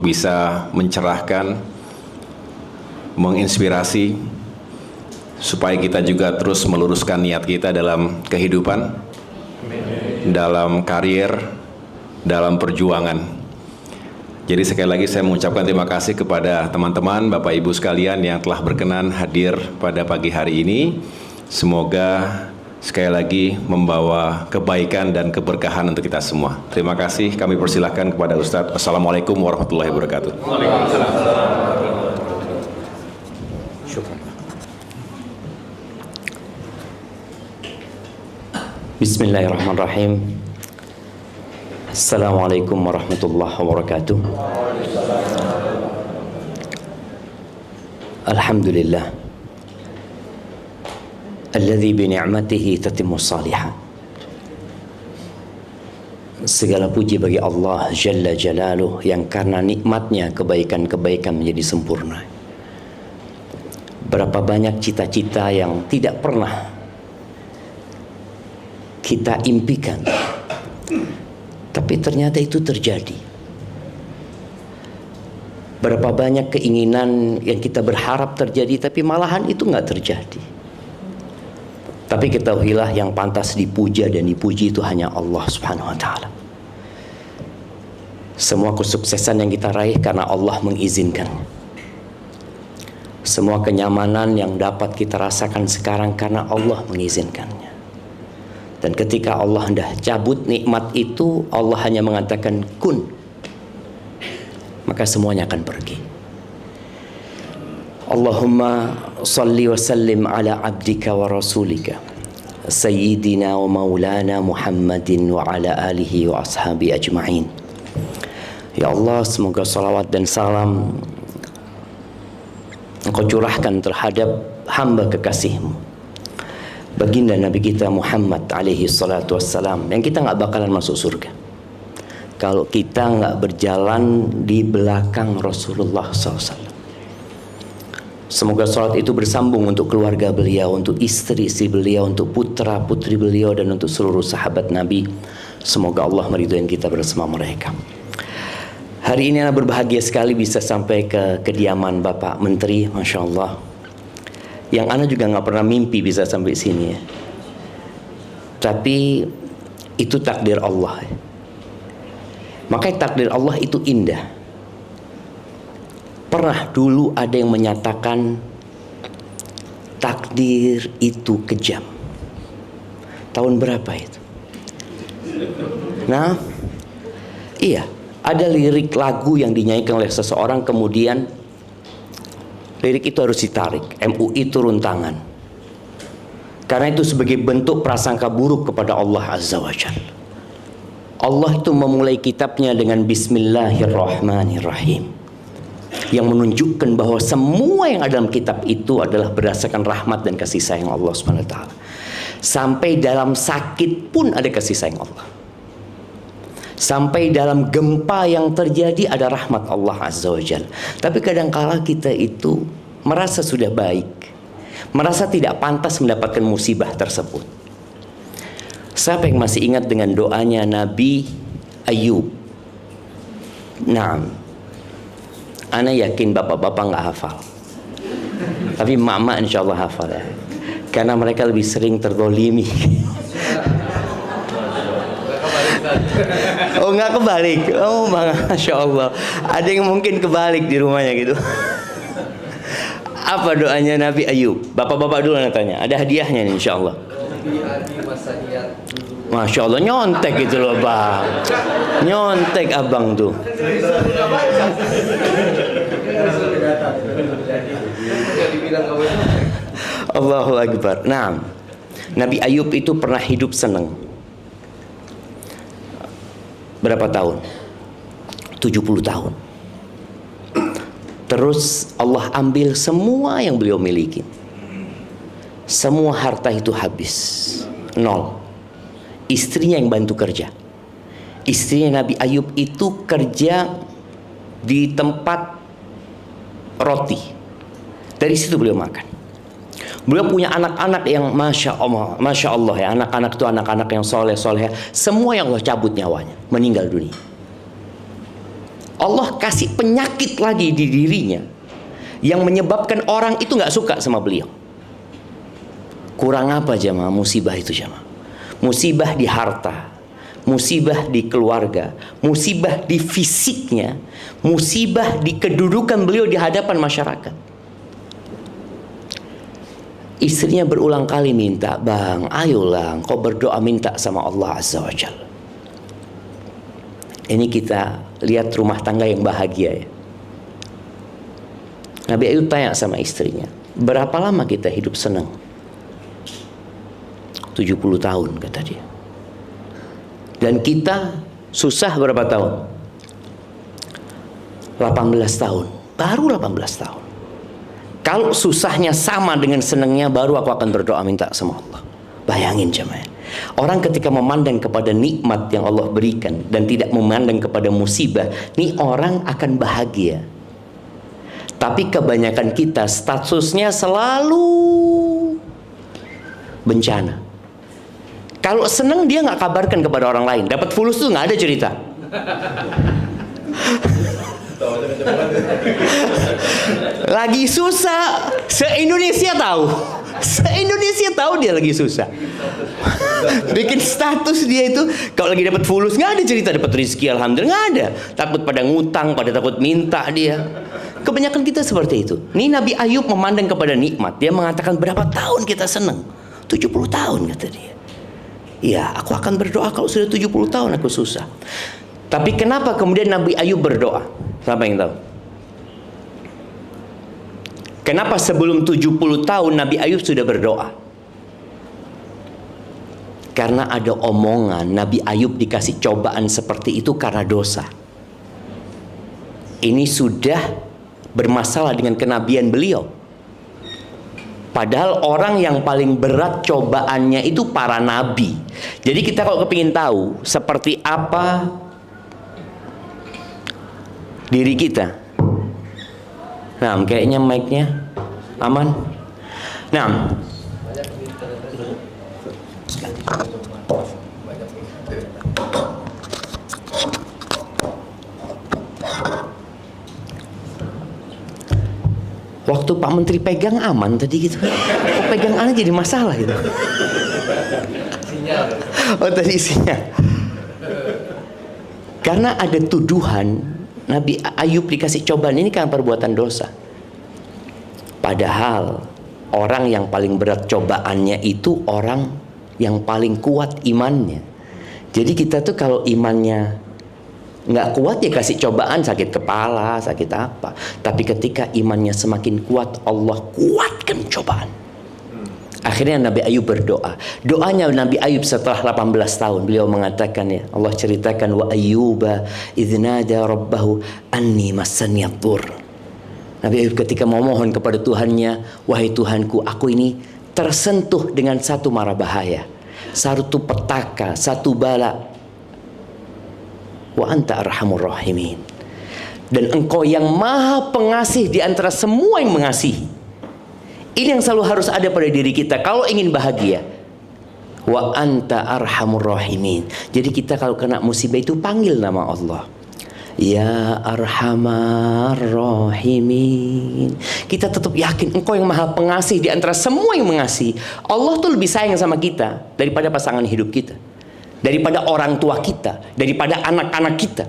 bisa mencerahkan, menginspirasi, supaya kita juga terus meluruskan niat kita dalam kehidupan, dalam karir, dalam perjuangan. Jadi sekali lagi saya mengucapkan terima kasih kepada teman-teman, Bapak Ibu sekalian yang telah berkenan hadir pada pagi hari ini. Semoga sekali lagi membawa kebaikan dan keberkahan untuk kita semua. Terima kasih, kami persilahkan kepada Ustadz. Wassalamualaikum warahmatullahi wabarakatuh. Waalaikumsalam. Bismillahirrahmanirrahim. Assalamualaikum warahmatullahi wabarakatuh. Alhamdulillah alladzi bi ni'matihi tatimmus shalihat. Segala puji bagi Allah Jalla Jalaluh yang karena nikmatnya kebaikan-kebaikan menjadi sempurna. Berapa banyak cita-cita yang tidak pernah kita impikan, tapi ternyata itu terjadi. Berapa banyak keinginan yang kita berharap terjadi, tapi malahan itu nggak terjadi. Tapi ketahuilah yang pantas dipuja dan dipuji itu hanya Allah Subhanahu wa Ta'ala. Semua kesuksesan yang kita raih karena Allah mengizinkan. Semua kenyamanan yang dapat kita rasakan sekarang karena Allah mengizinkannya. Dan ketika Allah hendak cabut nikmat itu, Allah hanya mengatakan kun, maka semuanya akan pergi. Allahumma salli wa sallim ala abdika wa rasulika sayyidina wa maulana Muhammadin wa ala alihi wa ashabi ajma'in. Ya Allah, semoga salawat dan salam Engkau curahkan terhadap hamba kekasih-Mu, baginda Nabi kita Muhammad alaihi salatu wassalam, yang kita nggak bakalan masuk surga kalau kita nggak berjalan di belakang Rasulullah SAW. Semoga salat itu bersambung untuk keluarga beliau, untuk istri-istri beliau, untuk putra-putri beliau, dan untuk seluruh sahabat Nabi. Semoga Allah meridhoi kita bersama mereka. Hari ini anak berbahagia sekali bisa sampai ke kediaman Bapak Menteri, Masya Allah. Yang anak juga nggak pernah mimpi bisa sampai sini ya. Tapi itu takdir Allah. Makanya takdir Allah itu indah. Pernah dulu ada yang menyatakan takdir itu kejam. Tahun berapa itu? Nah, iya, ada lirik lagu yang dinyanyikan oleh seseorang, kemudian lirik itu harus ditarik, MUI turun tangan. Karena itu sebagai bentuk prasangka buruk kepada Allah Azza wa Jalla. Allah itu memulai kitabnya dengan Bismillahirrahmanirrahim, yang menunjukkan bahwa semua yang ada dalam kitab itu adalah berdasarkan rahmat dan kasih sayang Allah Subhanahu wa Ta'ala. Sampai dalam sakit pun ada kasih sayang Allah. Sampai dalam gempa yang terjadi ada rahmat Allah Azza wa Jalla. Tapi kadangkala kita itu merasa sudah baik, merasa tidak pantas mendapatkan musibah tersebut. Siapa yang masih ingat dengan doanya Nabi Ayub? Nah, ana yakin bapak-bapak nggak hafal, tapi mak-mak insya Allah hafal ya, karena mereka lebih sering terdolimi. Oh, nggak kebalik? Oh, Masya Allah. Ada yang mungkin kebalik di rumahnya gitu. Apa doanya Nabi Ayub? Bapak-bapak dulu yang tanya. Ada hadiahnya nih insya Allah. Masya Allah, nyontek gitu loh bang. Nyontek abang tuh. Allahu Akbar. Nah, Nabi Ayub itu pernah hidup senang. Berapa tahun? 70 tahun. Terus Allah ambil semua yang beliau miliki. Semua harta itu habis. Nol. Istrinya yang bantu kerja. Istrinya Nabi Ayub itu kerja di tempat roti. Dari situ beliau makan. Beliau punya anak-anak yang Masya Allah ya. Anak-anak itu anak-anak yang soleh. Semua yang Allah cabut nyawanya, meninggal dunia. Allah kasih penyakit lagi di dirinya yang menyebabkan orang itu nggak suka sama beliau. Kurang apa jamaah musibah itu jamaah? Musibah di harta, musibah di keluarga, musibah di fisiknya, musibah di kedudukan beliau di hadapan masyarakat. Istrinya berulang kali minta, "Bang, ayolah kau berdoa minta sama Allah Azza wa Jalla." Ini kita lihat rumah tangga yang bahagia ya. Nabi Ayub tanya sama istrinya, "Berapa lama kita hidup senang?" 70 tahun kata dia. Dan kita susah berapa tahun? 18 tahun. Baru 18 tahun. Kalau susahnya sama dengan senangnya, baru aku akan berdoa minta sama Allah. Bayangin jemaah. Orang ketika memandang kepada nikmat yang Allah berikan dan tidak memandang kepada musibah, nih orang akan bahagia. Tapi kebanyakan kita statusnya selalu bencana. Kalau senang dia nggak kabarkan kepada orang lain. Dapat fulus tuh nggak ada cerita. Lagi susah, se-Indonesia tahu. Se-Indonesia tahu dia lagi susah. Bikin status dia itu kalau lagi dapat fulus nggak ada cerita dapat rezeki, alhamdulillah nggak ada. Takut pada ngutang, pada takut minta dia. Kebanyakan kita seperti itu. Nih Nabi Ayub memandang kepada nikmat. Dia mengatakan berapa tahun kita senang? 70 tahun kata dia. Ya, aku akan berdoa kalau sudah 70 tahun aku susah. Tapi kenapa kemudian Nabi Ayub berdoa? Siapa yang tahu? Kenapa sebelum 70 tahun Nabi Ayub sudah berdoa? Karena ada omongan Nabi Ayub dikasih cobaan seperti itu karena dosa. Ini sudah bermasalah dengan kenabian beliau. Padahal orang yang paling berat cobaannya itu para nabi. Jadi kita kalau kepingin tahu seperti apa diri kita. Nah, kayaknya mic-nya aman. Nah, waktu Pak Menteri pegang aman tadi gitu kan. Kok pegang aneh jadi masalah gitu. Oh tadi isinya. Karena ada tuduhan Nabi Ayub dikasih cobaan ini karena perbuatan dosa. Padahal orang yang paling berat cobaannya itu orang yang paling kuat imannya. Jadi kita tuh kalau imannya nggak kuat ya kasih cobaan, sakit kepala, sakit apa. Tapi ketika imannya semakin kuat, Allah kuatkan cobaan. Akhirnya Nabi Ayub berdoa. Doanya Nabi Ayub setelah 18 tahun, beliau mengatakan ya, Allah ceritakan wa ayyuba idznada rabbahu anni massaniyadur dur. Nabi Ayub ketika memohon kepada Tuhannya, wahai Tuhanku, aku ini tersentuh dengan satu mara bahaya, satu petaka, satu bala. Wa anta arhamur rahimin. Dan engkau yang maha pengasih di antara semua yang mengasihi. Ini yang selalu harus ada pada diri kita kalau ingin bahagia. Wa anta arhamur rahimin. Jadi kita kalau kena musibah itu panggil nama Allah. Ya arhamar rahimin. Kita tetap yakin engkau yang maha pengasih di antara semua yang mengasihi. Allah tuh lebih sayang sama kita daripada pasangan hidup kita, daripada orang tua kita, daripada anak-anak kita.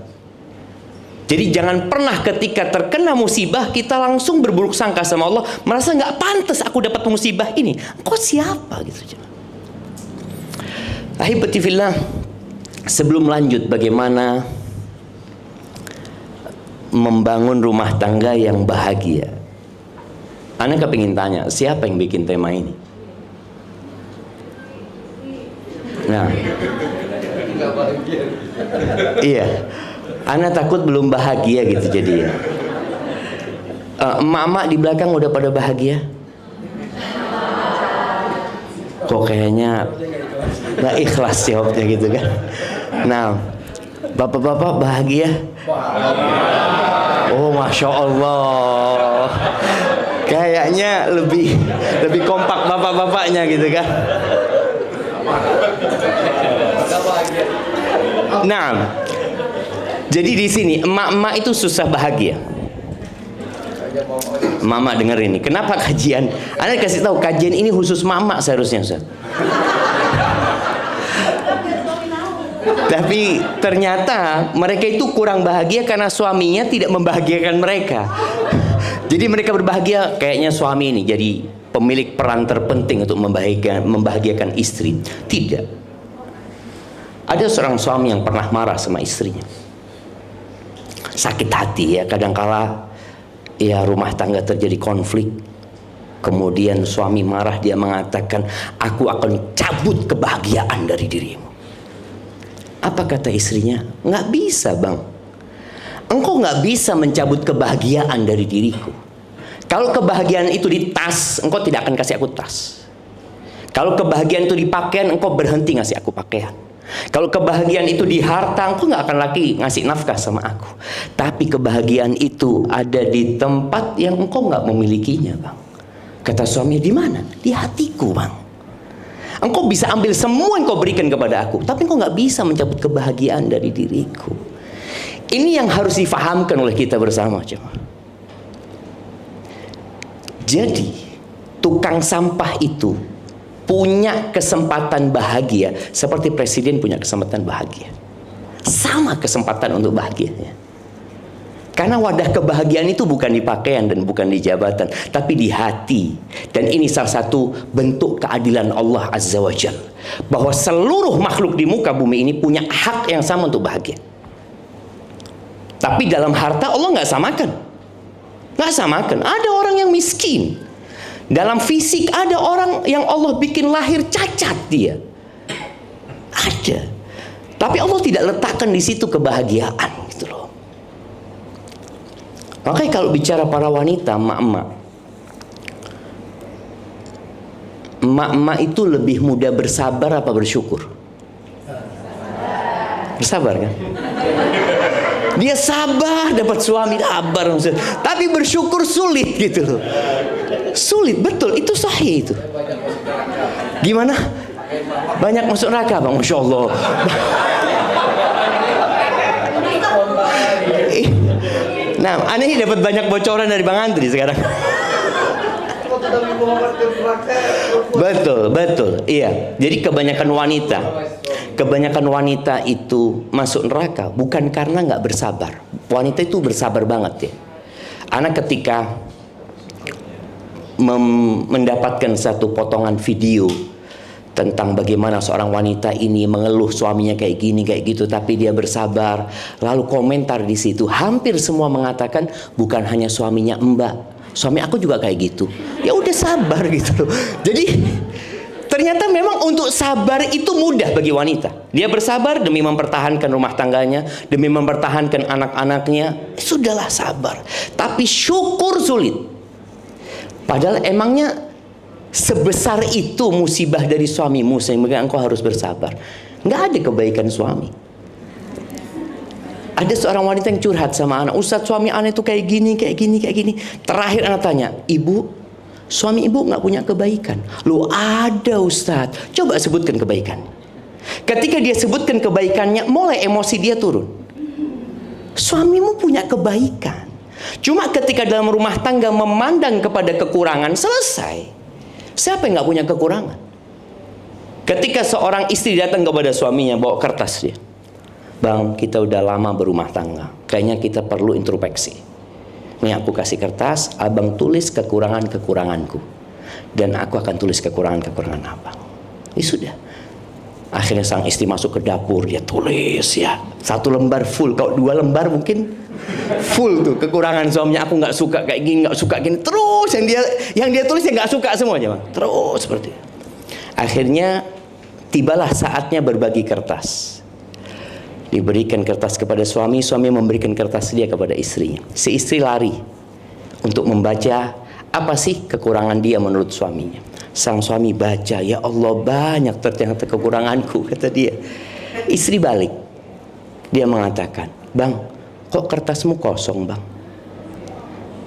Jadi jangan pernah ketika terkena musibah kita langsung berburuk sangka sama Allah, merasa nggak pantas aku dapat musibah ini. Engkau siapa gitu. Ahibati fillah, sebelum lanjut bagaimana membangun rumah tangga yang bahagia, Ana kepingin tanya, siapa yang bikin tema ini? Nah, iya, Ana takut belum bahagia gitu jadi ya. Emak-emak di belakang udah pada bahagia? Kok kayaknya nggak ikhlas jawabnya gitu kan? Nah, bapak-bapak bahagia? Oh, masya Allah. Kayaknya lebih kompak bapak-bapaknya gitu kan? Nah, Jadi di sini emak-emak itu susah bahagia. Mama denger ini. Kenapa kajian? Anda kasih tahu kajian ini khusus mama seharusnya, Ustaz. Tapi ternyata mereka itu kurang bahagia karena suaminya tidak membahagiakan mereka. Jadi mereka berbahagia kayaknya suami ini jadi pemilik peran terpenting untuk membahagiakan istri. Tidak. Ada seorang suami yang pernah marah sama istrinya. Sakit hati ya, kadangkala ya rumah tangga terjadi konflik. Kemudian suami marah, dia mengatakan, aku akan cabut kebahagiaan dari dirimu. Apa kata istrinya? Nggak bisa, Bang. Engkau nggak bisa mencabut kebahagiaan dari diriku. Kalau kebahagiaan itu di tas, engkau tidak akan kasih aku tas. Kalau kebahagiaan itu di pakaian, engkau berhenti ngasih aku pakaian. Kalau kebahagiaan itu di harta, engkau nggak akan lagi ngasih nafkah sama aku. Tapi kebahagiaan itu ada di tempat yang engkau nggak memilikinya, Bang. Kata suaminya, di mana? Di hatiku, Bang. Engkau bisa ambil semua yang kau berikan kepada aku, tapi engkau nggak bisa mencabut kebahagiaan dari diriku. Ini yang harus difahamkan oleh kita bersama, jemaah. Jadi, tukang sampah itu punya kesempatan bahagia seperti presiden punya kesempatan bahagia. Sama kesempatan untuk bahagianya. Karena wadah kebahagiaan itu bukan di pakaian dan bukan di jabatan, tapi di hati. Dan ini salah satu bentuk keadilan Allah Azza wa Jalla, bahwa seluruh makhluk di muka bumi ini punya hak yang sama untuk bahagia. Tapi dalam harta Allah nggak samakan. Nggak samakan. Ada orang yang miskin. Dalam fisik ada orang yang Allah bikin lahir cacat dia. Ada. Tapi Allah tidak letakkan di situ kebahagiaan gitu loh. Makanya kalau bicara para wanita, emak-emak itu lebih mudah bersabar apa bersyukur? Bersabar kan? Dia sabar dapat suami, sabar maksudnya. Tapi bersyukur sulit gitu loh. Sulit, betul, itu sahih itu. Gimana? Banyak masuk neraka, Bang, Masya Allah. Nah, aneh dapat banyak bocoran dari Bang Andri sekarang. Betul, betul. Iya. Jadi kebanyakan wanita itu masuk neraka bukan karena nggak bersabar. Wanita itu bersabar banget ya. Anak ketika mendapatkan satu potongan video tentang bagaimana seorang wanita ini mengeluh suaminya kayak gini kayak gitu, tapi dia bersabar. Lalu komentar di situ hampir semua mengatakan bukan hanya suaminya Mbak, suami aku juga kayak gitu. Ya udah sabar gitu loh. Jadi ternyata memang untuk sabar itu mudah bagi wanita. Dia bersabar demi mempertahankan rumah tangganya, demi mempertahankan anak-anaknya. Sudahlah sabar. Tapi syukur sulit. Padahal emangnya sebesar itu musibah dari suamimu sehingga engkau harus bersabar. Nggak ada kebaikan suami. Ada seorang wanita yang curhat sama anak, Ustadz suami anak itu kayak gini, kayak gini, kayak gini. Terakhir anak tanya, Ibu, suami ibu nggak punya kebaikan? Loh ada Ustadz, coba sebutkan kebaikan. Ketika dia sebutkan kebaikannya, mulai emosi dia turun. Suamimu punya kebaikan. Cuma ketika dalam rumah tangga memandang kepada kekurangan, selesai. Siapa yang nggak punya kekurangan? Ketika seorang istri datang kepada suaminya bawa kertas dia, Bang, kita udah lama berumah tangga, kayaknya kita perlu introspeksi. Nih aku kasih kertas, abang tulis kekurangan-kekuranganku, dan aku akan tulis kekurangan-kekurangan abang. Ini sudah. Akhirnya sang istri masuk ke dapur, dia tulis ya 1 lembar full, kalau 2 lembar mungkin full tuh kekurangan suaminya. Aku nggak suka kayak gini, nggak suka gini, terus yang dia tulis yang nggak suka semuanya, Bang. Terus seperti itu. Akhirnya tibalah saatnya berbagi kertas. Diberikan kertas kepada suami, suami memberikan kertas dia kepada istrinya. Si istri lari untuk membaca apa sih kekurangan dia menurut suaminya. Sang suami baca, ya Allah banyak ternyata kekuranganku, kata dia. Istri balik, dia mengatakan, Bang, kok kertasmu kosong, Bang?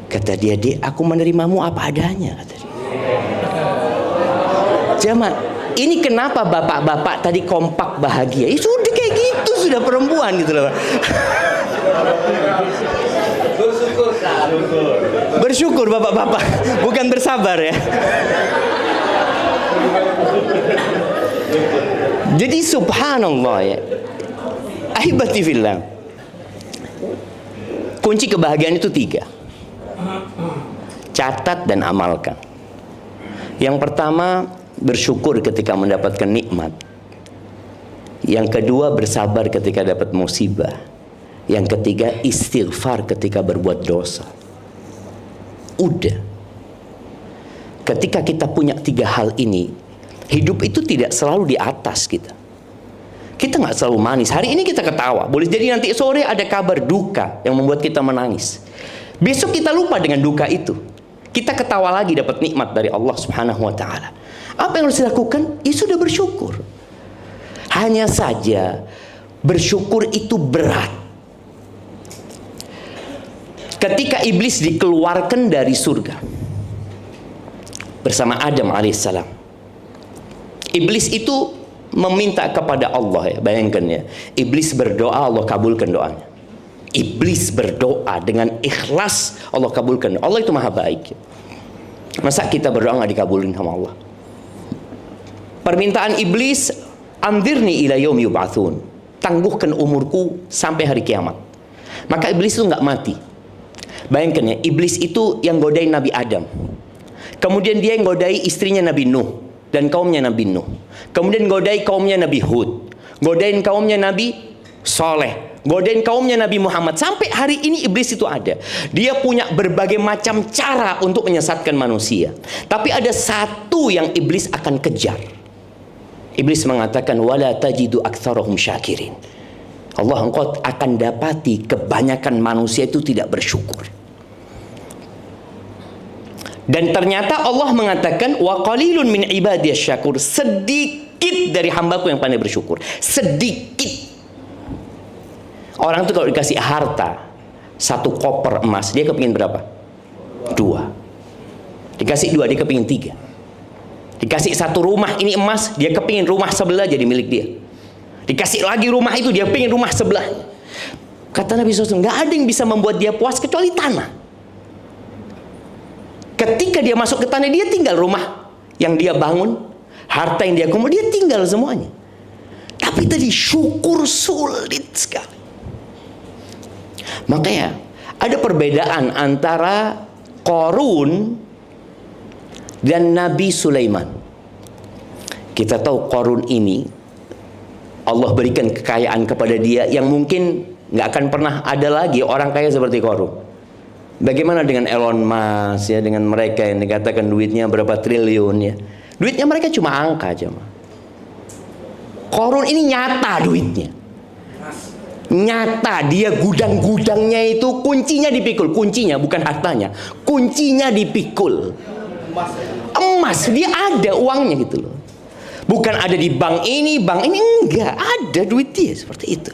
Kata dia, Dek, aku menerimamu apa adanya, kata dia. Jamaah, ini kenapa bapak-bapak tadi kompak bahagia? Itu sudah kayak gitu, sudah perempuan gitu loh. Bersyukur bapak-bapak, bukan bersabar ya. Jadi subhanallah ya, ahibati fillah, kunci kebahagiaan itu 3. Catat dan amalkan. Yang pertama, bersyukur ketika mendapatkan nikmat. Yang kedua, bersabar ketika dapat musibah. Yang ketiga, istighfar ketika berbuat dosa. Udah. Ketika kita punya 3 hal ini, hidup itu tidak selalu di atas kita. Kita nggak selalu manis. Hari ini kita ketawa, boleh jadi nanti sore ada kabar duka yang membuat kita menangis. Besok kita lupa dengan duka itu. Kita ketawa lagi dapat nikmat dari Allah Subhanahu wa taala. Apa yang harus dilakukan? Ya sudah bersyukur. Hanya saja bersyukur itu berat. Ketika iblis dikeluarkan dari surga bersama Adam alaihissalam, iblis itu meminta kepada Allah ya, bayangkan ya. Iblis berdoa, Allah kabulkan doanya. Iblis berdoa dengan ikhlas, Allah kabulkan. Allah itu maha baik. Masa kita berdoa nggak dikabulin sama Allah? Permintaan iblis, anzirni ila yaum yub'atsun, tangguhkan umurku sampai hari kiamat. Maka iblis itu nggak mati. Bayangkan ya, iblis itu yang godain Nabi Adam. Kemudian dia yang godai istrinya Nabi Nuh dan kaumnya Nabi Nuh. Kemudian godai kaumnya Nabi Hud, godain kaumnya Nabi Soleh, godain kaumnya Nabi Muhammad. Sampai hari ini iblis itu ada. Dia punya berbagai macam cara untuk menyesatkan manusia. Tapi ada satu yang iblis akan kejar. Iblis mengatakan, wala tajidu aktsarahum syakirin. Allah, engkau akan dapati kebanyakan manusia itu tidak bersyukur. Dan ternyata Allah mengatakan, wa qalilun min ibadiyasy syakur. Sedikit dari hambaku yang pandai bersyukur. Sedikit. Orang itu kalau dikasih harta 1 koper emas, dia kepingin berapa? 2. Dikasih 2, dia kepingin 3. Dikasih 1 rumah ini emas, dia kepingin rumah sebelah jadi milik dia. Dikasih lagi rumah itu, dia kepingin rumah sebelah. Kata Nabi SAW, nggak ada yang bisa membuat dia puas kecuali tanah. Ketika dia masuk ke tanah, dia tinggal rumah yang dia bangun, harta yang dia kumpul, dia tinggal semuanya. Tapi tadi syukur sulit sekali. Makanya ada perbedaan antara Qarun dan Nabi Sulaiman. Kita tahu Qarun ini Allah berikan kekayaan kepada dia yang mungkin nggak akan pernah ada lagi orang kaya seperti Qarun. Bagaimana dengan Elon Musk ya, dengan mereka yang dikatakan duitnya berapa triliun ya. Duitnya mereka cuma angka aja. Qarun ini nyata duitnya. Nyata, dia gudang-gudangnya itu kuncinya dipikul. Kuncinya bukan hartanya, kuncinya dipikul. Emas, dia ada uangnya gitu loh. Bukan ada di bank ini, enggak. Ada duit dia seperti itu.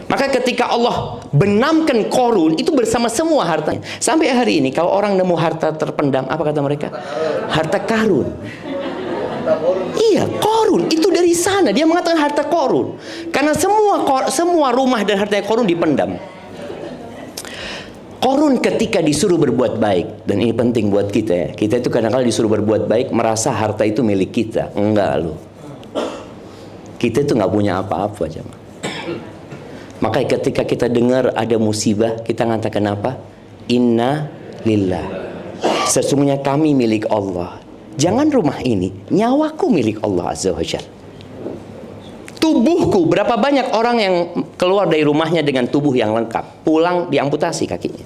Maka ketika Allah benamkan Qarun itu bersama semua hartanya. Sampai hari ini kalau orang nemu harta terpendam, apa kata mereka? Harta karun. Iya, Qarun itu dari sana. Dia mengatakan harta Qarun. Karena semua rumah dan harta Qarun dipendam. Qarun ketika disuruh berbuat baik, dan ini penting buat kita ya. Kita itu kadang-kadang disuruh berbuat baik merasa harta itu milik kita. Enggak loh. Kita itu nggak punya apa-apa aja. Makanya ketika kita dengar ada musibah, kita mengatakan apa? Inna lillah. Sesungguhnya kami milik Allah. Jangan rumah ini, nyawaku milik Allah Azza wa Jalla. Tubuhku, berapa banyak orang yang keluar dari rumahnya dengan tubuh yang lengkap, pulang diamputasi kakinya.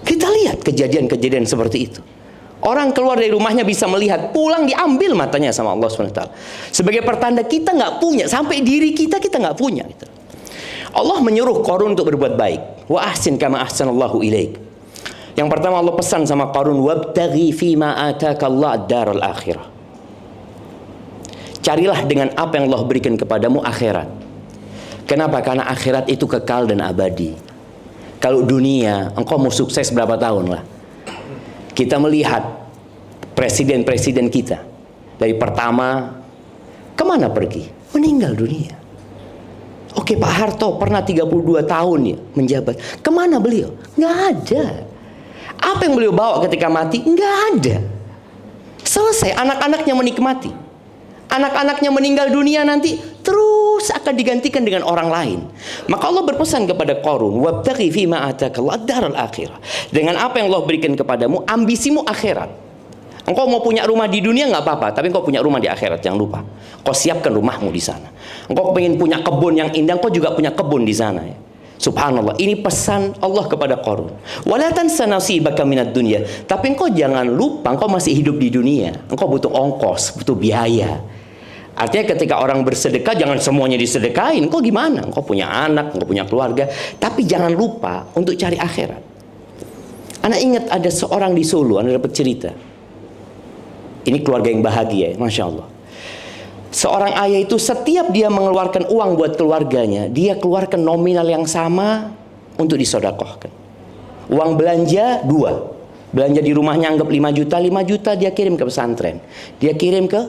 Kita lihat kejadian-kejadian seperti itu. Orang keluar dari rumahnya bisa melihat, pulang diambil matanya sama Allah SWT. Sebagai pertanda kita nggak punya, sampai diri kita nggak punya. Gitu. Allah menyuruh Qarun untuk berbuat baik. Wa ahsin kama ahsanallahu ilaik. Yang pertama Allah pesan sama Qarun, wabtaghi fima ataka Allah ad-daral akhirah. Carilah dengan apa yang Allah berikan kepadamu akhirat. Kenapa? Karena akhirat itu kekal dan abadi. Kalau dunia, engkau mau sukses berapa tahun lah. Kita melihat presiden-presiden kita dari pertama kemana pergi? Meninggal dunia. Oke, Pak Harto pernah 32 tahun ya menjabat. Kemana beliau? Nggak ada. Apa yang beliau bawa ketika mati? Nggak ada. Selesai, anak-anaknya menikmati. Anak-anaknya meninggal dunia nanti terus akan digantikan dengan orang lain. Maka Allah berpesan kepada Qarun, wabtaghi fima atakallahu ad-daral akhirah. Dengan apa yang Allah berikan kepadamu, ambisimu akhirat. Engkau mau punya rumah di dunia nggak apa-apa, tapi engkau punya rumah di akhirat, jangan lupa. Kau siapkan rumahmu di sana. Engkau pengen punya kebun yang indah, engkau juga punya kebun di sana ya. Subhanallah, ini pesan Allah kepada Qarun. Wala tansa nasibaka minad dunya. Tapi engkau jangan lupa, engkau masih hidup di dunia. Engkau butuh ongkos, butuh biaya. Artinya ketika orang bersedekah, jangan semuanya disedekain. Engkau gimana? Engkau punya anak, engkau punya keluarga. Tapi jangan lupa untuk cari akhirat. Anak ingat ada seorang di Solo, Anda dapat cerita. Ini keluarga yang bahagia, Masya Allah. Seorang ayah itu setiap dia mengeluarkan uang buat keluarganya, dia keluarkan nominal yang sama untuk disodakohkan. Uang belanja 2. Belanja di rumahnya anggap 5 juta, 5 juta dia kirim ke pesantren. Dia kirim ke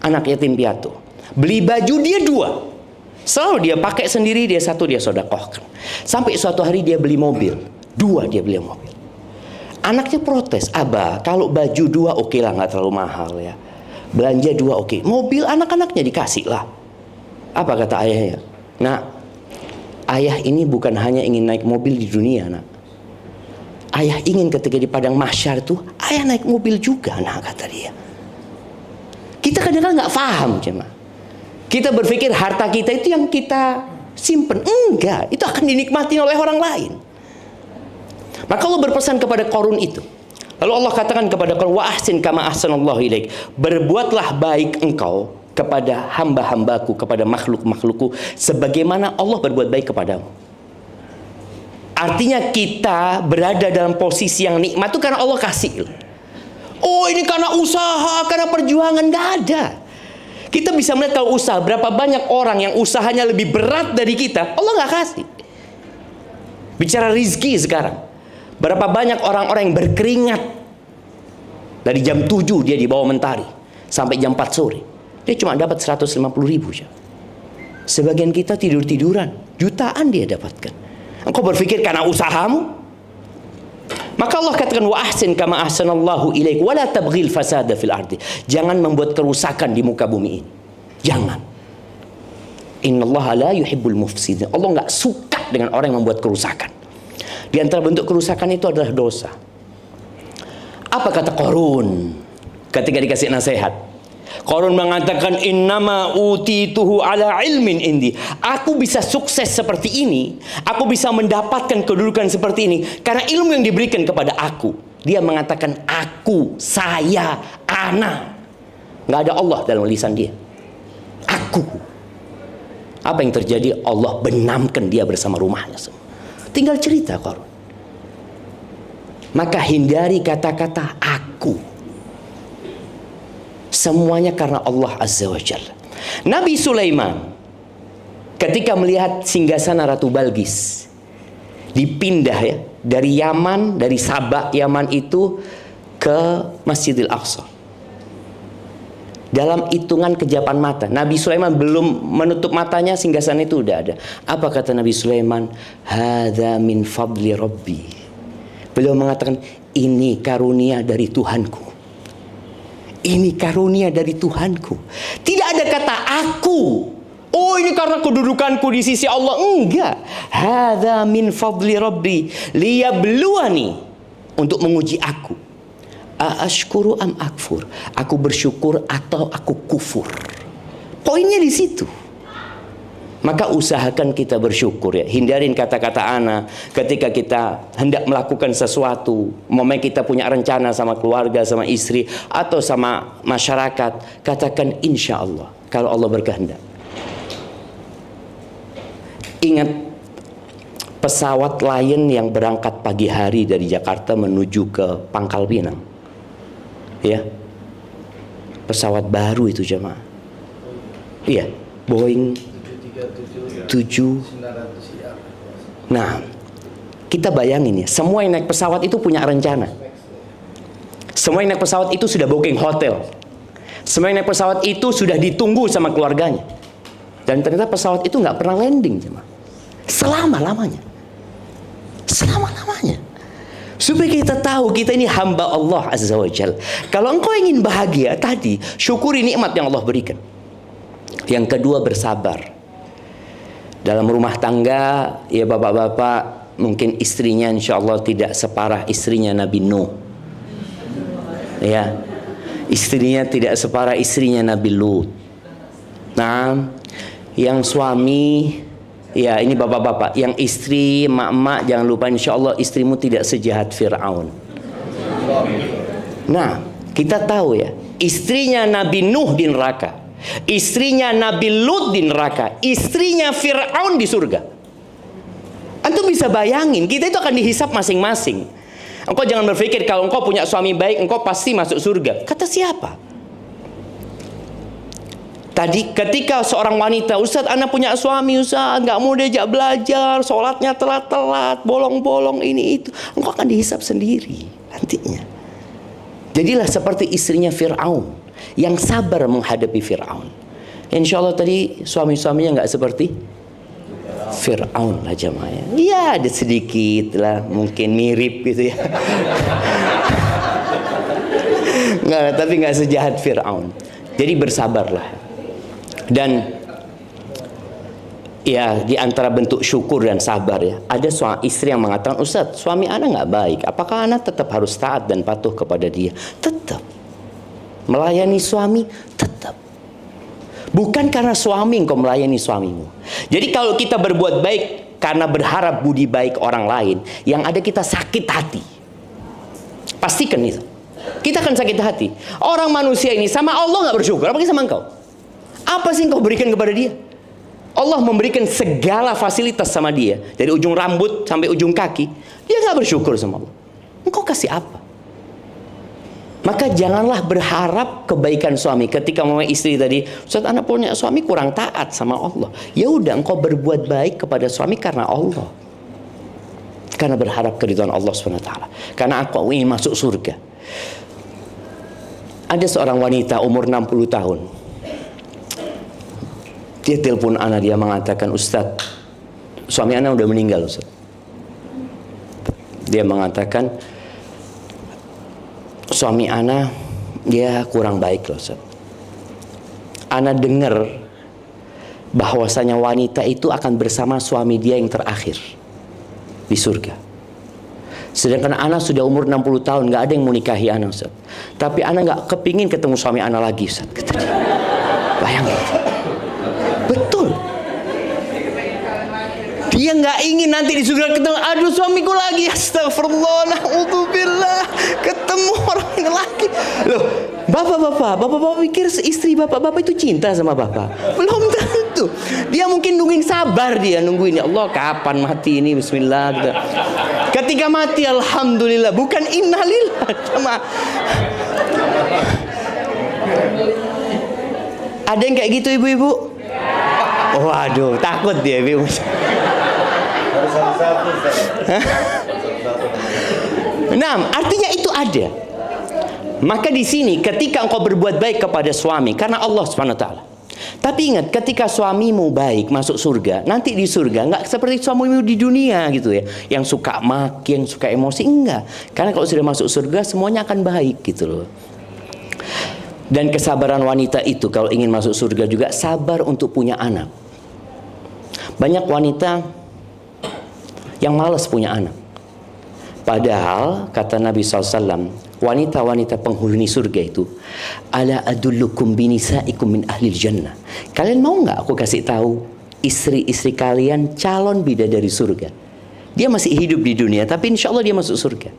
anak yatim piatu. Beli baju dia 2. Selalu dia pakai sendiri, dia 1 dia sodakohkan. Sampai suatu hari dia beli mobil. 2 dia beli mobil. Anaknya protes, Abah kalau baju 2 oke lah, nggak terlalu mahal ya. Belanja 2 oke. Mobil anak-anaknya dikasih lah. Apa kata ayahnya? Nak, ayah ini bukan hanya ingin naik mobil di dunia, nak. Ayah ingin ketika di padang mahsyar itu, ayah naik mobil juga, nak, kata dia. Kita kadang-kadang nggak paham, jemaah. Kita berpikir harta kita itu yang kita simpen. Enggak, itu akan dinikmati oleh orang lain. Maka Allah berpesan kepada Qarun itu. Lalu Allah katakan kepada Qarun, wa ahsin kama ahsanallahu ilaik. Berbuatlah baik engkau kepada hamba-hambaku, kepada makhluk-makhlukku, sebagaimana Allah berbuat baik kepadamu. Artinya kita berada dalam posisi yang nikmat itu karena Allah kasih. Oh, ini karena usaha, karena perjuangan, nggak ada. Kita bisa melihat kalau usaha, berapa banyak orang yang usahanya lebih berat dari kita, Allah nggak kasih. Bicara rizki sekarang, berapa banyak orang-orang yang berkeringat dari jam 7 dia di bawah mentari sampai jam 4 sore, dia cuma dapat 150.000 aja. Sebagian kita tidur-tiduran, jutaan dia dapatkan. Engkau berpikir karena usahamu? Maka Allah katakan, wa ahsin kama ahsanallahu ilaik wa la tabghil fasada fil ardi. Jangan membuat kerusakan di muka bumi ini. Jangan. Innallaha la yuhibbul mufsidin. Allah enggak suka dengan orang yang membuat kerusakan. Di antara bentuk kerusakan itu adalah dosa. Apa kata Qarun ketika dikasih nasihat? Qarun mengatakan, innama utituhu ala ilmin indi. Aku bisa sukses seperti ini, aku bisa mendapatkan kedudukan seperti ini karena ilmu yang diberikan kepada aku. Dia mengatakan aku, saya, ana. Nggak ada Allah dalam lisan dia. Aku. Apa yang terjadi? Allah benamkan dia bersama rumahnya semua. Tinggal cerita Qarun. Maka hindari kata-kata aku. Semuanya karena Allah Azza wa Jalla. Nabi Sulaiman ketika melihat singgasana Ratu Balqis dipindah ya dari Yaman, dari Sabah Yaman itu ke Masjidil Aqsa. Dalam hitungan kejapan mata, Nabi Sulaiman belum menutup matanya, singgasana itu udah ada. Apa kata Nabi Sulaiman? Hadza min fadli Rabbi. Beliau mengatakan, ini karunia dari Tuhanku. Ini karunia dari Tuhanku. Tidak ada kata aku. Oh, ini karena kedudukanku di sisi Allah. Enggak. Hadza min fadli Rabbi liyabluwani, untuk menguji aku. Ashkuru am akfur. Aku bersyukur atau aku kufur. Poinnya di situ. Maka usahakan kita bersyukur ya. Hindarin kata-kata ana ketika kita hendak melakukan sesuatu. Momen kita punya rencana sama keluarga, sama istri, atau sama masyarakat. Katakan insya Allah, kalau Allah berkehendak. Ingat pesawat Lion yang berangkat pagi hari dari Jakarta menuju ke Pangkal Pinang. Ya, pesawat baru itu jemaah. Iya, Boeing 7. Nah, kita bayangin ya, semua yang naik pesawat itu punya rencana. Semua yang naik pesawat itu sudah booking hotel. Semua yang naik pesawat itu sudah ditunggu sama keluarganya. Dan ternyata pesawat itu nggak pernah landing, jemaah. Selama-lamanya. Supaya kita tahu kita ini hamba Allah Azza wa Jal. Kalau engkau ingin bahagia tadi, syukuri nikmat yang Allah berikan. Yang kedua, bersabar. Dalam rumah tangga, ya bapak-bapak, mungkin istrinya insya Allah tidak separah istrinya Nabi Nuh. Ya, istrinya tidak separah istrinya Nabi Lut. Nah, yang suami, ya ini bapak-bapak, yang istri, mak-mak, jangan lupa insya Allah istrimu tidak sejahat Fir'aun. Nah, kita tahu ya, istrinya Nabi Nuh di neraka, istrinya Nabi Lut di neraka, istrinya Fir'aun di surga. Antum bisa bayangin, kita itu akan dihisap masing-masing. Engkau jangan berpikir kalau engkau punya suami baik, engkau pasti masuk surga. Kata siapa? Tadi ketika seorang wanita, Ustaz, anak punya suami, Ustaz, nggak mau diajak belajar, sholatnya telat-telat, bolong-bolong, ini itu. Engkau akan dihisap sendiri nantinya. Jadilah seperti istrinya Fir'aun, yang sabar menghadapi Fir'aun. Insya Allah tadi suami-suaminya nggak seperti Fir'aun lah jamaah. Ya ada sedikit lah, mungkin mirip gitu ya. Nggak, tapi nggak sejahat Fir'aun. Jadi bersabarlah. Dan ya di antara bentuk syukur dan sabar ya, ada istri yang mengatakan, Ustaz, suami anak nggak baik, apakah anak tetap harus taat dan patuh kepada dia? Tetap. Melayani suami, tetap. Bukan karena suami engkau melayani suamimu. Jadi kalau kita berbuat baik karena berharap budi baik orang lain, yang ada kita sakit hati. Pastikan itu. Kita akan sakit hati. Orang manusia ini sama Allah nggak bersyukur, apalagi sama engkau. Apa sih engkau berikan kepada dia? Allah memberikan segala fasilitas sama dia, dari ujung rambut sampai ujung kaki. Dia nggak bersyukur sama Allah. Engkau kasih apa? Maka janganlah berharap kebaikan suami. Ketika mama istri tadi, Ustaz, anak punya suami kurang taat sama Allah. Ya udah, engkau berbuat baik kepada suami karena Allah. Karena berharap keridhaan Allah SWT. Karena aku ingin masuk surga. Ada seorang wanita umur 60 tahun. Dia telepon anak, dia mengatakan, Ustaz, suami anak udah meninggal, Ustaz. Dia mengatakan, suami ana dia kurang baik loh, Ustaz. Ana dengar bahwasanya wanita itu akan bersama suami dia yang terakhir di surga. Sedangkan ana sudah umur 60 tahun, nggak ada yang mau nikahi ana, Ustaz. Tapi ana nggak kepingin ketemu suami ana lagi, Ustaz. Kata dia. Bayangin. Betul. Dia nggak ingin nanti di surga ketemu, aduh suamiku lagi, astagfirullah, na'udzubillah, ketemu orang ini lagi. Loh, bapak-bapak pikir istri bapak-bapak itu cinta sama bapak? Belum tentu. Dia mungkin nungguin, sabar dia nungguin, ya Allah kapan mati ini, bismillah gitu. Ketika mati, alhamdulillah, bukan innalillah. Ada yang kayak gitu ibu-ibu? Waduh, takut dia ibu. Nah, artinya itu ada. Maka di sini ketika engkau berbuat baik kepada suami karena Allah SWT. Tapi ingat, ketika suamimu baik masuk surga, nanti di surga nggak seperti suamimu di dunia gitu ya, yang suka maki, yang suka emosi, enggak. Karena kalau sudah masuk surga semuanya akan baik gitu loh. Dan kesabaran wanita itu kalau ingin masuk surga juga sabar untuk punya anak. Banyak wanita yang malas punya anak. Padahal kata Nabi SAW, wanita-wanita penghuni surga itu, ala adullukum binisaikum min ahlil jannah. Kalian mau nggak aku kasih tahu istri-istri kalian calon bidadari surga? Dia masih hidup di dunia, tapi insya Allah dia masuk surga.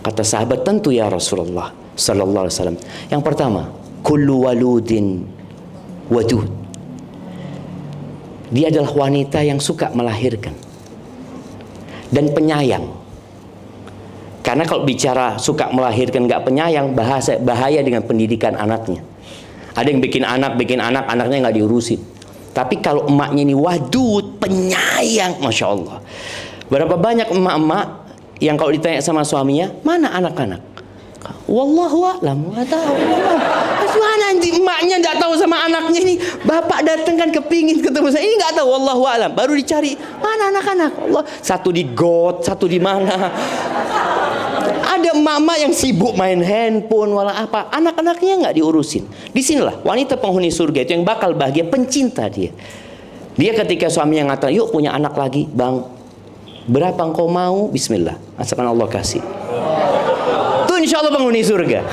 Kata sahabat, tentu ya Rasulullah Sallallahu Alaihi Wasallam. Yang pertama, kullu waludin wadud. Dia adalah wanita yang suka melahirkan dan penyayang. Karena kalau bicara suka melahirkan nggak penyayang, bahaya dengan pendidikan anaknya. Ada yang bikin anak, anaknya nggak diurusin. Tapi kalau emaknya ini wadud, penyayang, Masya Allah. Berapa banyak emak-emak yang kalau ditanya sama suaminya, mana anak-anak? Wallahu a'lam, nggak tahu. Mana nanti emaknya nggak tahu sama anaknya ini. Bapak datang kan kepingin ketemu saya, ini nggak tahu. Wallahu a'lam. Baru dicari mana anak-anak. Allah, satu di got, satu di mana. Ada emak-emak yang sibuk main handphone, wala apa. Anak-anaknya nggak diurusin. Disinilah wanita penghuni surga itu yang bakal bahagia, pencinta dia. Dia ketika suaminya ngatakan, yuk punya anak lagi, bang. Berapa engkau mau? Bismillah. Asalkan Allah kasih. Itu insya Allah penghuni surga.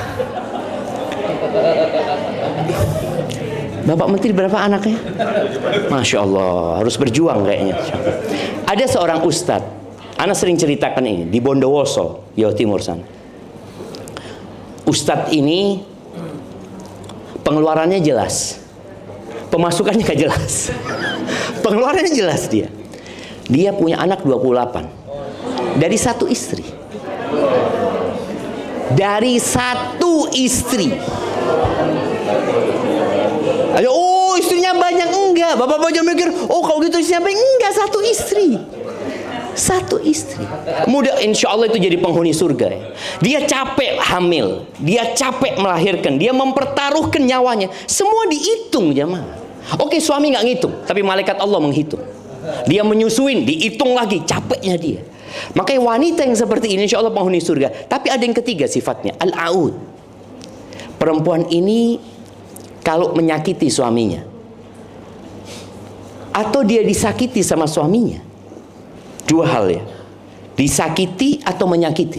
Bapak Menteri berapa anaknya? Masya Allah, harus berjuang kayaknya. Ada seorang ustadz, anak sering ceritakan ini, di Bondowoso, Jawa Timur sana. Ustadz ini pengeluarannya jelas, pemasukannya gak jelas. Pengeluarannya jelas dia. Dia punya anak 28 dari satu istri. Dari satu istri. Ayo, oh istrinya banyak, enggak. Bapak-bapak jangan mikir, oh kalau gitu istrinya banyak, enggak, satu istri. Satu istri. Mudah, insya Allah itu jadi penghuni surga ya. Dia capek hamil, dia capek melahirkan, dia mempertaruhkan nyawanya. Semua dihitung jemaah. Oke, suami nggak ngitung, tapi malaikat Allah menghitung. Dia menyusuin, dihitung lagi, capeknya dia. Makanya wanita yang seperti ini insya Allah penghuni surga. Tapi ada yang ketiga sifatnya, al-aud. Perempuan ini kalau menyakiti suaminya, atau dia disakiti sama suaminya, dua hal ya, disakiti atau menyakiti,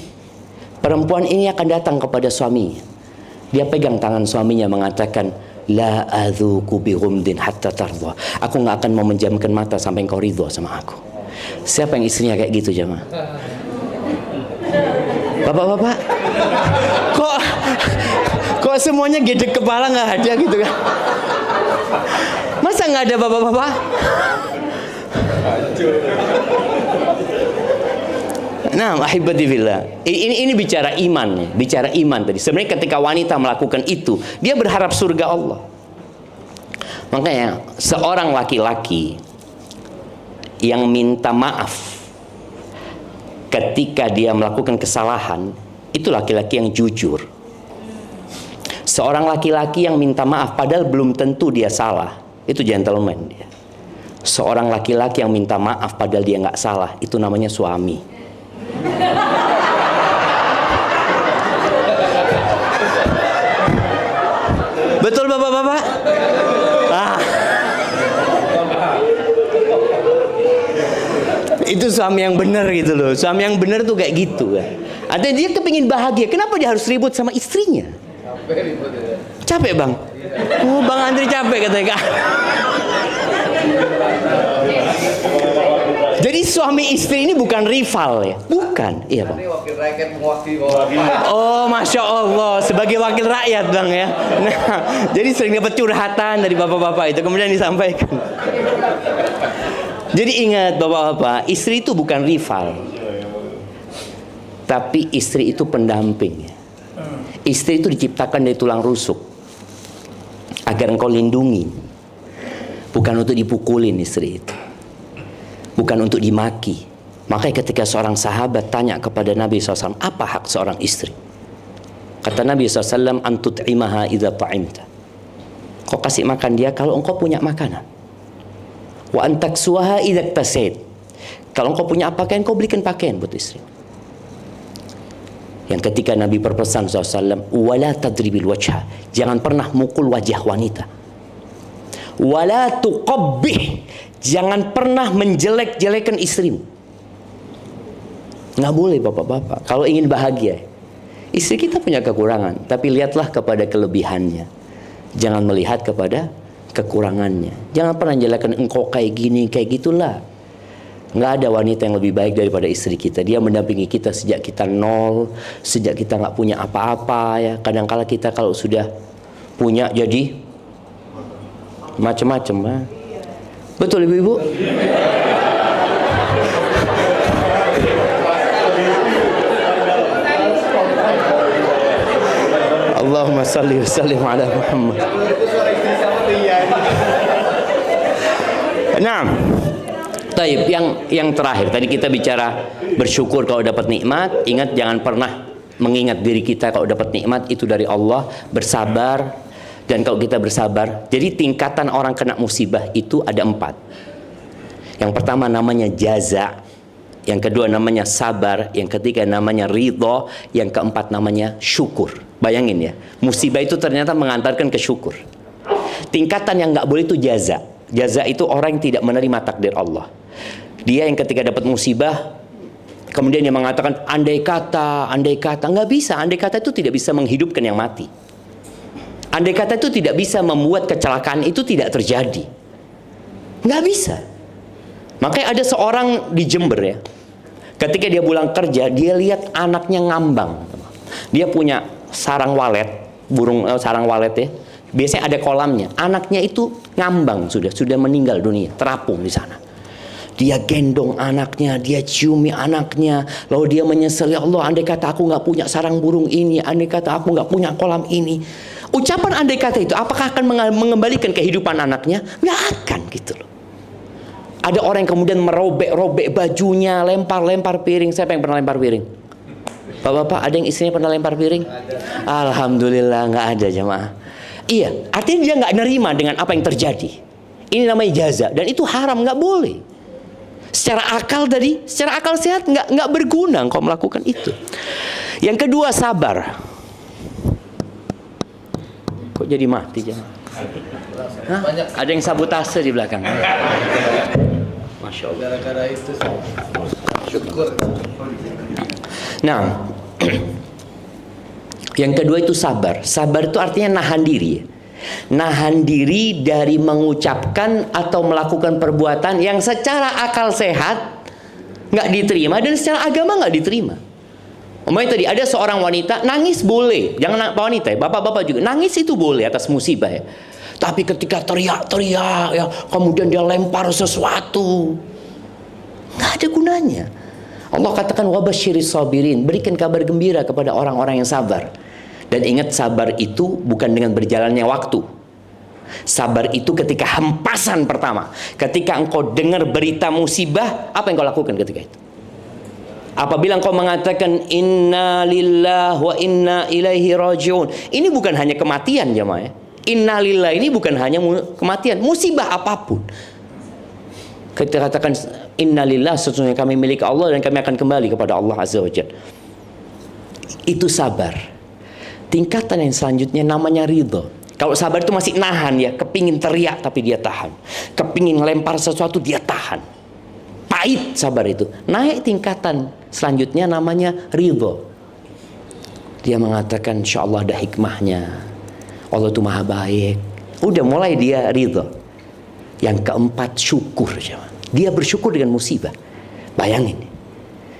perempuan ini akan datang kepada suaminya. Dia pegang tangan suaminya mengatakan, la adzuku bi ghumdin hatta tardha. Aku nggak akan mau menjamkan mata sampai engkau ridho sama aku. Siapa yang istrinya kayak gitu jemaah? Bapak-bapak, kok semuanya gede kepala, nggak ada gitu kan? Masa nggak ada bapak-bapak? Nah, ahibati fillah. Ini bicara iman ya, bicara iman tadi. Sebenarnya ketika wanita melakukan itu, dia berharap surga Allah. Makanya seorang laki-laki yang minta maaf ketika dia melakukan kesalahan, itu laki-laki yang jujur. Seorang laki-laki yang minta maaf padahal belum tentu dia salah, itu gentleman dia. Seorang laki-laki yang minta maaf padahal dia nggak salah, itu namanya suami. Betul bapak-bapak? Itu suami yang benar gitu loh. Suami yang benar tuh kayak gitu kan. Ada dia kepingin bahagia, kenapa dia harus ribut sama istrinya? Capek bang? Oh bang Andri capek katanya. Jadi suami istri ini bukan rival ya? Bukan, iya bang. Oh masya Allah, sebagai wakil rakyat bang ya. Nah, jadi sering dapat curhatan dari bapak-bapak itu kemudian disampaikan. Jadi ingat bapak-bapak, istri itu bukan rival, tapi istri itu pendamping. Istri itu diciptakan dari tulang rusuk agar engkau lindungi, bukan untuk dipukulin istri itu, bukan untuk dimaki. Makanya ketika seorang sahabat tanya kepada Nabi SAW, apa hak seorang istri? Kata Nabi SAW, antut'imaha idza ta'imta. Kau kasih makan dia kalau engkau punya makanan. Wa antaksuha idza tasaid. Kalau engkau punya pakaian, kau belikan pakaian buat istri. Yang ketika Nabi berpesan SAW, wala tadribil wajha, jangan pernah mukul wajah wanita. Wala tuqabbih, jangan pernah menjelek-jelekan istrimu. Nggak boleh bapak-bapak. Kalau ingin bahagia, istri kita punya kekurangan, tapi lihatlah kepada kelebihannya. Jangan melihat kepada kekurangannya. Jangan pernah menjelekkan engkau kayak gini, kayak gitulah. Nggak ada wanita yang lebih baik daripada istri kita. Dia mendampingi kita sejak kita nol, sejak kita nggak punya apa-apa ya. Kadang-kala kita kalau sudah punya jadi macam-macam ya. Betul ibu-ibu? Allahumma salli wa sallim ala Muhammad. Nah, taib yang terakhir tadi kita bicara bersyukur kalau dapat nikmat. Ingat jangan pernah mengingat diri kita kalau dapat nikmat itu dari Allah, bersabar. Dan kalau kita bersabar, jadi tingkatan orang kena musibah itu ada 4. Yang pertama namanya jaza, yang kedua namanya sabar, yang ketiga namanya ridho, yang keempat namanya syukur. Bayangin ya, musibah itu ternyata mengantarkan ke syukur. Tingkatan yang nggak boleh itu jaza. Jaza itu orang yang tidak menerima takdir Allah. Dia yang ketika dapat musibah, kemudian dia mengatakan andai kata, nggak bisa. Andai kata itu tidak bisa menghidupkan yang mati. Andai kata itu tidak bisa membuat kecelakaan itu tidak terjadi. Nggak bisa. Makanya ada seorang di Jember ya, ketika dia pulang kerja, dia lihat anaknya ngambang. Dia punya sarang walet, sarang walet ya. Biasanya ada kolamnya. Anaknya itu ngambang, sudah meninggal dunia, terapung di sana. Dia gendong anaknya, dia ciumi anaknya, lalu dia menyesal, ya Allah, andai kata aku nggak punya sarang burung ini, andai kata aku nggak punya kolam ini. Ucapan andai kata itu apakah akan mengembalikan kehidupan anaknya? Nggak akan gitu loh. Ada orang yang kemudian merobek-robek bajunya, lempar-lempar piring. Siapa yang pernah lempar piring? Bapak-bapak, ada yang istrinya pernah lempar piring? Alhamdulillah nggak ada jemaah. Iya, artinya dia nggak nerima dengan apa yang terjadi. Ini namanya jaza, dan itu haram, nggak boleh. Secara akal sehat nggak berguna kau melakukan itu. Yang kedua sabar. Kok jadi mati jemaah? Ada yang sabotase di belakang. Masya Allah. Gara-gara itu syukur. Nah, yang kedua itu sabar. Sabar itu artinya nahan diri. Nahan diri dari mengucapkan atau melakukan perbuatan yang secara akal sehat nggak diterima dan secara agama nggak diterima. Umpamanya tadi ada seorang wanita nangis boleh, jangan wanita ya, bapak-bapak juga nangis itu boleh atas musibah ya. Tapi ketika teriak-teriak ya, kemudian dia lempar sesuatu, nggak ada gunanya. Allah katakan wabasyiris sabirin, berikan kabar gembira kepada orang-orang yang sabar. Dan ingat, sabar itu bukan dengan berjalannya waktu. Sabar itu ketika hempasan pertama, ketika engkau dengar berita musibah, apa yang kau lakukan ketika itu? Apabila engkau mengatakan inna lillahi wa inna ilaihi rajiun, ini bukan hanya kematian jemaah ya. Inna lillahi ini bukan hanya kematian, musibah apapun. Kita katakan inna lillahi, sesungguhnya kami milik Allah dan kami akan kembali kepada Allah azza wajalla. Itu sabar. Tingkatan yang selanjutnya namanya ridho. Kalau sabar itu masih nahan ya, kepingin teriak tapi dia tahan, kepingin lempar sesuatu dia tahan. Pahit sabar itu. Naik tingkatan selanjutnya namanya ridho. Dia mengatakan insya Allah ada hikmahnya, Allah itu maha baik. Udah mulai dia ridho. Yang keempat syukur. Dia bersyukur dengan musibah. Bayangin,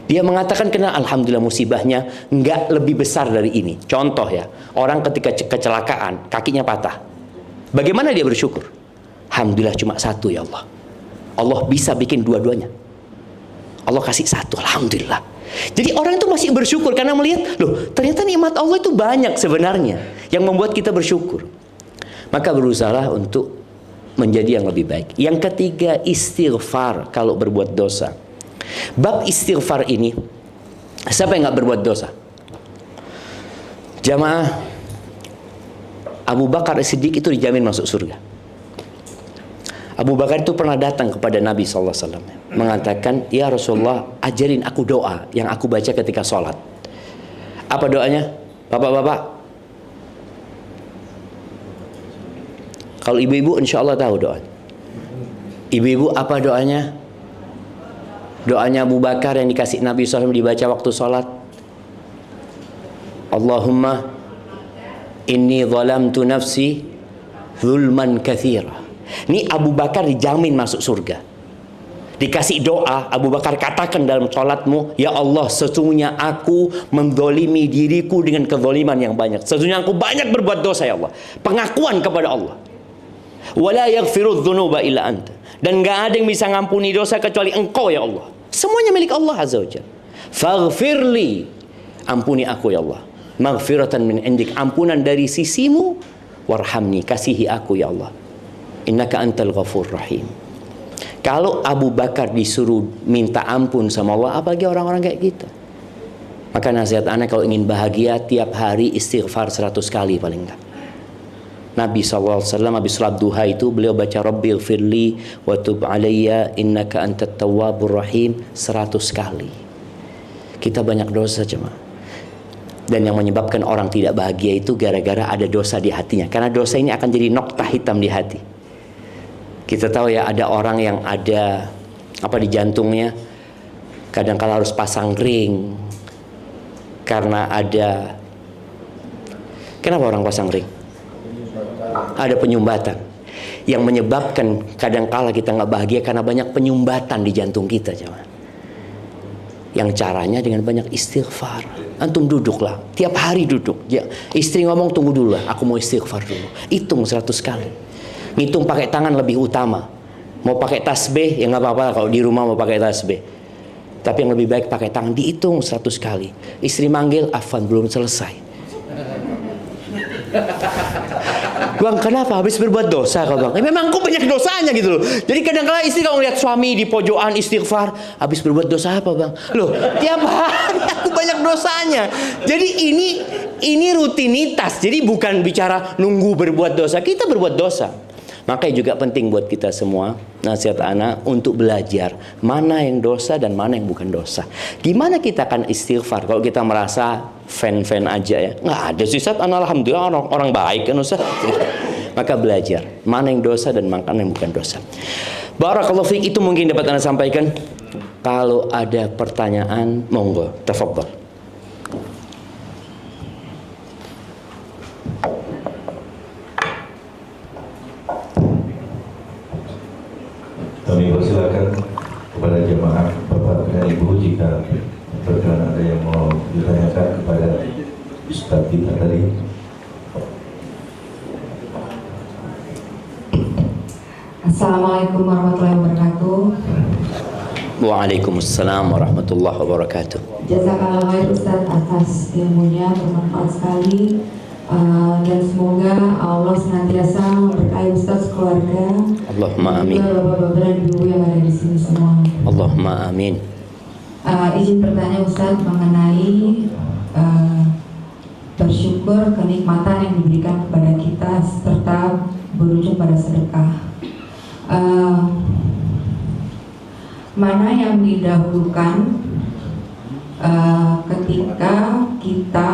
dia mengatakan kena alhamdulillah musibahnya nggak lebih besar dari ini. Contoh ya, orang ketika kecelakaan kakinya patah, bagaimana dia bersyukur? Alhamdulillah cuma satu ya Allah. Allah bisa bikin dua-duanya. Allah kasih satu, alhamdulillah. Jadi orang itu masih bersyukur karena melihat, loh ternyata nikmat Allah itu banyak sebenarnya yang membuat kita bersyukur. Maka berusaha untuk menjadi yang lebih baik. Yang ketiga, istighfar kalau berbuat dosa. Bab istighfar ini, siapa yang nggak berbuat dosa? Jamaah, Abu Bakar As-Siddiq itu dijamin masuk surga. Abu Bakar itu pernah datang kepada Nabi SAW, mengatakan, ya Rasulullah, ajarin aku doa yang aku baca ketika sholat. Apa doanya? Bapak-bapak, kalau ibu-ibu insya Allah tahu doa. Ibu-ibu apa doanya? Doanya Abu Bakar yang dikasih Nabi SAW dibaca waktu sholat. Allahumma inni zalamtu nafsi zulman katsira. Ini Abu Bakar dijamin masuk surga. Dikasih doa, Abu Bakar katakan dalam sholatmu, ya Allah, sesungguhnya aku menzalimi diriku dengan kezaliman yang banyak. Sesungguhnya aku banyak berbuat dosa ya Allah. Pengakuan kepada Allah. Wala yaghfiru dzunuba illa anta. Dan gak ada yang bisa ngampuni dosa kecuali Engkau ya Allah. Semuanya milik Allah azza wajalla. Faghfirli, ampuni aku ya Allah. Maghfiratan min indik, ampunan dari sisimu. Warhamni, kasihi aku ya Allah. Innaka antal ghafur rahim. Kalau Abu Bakar disuruh minta ampun sama Allah, apalagi orang-orang kayak kita. Maka nasihat ana kalau ingin bahagia tiap hari istighfar 100 kali paling enggak. Nabi SAW habis salat duha itu beliau baca Rabbil firli wa tub alayya innaka antat tawwabur rahim 100 kali. Kita banyak dosa cuma. Dan yang menyebabkan orang tidak bahagia itu gara-gara ada dosa di hatinya. Karena dosa ini akan jadi noktah hitam di hati. Kita tahu ya ada orang yang ada apa di jantungnya kadang-kala harus pasang ring karena ada, kenapa orang pasang ring? Ada penyumbatan yang menyebabkan kadang-kala kita nggak bahagia karena banyak penyumbatan di jantung kita, cuman. Yang caranya dengan banyak istighfar. Antum duduklah, tiap hari duduk. Ya, istri ngomong tunggu dulu lah, aku mau istighfar dulu. Hitung 100 kali. Ngitung pakai tangan lebih utama. Mau pakai tasbih ya nggak apa-apa kalau di rumah mau pakai tasbih. Tapi yang lebih baik pakai tangan, dihitung 100 kali. Istri manggil, afwan belum selesai. Bang, kenapa? Habis berbuat dosa kau bang? Memang aku banyak dosanya gitu loh. Jadi kadang-kadang istri kalau ngeliat suami di pojokan istighfar, habis berbuat dosa apa bang? Loh, tiap hari aku banyak dosanya. Jadi ini rutinitas. Jadi bukan bicara nunggu berbuat dosa. Kita berbuat dosa. Makanya juga penting buat kita semua, nasihat anak untuk belajar mana yang dosa dan mana yang bukan dosa. Gimana kita akan istighfar kalau kita merasa fan-fan aja ya? Nggak ada sih Ustaz, alhamdulillah orang baik kan Ustaz. Maka belajar mana yang dosa dan mana yang bukan dosa. Barakallahu fiik, itu mungkin dapat Anda sampaikan. Kalau ada pertanyaan, monggo, tafadhol. Kami persilakan kepada jemaah Bapak dan Ibu jika berkenan ada yang mau ditanyakan kepada Ustaz kita tadi. Assalamualaikum warahmatullahi wabarakatuh. Waalaikumsalam warahmatullahi wabarakatuh. Jazakallah khair Ustaz atas ilmunya, bermanfaat sekali. Dan semoga Allah senantiasa memberkahi Ustaz keluarga. Allahumma amin. Dan bapak-bapak dan ibu yang ada di sini semua. Allahumma amin. Izin bertanya Ustaz mengenai bersyukur kenikmatan yang diberikan kepada kita serta berujung pada sedekah. Mana yang didahulukan ketika kita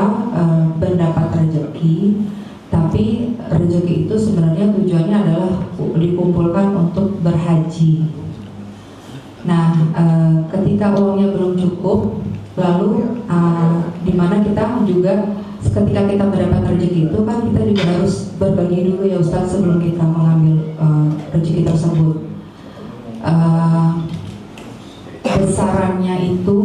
mendapat rezeki, tapi rezeki itu sebenarnya tujuannya adalah dikumpulkan untuk berhaji. Nah, ketika uangnya belum cukup, lalu di mana kita juga ketika kita mendapat rezeki itu kan kita juga harus berbagi dulu ya Ustaz sebelum kita mengambil rezeki tersebut. Besarannya itu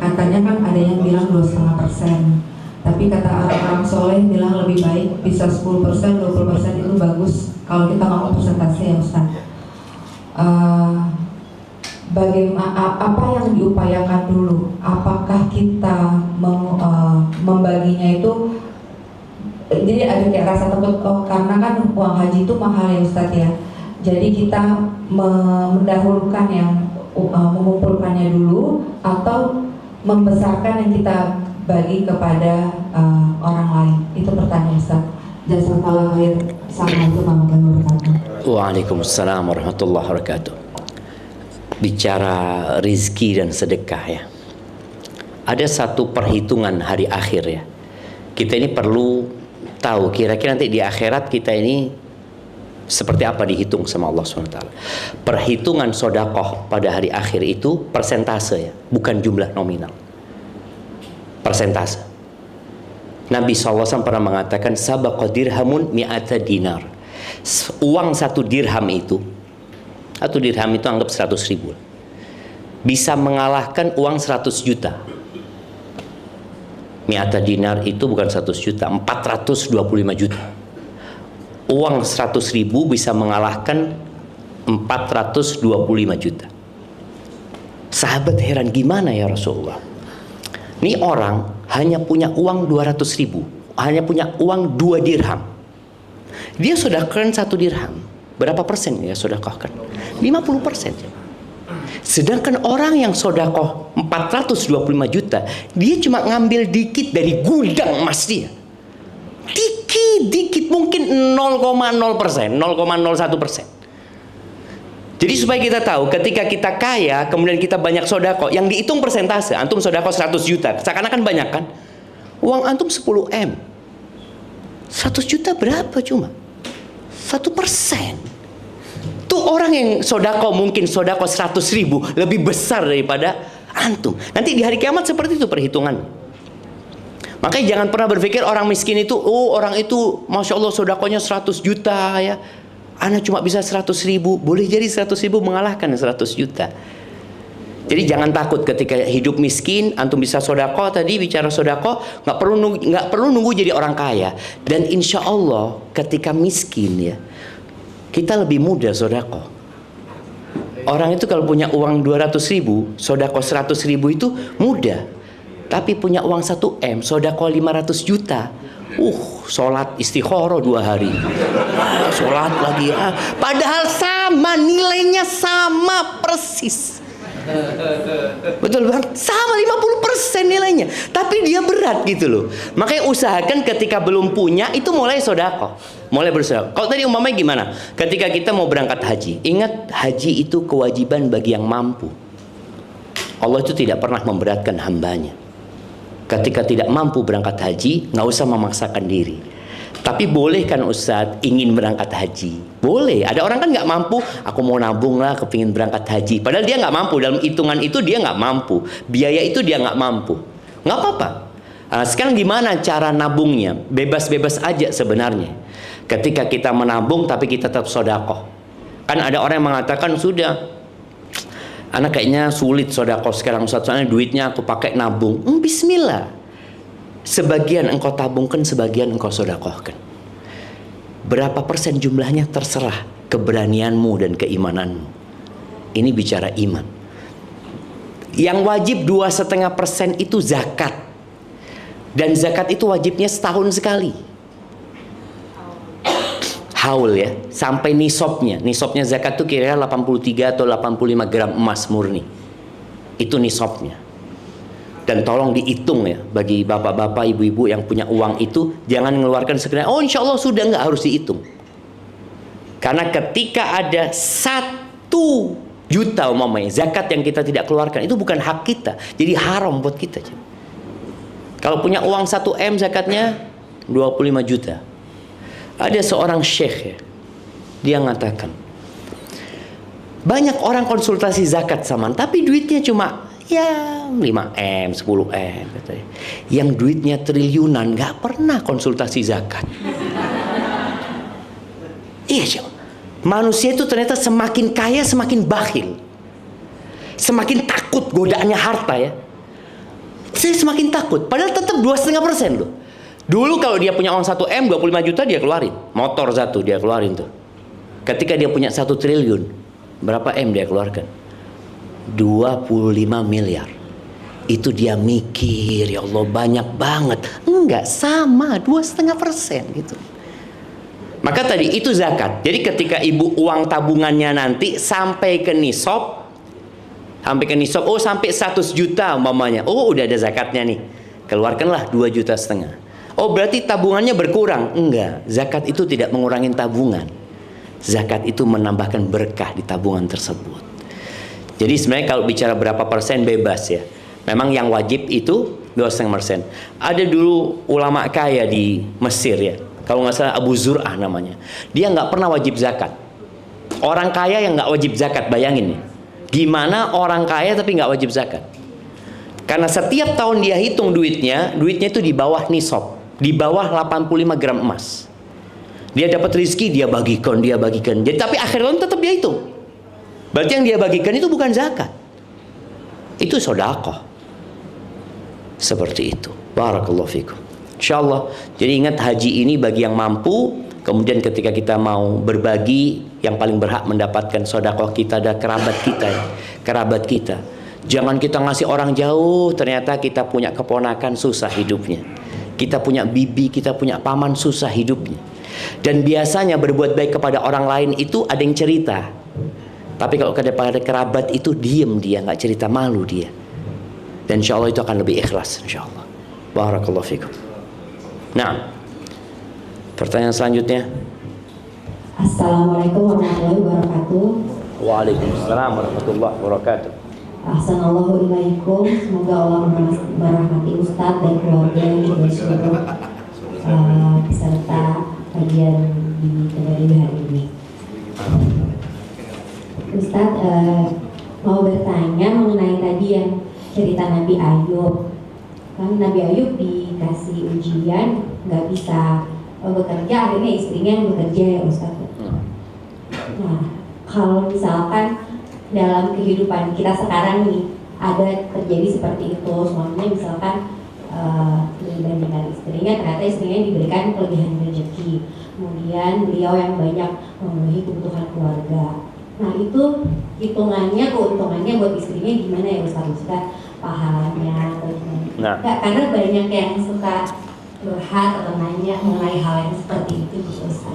katanya kan ada yang bilang 2,5%, tapi kata orang-orang soleh bilang lebih baik bisa 10%, 20% itu bagus kalau kita ngomong persentase ya Ustaz. Bagaimana, apa yang diupayakan dulu? Apakah kita membaginya itu? Jadi ada kayak rasa takut, karena kan uang haji itu mahal ya Ustaz ya. Jadi kita mendahulukan yang mengumpulkannya dulu atau membesarkan yang kita bagi kepada orang lain. Itu pertanyaan Ustaz. Jazakallahu khair. Assalamualaikum warahmatullahi wabarakatuh. Waalaikumsalam warahmatullahi wabarakatuh. Bicara rizki dan sedekah ya, ada satu perhitungan hari akhir ya. Kita ini perlu tahu kira-kira nanti di akhirat kita ini seperti apa dihitung sama Allah SWT. Perhitungan sodakoh pada hari akhir itu persentase ya, bukan jumlah nominal. Persentase. Nabi SAW pernah mengatakan sabaqa dirhamun mi'ata dinar. Uang 1 dirham itu, 1 dirham itu anggap 100 ribu, bisa mengalahkan uang 100 juta. Mi'ata dinar itu bukan 100 juta, 425 juta. Uang 100 ribu bisa mengalahkan 425 juta. Sahabat heran, gimana ya Rasulullah? Ini orang hanya punya uang 200 ribu, hanya punya uang 2 dirham. Dia sedekahkan 1 dirham. Berapa persen ya sedekahkan? 50%. Sedangkan orang yang sodakoh 425 juta, dia cuma ngambil dikit dari gudang emas dia. Dikit, mungkin 0,0%, 0,01%. Jadi supaya kita tahu, ketika kita kaya, kemudian kita banyak sodako, yang dihitung persentase, antum sodako 100 juta, seakan-akan banyak kan? Uang antum 10 M. 100 juta berapa cuma? 1%. Tuh orang yang sodako mungkin sodako 100.000 lebih besar daripada antum. Nanti di hari kiamat seperti itu perhitungan. Makanya jangan pernah berpikir orang miskin itu, oh orang itu Masya Allah sodakonya 100 juta ya. Ana cuma bisa 100.000. Boleh jadi 100.000 mengalahkan 100 juta. Jadi jangan takut ketika hidup miskin, antum bisa sodako. Tadi bicara sodako, nggak perlu nunggu jadi orang kaya. Dan insya Allah ketika miskin ya, kita lebih mudah sodako. Orang itu kalau punya uang 200.000, sodako 100.000 itu mudah. Tapi punya uang 1 M, sodako 500 juta. Sholat istikharah 2 hari. Sholat lagi. Padahal sama, nilainya sama persis. Betul bang? Sama 50% nilainya. Tapi dia berat gitu loh. Makanya usahakan ketika belum punya, itu mulai sodako. Mulai berusaha. Kalau tadi umpamanya gimana? Ketika kita mau berangkat haji. Ingat, haji itu kewajiban bagi yang mampu. Allah itu tidak pernah memberatkan hambanya. Ketika tidak mampu berangkat haji, nggak usah memaksakan diri. Tapi boleh kan Ustadz ingin berangkat haji? Boleh. Ada orang kan nggak mampu, aku mau nabung lah kepingin berangkat haji. Padahal dia nggak mampu. Dalam hitungan itu dia nggak mampu. Biaya itu dia nggak mampu. Nggak apa-apa. Sekarang gimana cara nabungnya? Bebas-bebas aja sebenarnya. Ketika kita menabung tapi kita tetap sodakoh. Kan ada orang yang mengatakan sudah, anak kayaknya sulit sodako sekarang Ustaz, soalnya duitnya aku pakai nabung. Bismillah. Sebagian engkau tabungkan, sebagian engkau sodakohkan. Berapa persen jumlahnya terserah keberanianmu dan keimananmu. Ini bicara iman. Yang wajib 2,5% itu zakat. Dan zakat itu wajibnya setahun sekali. Haul ya, sampai nisabnya. Nisabnya zakat itu kira-kira 83 atau 85 gram emas murni. Itu nisabnya. Dan tolong dihitung ya, bagi bapak-bapak, ibu-ibu yang punya uang itu, jangan mengeluarkan sekedar, oh insya Allah sudah, nggak harus dihitung. Karena ketika ada 1 juta umpamanya zakat yang kita tidak keluarkan, itu bukan hak kita, jadi haram buat kita. Kalau punya uang 1 M zakatnya 25 juta. Ada seorang syekh ya, dia mengatakan banyak orang konsultasi zakat sama, tapi duitnya cuma ya 5 M, 10 M katanya. Yang duitnya triliunan nggak pernah konsultasi zakat. Iya syekh. Manusia itu ternyata semakin kaya semakin bakhil, semakin takut godaannya harta ya. Saya semakin takut, padahal tetap 2,5% loh. Dulu kalau dia punya uang 1 M, 25 juta dia keluarin. Motor 1 dia keluarin tuh. Ketika dia punya 1 triliun, berapa M dia keluarkan? 25 miliar. Itu dia mikir, ya Allah banyak banget. Enggak, sama 2,5% gitu. Maka tadi itu zakat. Jadi ketika ibu uang tabungannya nanti sampai ke nisab, oh sampai 100 juta umpamanya. Oh udah ada zakatnya nih. Keluarkanlah 2,5 juta. Oh berarti tabungannya berkurang? Enggak, zakat itu tidak mengurangi tabungan. Zakat itu menambahkan berkah di tabungan tersebut. Jadi sebenarnya kalau bicara berapa persen bebas ya. Memang yang wajib itu 2,5%. Ada dulu ulama kaya di Mesir ya. Kalau nggak salah Abu Zur'ah namanya. Dia nggak pernah wajib zakat. Orang kaya yang nggak wajib zakat, bayangin nih. Gimana orang kaya tapi nggak wajib zakat? Karena setiap tahun dia hitung duitnya itu di bawah nisab. Di bawah 85 gram emas. Dia dapat rezeki, dia bagikan. Jadi tapi akhir tahun tetap dia hitung. Berarti yang dia bagikan itu bukan zakat. Itu sedekah. Seperti itu. Barakallahu fikum. Insyaallah. Jadi ingat, haji ini bagi yang mampu. Kemudian ketika kita mau berbagi, yang paling berhak mendapatkan sedekah kita adalah kerabat kita. Kerabat kita. Jangan kita ngasih orang jauh, ternyata kita punya keponakan susah hidupnya. Kita punya bibi, kita punya paman susah hidupnya. Dan biasanya berbuat baik kepada orang lain itu ada yang cerita. Tapi kalau kepada kerabat itu diem dia, nggak cerita, malu dia. Dan insya Allah itu akan lebih ikhlas, insya Allah. Barakallahu fikum. Nah, pertanyaan selanjutnya. Assalamualaikum warahmatullahi wabarakatuh. Waalaikumsalam warahmatullahi wabarakatuh. Assalamualaikum ilaikum. Semoga Allah merahmati Ustadz dan keluarga dan seluruh peserta kajian di Kedari hari ini. Ustadz mau bertanya mengenai tadi yang cerita Nabi Ayub. Kan Nabi Ayub dikasih ujian, nggak bisa bekerja, akhirnya istrinya yang bekerja ya Ustadz. Nah, kalau misalkan dalam kehidupan kita sekarang nih ada terjadi seperti itu, suaminya misalkan dibandingkan istrinya, ternyata istrinya diberikan kelebihan rezeki, kemudian beliau yang banyak memenuhi kebutuhan keluarga. Nah itu hitungannya, keuntungannya buat istrinya gimana ya Ustaz? Pahalanya atau gimana? Nah. Nggak, karena banyak yang suka curhat atau nanya mengenai hal yang seperti itu Ustaz.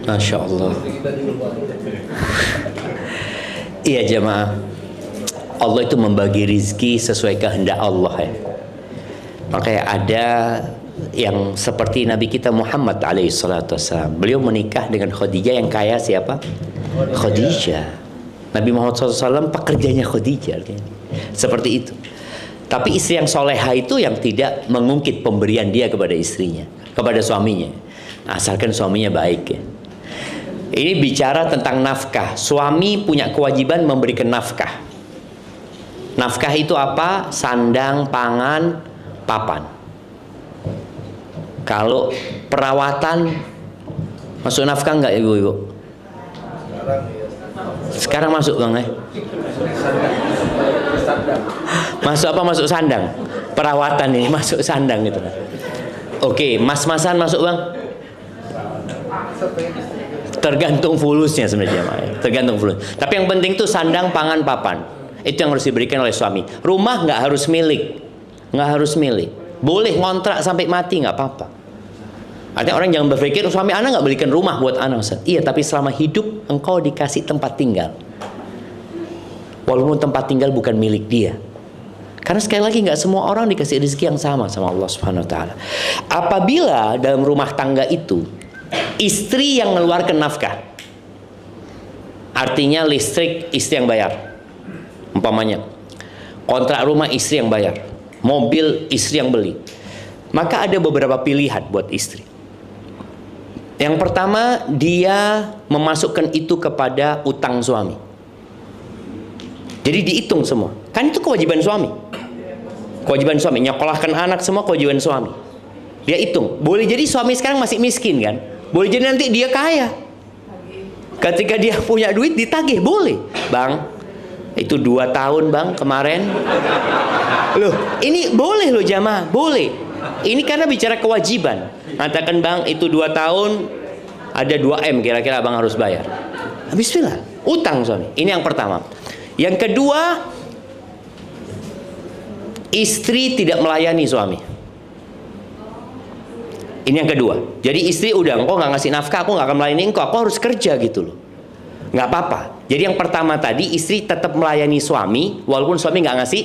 Masya Allah. Iya jemaah, Allah itu membagi rizki sesuai kehendak Allah ya. Makanya ada yang seperti Nabi kita Muhammad alaihissalam. Beliau menikah dengan Khadijah yang kaya siapa? Khadijah. Nabi Muhammad SAW pekerjanya Khadijah. Seperti itu. Tapi istri yang soleha itu yang tidak mengungkit pemberian dia kepada istrinya, kepada suaminya. Asalkan suaminya baik ya. Ini bicara tentang nafkah. Suami punya kewajiban memberikan nafkah. Nafkah itu apa? Sandang, pangan, papan. Kalau perawatan masuk nafkah enggak ibu-ibu? Sekarang masuk bang ya? Masuk apa? Masuk sandang. Perawatan ini masuk sandang gitu. Oke, mas-masan masuk bang? Tergantung fulusnya sebenarnya, tergantung fulus. Tapi yang penting tuh sandang, pangan, papan. Itu yang harus diberikan oleh suami. Rumah nggak harus milik, nggak harus milik. Boleh ngontrak sampai mati nggak apa-apa. Artinya orang jangan berpikir suami anak nggak belikan rumah buat anak Ustaz. Iya, tapi selama hidup engkau dikasih tempat tinggal. Walaupun tempat tinggal bukan milik dia. Karena sekali lagi nggak semua orang dikasih rezeki yang sama Allah Subhanahu Wa Taala. Apabila dalam rumah tangga itu istri yang mengeluarkan nafkah, artinya listrik istri yang bayar, umpamanya kontrak rumah istri yang bayar, mobil istri yang beli, maka ada beberapa pilihan buat istri. Yang pertama, dia memasukkan itu kepada utang suami. Jadi dihitung semua, kan itu kewajiban suami. Kewajiban suami, nyekolahkan anak semua kewajiban suami. Dia hitung, boleh jadi suami sekarang masih miskin kan? Boleh jadi nanti dia kaya. Ketika dia punya duit ditagih, boleh. Bang, itu 2 tahun bang kemarin. Loh, ini boleh loh jamaah, boleh. Ini karena bicara kewajiban. Katakan bang, itu 2 tahun ada 2M kira-kira abang harus bayar. Bismillah, utang suami. Ini yang pertama. Yang kedua, istri tidak melayani suami. Ini yang kedua. Jadi istri udah, engkau nggak ngasih nafkah, aku nggak akan melayani engkau, aku harus kerja gitu loh. Nggak apa-apa. Jadi yang pertama tadi, istri tetap melayani suami walaupun suami nggak ngasih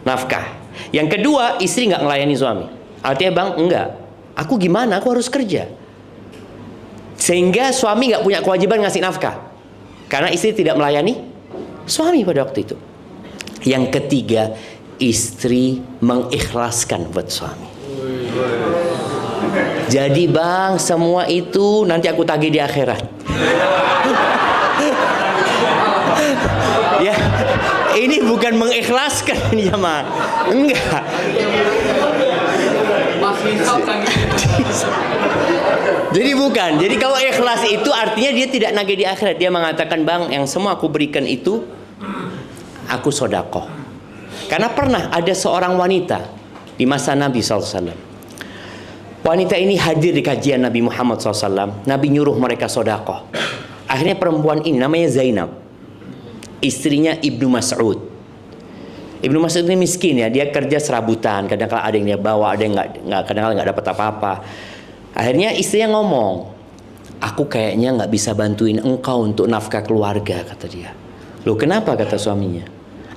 nafkah. Yang kedua, istri nggak melayani suami. Artinya bang, enggak, aku gimana, aku harus kerja. Sehingga suami nggak punya kewajiban ngasih nafkah karena istri tidak melayani suami pada waktu itu. Yang ketiga, istri mengikhlaskan buat suami. Jadi bang, semua itu nanti aku tagih di akhirat. Ya, ini bukan mengikhlaskan ini jamaah. Enggak. Jadi bukan. Jadi kalau ikhlas itu artinya dia tidak nagih di akhirat. Dia mengatakan bang, yang semua aku berikan itu aku sodakoh. Karena pernah ada seorang wanita di masa Nabi SAW. Wanita ini hadir di kajian Nabi Muhammad SAW. Nabi nyuruh mereka sodakoh. Akhirnya perempuan ini namanya Zainab, istrinya Ibnu Mas'ud. Ibnu Mas'ud ini miskin ya, dia kerja serabutan. Kadang-kadang ada yang dia bawa, ada yang nggak, kadang-kadang nggak dapat apa-apa. Akhirnya istrinya ngomong, aku kayaknya nggak bisa bantuin engkau untuk nafkah keluarga, kata dia. Loh kenapa, kata suaminya?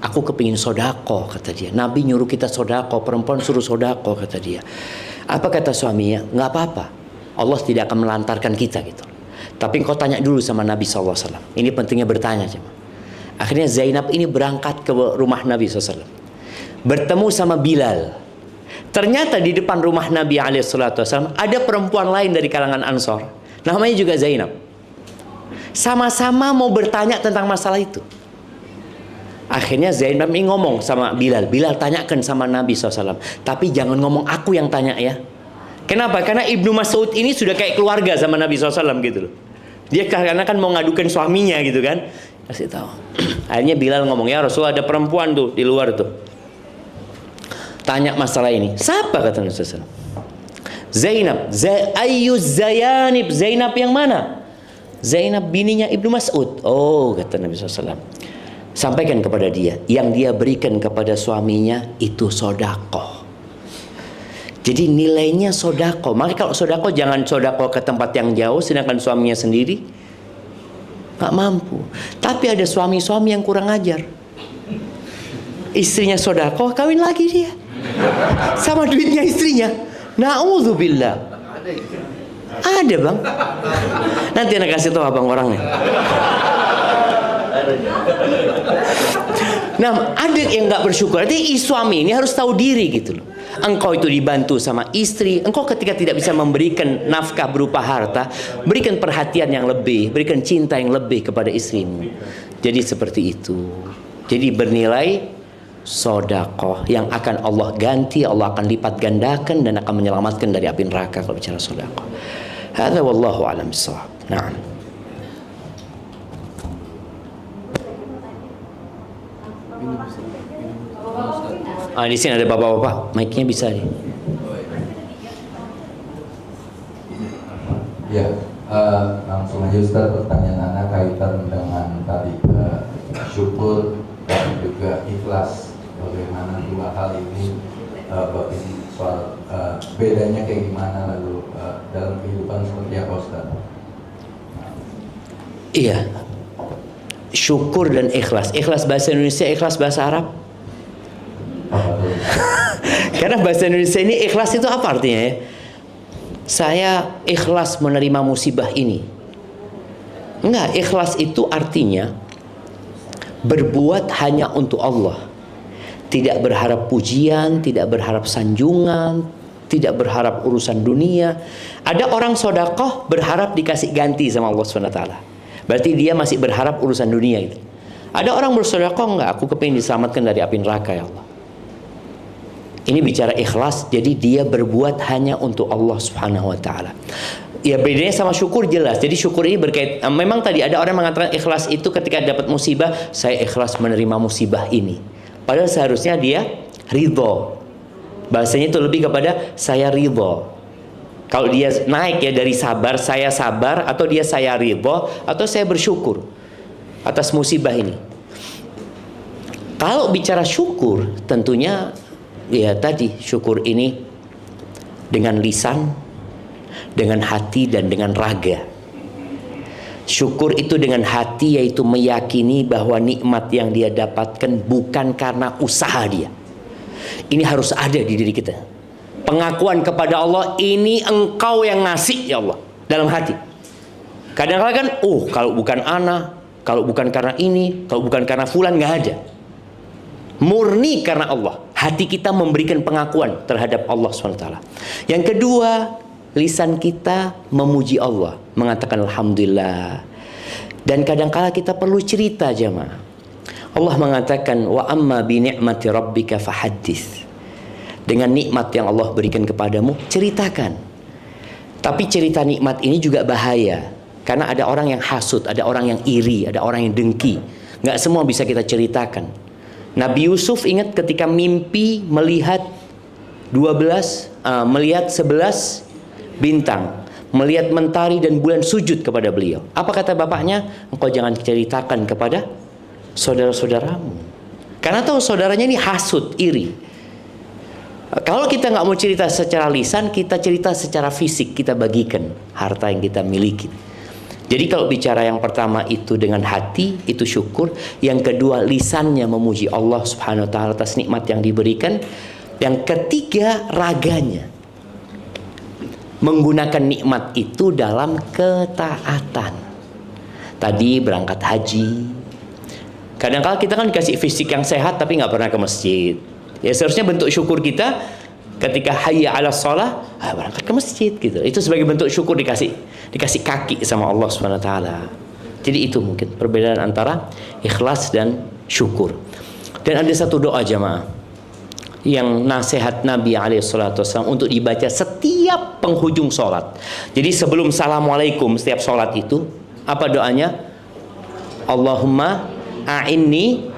Aku kepingin sodako, kata dia. Nabi nyuruh kita sodako, perempuan suruh sodako, kata dia. Apa kata suaminya? Nggak apa-apa, Allah tidak akan melantarkan kita gitu. Tapi engkau tanya dulu sama Nabi SAW. Ini pentingnya bertanya. Akhirnya Zainab ini berangkat ke rumah Nabi SAW. Bertemu sama Bilal. Ternyata di depan rumah Nabi SAW ada perempuan lain dari kalangan Ansor. Namanya juga Zainab. Sama-sama mau bertanya tentang masalah itu. Akhirnya Zainab ini ngomong sama Bilal. Bilal, tanyakan sama Nabi SAW. Tapi jangan ngomong aku yang tanya ya. Kenapa? Karena Ibnu Mas'ud ini sudah kayak keluarga sama Nabi SAW gitu loh. Dia karena kan mau ngadukan suaminya gitu kan. Kasih tahu. Akhirnya Bilal ngomong, ya Rasul, ada perempuan tuh di luar tuh. Tanya masalah ini. Siapa, kata Nabi SAW? Zainab. Ayyuz Zayanib. Zainab yang mana? Zainab bininya Ibnu Mas'ud. Oh, kata Nabi SAW. Sampaikan kepada dia. Yang dia berikan kepada suaminya itu sodako. Jadi nilainya sodako. Maka kalau sodako jangan sodako ke tempat yang jauh, sedangkan suaminya sendiri gak mampu. Tapi ada suami-suami yang kurang ajar. Istrinya sodako, kawin lagi dia sama duitnya istrinya. Na'udzubillah. Ada bang. Nanti anak kasih tahu abang orangnya. Nah, ada yang nggak bersyukur. Jadi suami ini harus tahu diri gitu loh. Engkau itu dibantu sama istri. Engkau ketika tidak bisa memberikan nafkah berupa harta, berikan perhatian yang lebih, berikan cinta yang lebih kepada istrimu. Jadi seperti itu. Jadi bernilai sodakoh yang akan Allah ganti, Allah akan lipat gandakan dan akan menyelamatkan dari api neraka kalau bicara sodakoh. Hadza wallahu a'lam bissawab. Na'am. Di sini ada bapak-bapak, mic-nya bisa nih. Ya, langsung aja Ustaz, pertanyaan anak kaitan dengan tadi syukur dan juga ikhlas. Bagaimana dua hal ini, soal bedanya kayak gimana, lalu dalam kehidupan seperti apa Ustaz? Iya, syukur dan ikhlas. Ikhlas bahasa Indonesia, ikhlas bahasa Arab. Karena bahasa Indonesia ini ikhlas itu apa artinya ya? Saya ikhlas menerima musibah ini. Enggak, ikhlas itu artinya berbuat hanya untuk Allah. Tidak berharap pujian, tidak berharap sanjungan, tidak berharap urusan dunia. Ada orang sodakoh berharap dikasih ganti sama Allah SWT. Berarti dia masih berharap urusan dunia itu. Ada orang bersodakoh, enggak, aku kepingin diselamatkan dari api neraka ya Allah. Ini bicara ikhlas, jadi dia berbuat hanya untuk Allah Subhanahu wa taala. Ya bedanya sama syukur jelas. Jadi syukur ini berkait, memang tadi ada orang mengatakan ikhlas itu ketika dapat musibah, saya ikhlas menerima musibah ini. Padahal seharusnya dia ridho. Bahasanya itu lebih kepada saya ridho. Kalau dia naik ya dari sabar, saya sabar, atau dia saya ridho, atau saya bersyukur atas musibah ini. Kalau bicara syukur, tentunya ya tadi syukur ini dengan lisan, dengan hati, dan dengan raga. Syukur itu dengan hati, yaitu meyakini bahwa nikmat yang dia dapatkan bukan karena usaha dia. Ini harus ada di diri kita. Pengakuan kepada Allah, ini engkau yang ngasih ya Allah, dalam hati. Kadang-kadang kan, kalau bukan ana, kalau bukan karena ini, kalau bukan karena fulan, nggak ada. Murni karena Allah. Hati kita memberikan pengakuan terhadap Allah SWT. Yang kedua, lisan kita memuji Allah, mengatakan Alhamdulillah. Dan kadang-kala kita perlu cerita jemaah. Allah mengatakan, wa amma bi ni'mati rabbika fahaddits. Dengan nikmat yang Allah berikan kepadamu, ceritakan. Tapi cerita nikmat ini juga bahaya. Karena ada orang yang hasut, ada orang yang iri, ada orang yang dengki. Nggak semua bisa kita ceritakan. Nabi Yusuf ingat ketika mimpi melihat 11 bintang, melihat mentari dan bulan sujud kepada beliau. Apa kata bapaknya? Engkau jangan ceritakan kepada saudara-saudaramu. Karena tahu saudaranya ini hasut, iri. Kalau kita nggak mau cerita secara lisan, kita cerita secara fisik, kita bagikan harta yang kita miliki. Jadi kalau bicara yang pertama itu dengan hati, itu syukur. Yang kedua, lisannya memuji Allah Subhanahu wa taala atas nikmat yang diberikan. Yang ketiga, raganya menggunakan nikmat itu dalam ketaatan. Tadi berangkat haji. Kadang-kala kita kan dikasih fisik yang sehat tapi nggak pernah ke masjid. Ya seharusnya bentuk syukur kita ketika hayya 'alas shalah, berangkat ke masjid gitu. Itu sebagai bentuk syukur dikasih kaki sama Allah Subhanahu wa taala. Jadi itu mungkin perbedaan antara ikhlas dan syukur. Dan ada satu doa jamaah yang nasihat Nabi SAW untuk dibaca setiap penghujung sholat. Jadi sebelum assalamualaikum setiap sholat itu apa doanya? Allahumma a'inni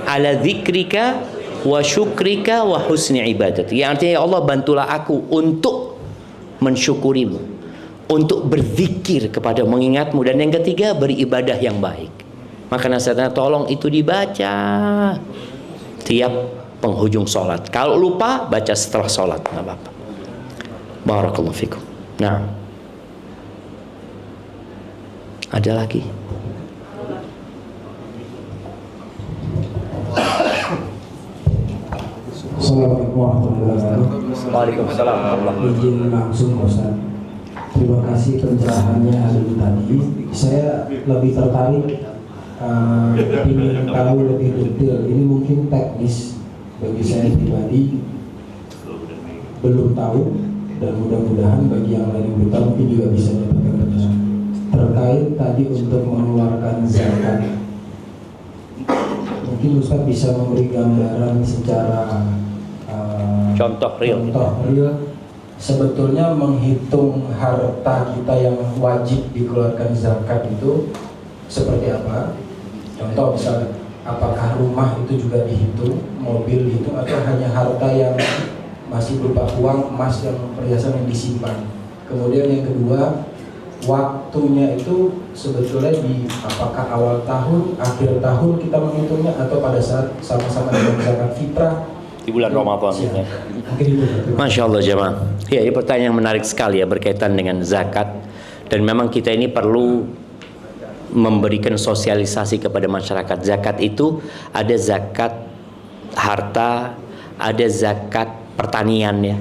ala dzikrika wa syukrika wa husni ibadati. Yang artinya ya Allah bantulah aku untuk mensyukurimu, untuk berzikir kepada mengingatmu, dan yang ketiga beribadah yang baik. Maka nasihatnya tolong itu dibaca tiap penghujung sholat. Kalau lupa baca setelah sholat, nggak apa-apa. Barakallahu fikum. Nah, ada lagi? Assalamualaikum warahmatullahi wabarakatuh. Waalaikumsalam. Izin langsung Ustaz. Terima kasih pencerahannya hari ini tadi. Saya lebih tertarik ingin tahu lebih detail. Ini mungkin teknis bagi saya pribadi belum tahu, dan mudah-mudahan bagi yang lain yang belum tahu mungkin juga bisa dapatkan penjelasan terkait tadi untuk mengeluarkan zakat. Mungkin Ustaz bisa memberi gambaran secara Contoh real. Sebetulnya menghitung harta kita yang wajib dikeluarkan zakat itu seperti apa? Contoh misalnya, apakah rumah itu juga dihitung, mobil dihitung, atau hanya harta yang masih berupa uang, emas, yang perhiasan yang disimpan? Kemudian yang kedua, waktunya itu sebetulnya di apakah awal tahun, akhir tahun kita menghitungnya, atau pada saat sama-sama dengan zakat fitrah Di bulan Ramadan. Ya. Masya Allah jemaah. Ya, ini pertanyaan yang menarik sekali ya berkaitan dengan zakat. Dan memang kita ini perlu memberikan sosialisasi kepada masyarakat. Zakat itu ada zakat harta, ada zakat pertanian ya.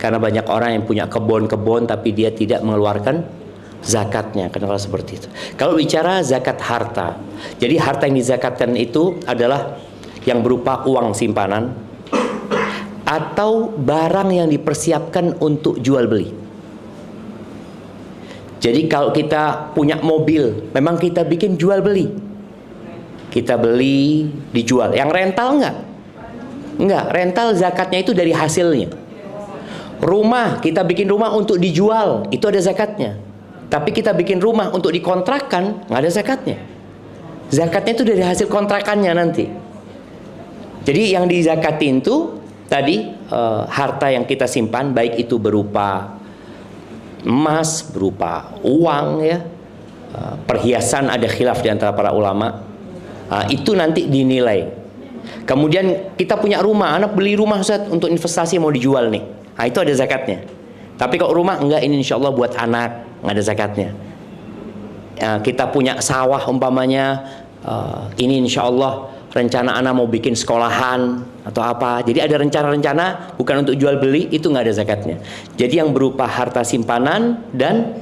Karena banyak orang yang punya kebun-kebun tapi dia tidak mengeluarkan zakatnya. Kenapa seperti itu? Kalau bicara zakat harta, jadi harta yang dizakatkan itu adalah yang berupa uang simpanan atau barang yang dipersiapkan untuk jual beli. Jadi kalau kita punya mobil, memang kita bikin jual beli. Kita beli, dijual. Yang rental enggak? Enggak, rental zakatnya itu dari hasilnya. Rumah, kita bikin rumah untuk dijual, itu ada zakatnya. Tapi kita bikin rumah untuk dikontrakkan, nggak ada zakatnya. Zakatnya itu dari hasil kontrakannya nanti. Jadi yang dizakatin itu tadi harta yang kita simpan, baik itu berupa emas, berupa uang ya, perhiasan, ada khilaf di antara para ulama. Itu nanti dinilai. Kemudian kita punya rumah, anak beli rumah Ustaz untuk investasi mau dijual nih. Itu ada zakatnya. Tapi kalau rumah enggak, ini insya Allah buat anak, nggak ada zakatnya. Kita punya sawah umpamanya, ini insya Allah rencana anak mau bikin sekolahan atau apa. Jadi ada rencana-rencana bukan untuk jual beli, itu nggak ada zakatnya. Jadi yang berupa harta simpanan dan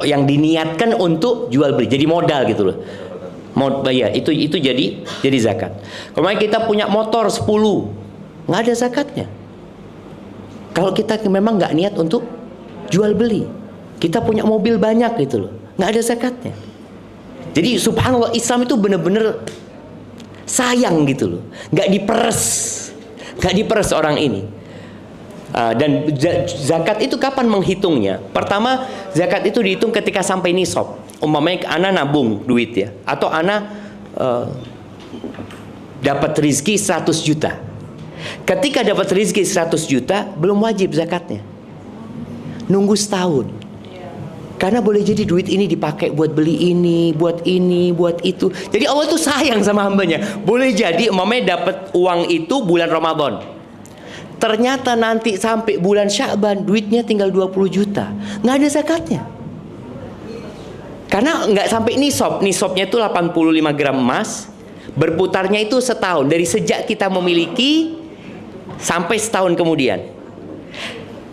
yang diniatkan untuk jual beli, jadi modal gitu loh. Ya, itu jadi zakat. Kemarin kita punya motor 10, nggak ada zakatnya. Kalau kita memang nggak niat untuk jual beli, kita punya mobil banyak gitu loh, nggak ada zakatnya. Jadi subhanallah, Islam itu benar-benar sayang gitu loh, nggak diperes orang ini. Dan zakat itu kapan menghitungnya? Pertama, zakat itu dihitung ketika sampai nisab. Umpamanya ana nabung duit ya, atau ana dapat rizki 100 juta. Ketika dapat rizki 100 juta, belum wajib zakatnya. Nunggu setahun. Karena boleh jadi duit ini dipakai buat beli ini, buat itu. Jadi Allah tuh sayang sama hambanya. Boleh jadi umpamanya dapat uang itu bulan Ramadan. Ternyata nanti sampai bulan Sya'ban duitnya tinggal 20 juta. Nggak ada zakatnya. Karena nggak sampai nisab. Nisabnya itu 85 gram emas. Berputarnya itu setahun. Dari sejak kita memiliki sampai setahun kemudian.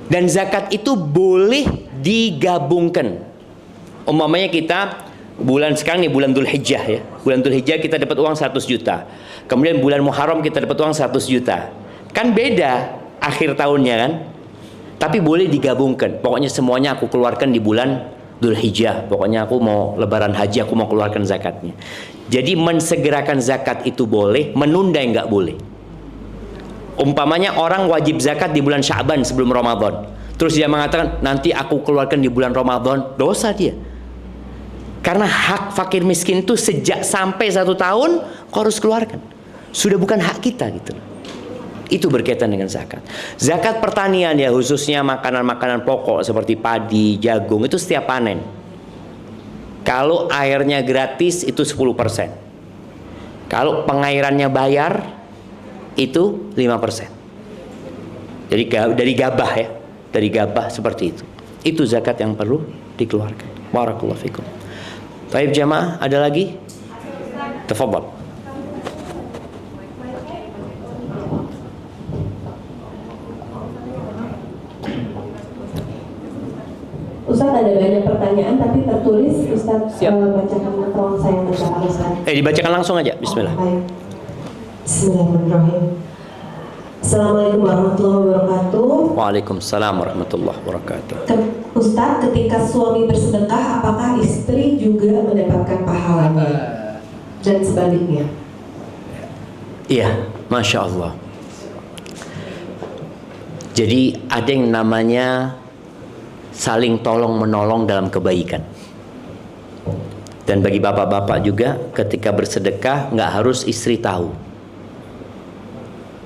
Dan zakat itu boleh digabungkan. Umpamanya kita bulan sekarang nih, bulan Dzulhijjah ya. Bulan Dzulhijjah kita dapat uang 100 juta. Kemudian bulan Muharram kita dapat uang 100 juta. Kan beda akhir tahunnya kan. Tapi boleh digabungkan. Pokoknya semuanya aku keluarkan di bulan Dzulhijjah. Pokoknya aku mau lebaran haji, aku mau keluarkan zakatnya. Jadi mensegerakan zakat itu boleh, menunda nggak boleh. Umpamanya orang wajib zakat di bulan Sya'ban sebelum Ramadan. Terus dia mengatakan, nanti aku keluarkan di bulan Ramadan. Dosa dia. Karena hak fakir miskin itu sejak sampai 1 tahun kau harus keluarkan. Sudah bukan hak kita gitu. Itu berkaitan dengan zakat. Zakat pertanian ya, khususnya makanan-makanan pokok seperti padi, jagung, itu setiap panen. Kalau airnya gratis itu 10%. Kalau pengairannya bayar itu 5%. Jadi dari gabah ya, dari gabah seperti itu. Itu zakat yang perlu dikeluarkan. Barakallahu fikum. Baik jamaah, ada lagi? Tafadhal. Ustaz, ada banyak pertanyaan tapi tertulis. Ustaz bacakan, tolong saya bacakan Ustaz. Dibacakan langsung aja. Bismillah. Bismillahirrahmanirrahim. Assalamualaikum warahmatullahi wabarakatuh. Waalaikumsalam warahmatullahi wabarakatuh. Ustaz, ketika suami bersedekah, apakah istri juga mendapatkan pahalanya? Dan sebaliknya? Iya, Masya Allah. Jadi ada yang namanya saling tolong menolong dalam kebaikan. Dan bagi bapak-bapak juga, ketika bersedekah nggak harus istri tahu.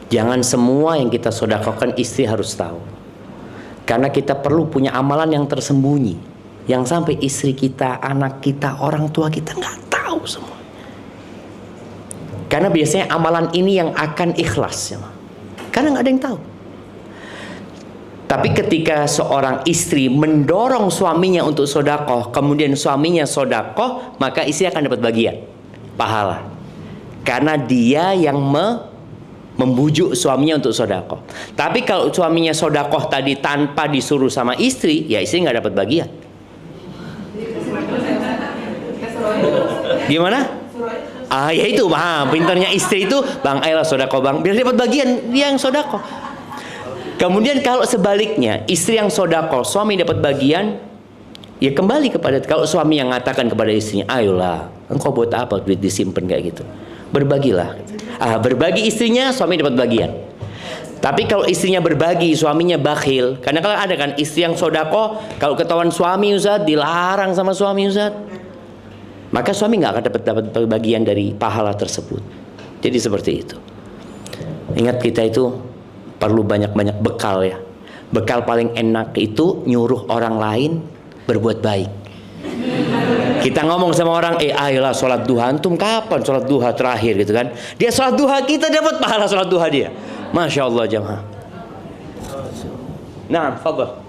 Jangan semua yang kita sedekahkan istri harus tahu. Karena kita perlu punya amalan yang tersembunyi, yang sampai istri kita, anak kita, orang tua kita nggak tahu semua. Karena biasanya amalan ini yang akan ikhlas ya. Karena nggak ada yang tahu. Tapi ketika seorang istri mendorong suaminya untuk sedekah, kemudian suaminya sedekah, maka istri akan dapat bagian pahala. Karena dia yang membujuk suaminya untuk sedekah. Tapi kalau suaminya sedekah tadi tanpa disuruh sama istri, ya istri nggak dapat bagian. Gimana? Ya itu, pintarnya istri itu, Bang, ayolah sedekah Bang, biar dapat bagian dia yang sedekah. Kemudian kalau sebaliknya, istri yang sedekah, suami dapat bagian, ya kembali kepada, kalau suami yang mengatakan kepada istrinya, ayolah, engkau buat apa duit disimpan kayak gitu, berbagilah. Berbagi istrinya, suami dapat bagian. Tapi kalau istrinya berbagi, suaminya bakhil, karena kalau ada kan istri yang sedekah, kalau ketahuan suami Ustaz, dilarang sama suami Ustaz, maka suami nggak akan dapat bagian dari pahala tersebut. Jadi seperti itu. Ingat, kita itu perlu banyak-banyak bekal ya. Bekal paling enak itu nyuruh orang lain berbuat baik. Kita ngomong sama orang, ayolah sholat duha. Antum kapan sholat duha terakhir gitu kan? Dia sholat duha, kita dapat pahala sholat duha dia. Masya Allah jamaah. Nah, fadhal.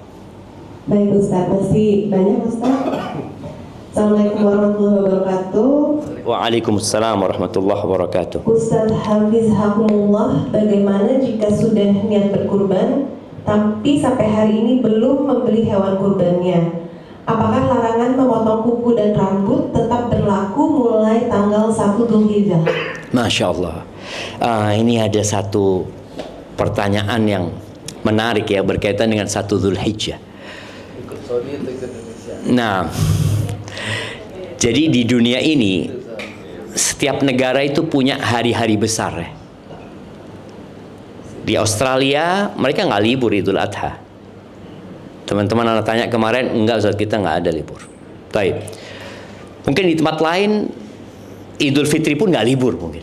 Baik Ustaz, masih banyak Ustaz. Assalamualaikum warahmatullahi wabarakatuh. Waalaikumsalam warahmatullahi wabarakatuh. Ustaz Hafizhakumullah, bagaimana jika sudah niat berkurban tapi sampai hari ini belum membeli hewan kurbannya? Apakah larangan memotong kuku dan rambut tetap berlaku mulai tanggal 1 Dzulhijjah? Masya Allah. Ini ada satu pertanyaan yang menarik ya, berkaitan dengan 1 Dzulhijjah. Nah, jadi di dunia ini setiap negara itu punya hari-hari besar ya. Di Australia mereka nggak libur Idul Adha. Teman-teman anak tanya kemarin, enggak Ustaz, kita nggak ada libur. Baik. Mungkin di tempat lain Idul Fitri pun nggak libur mungkin.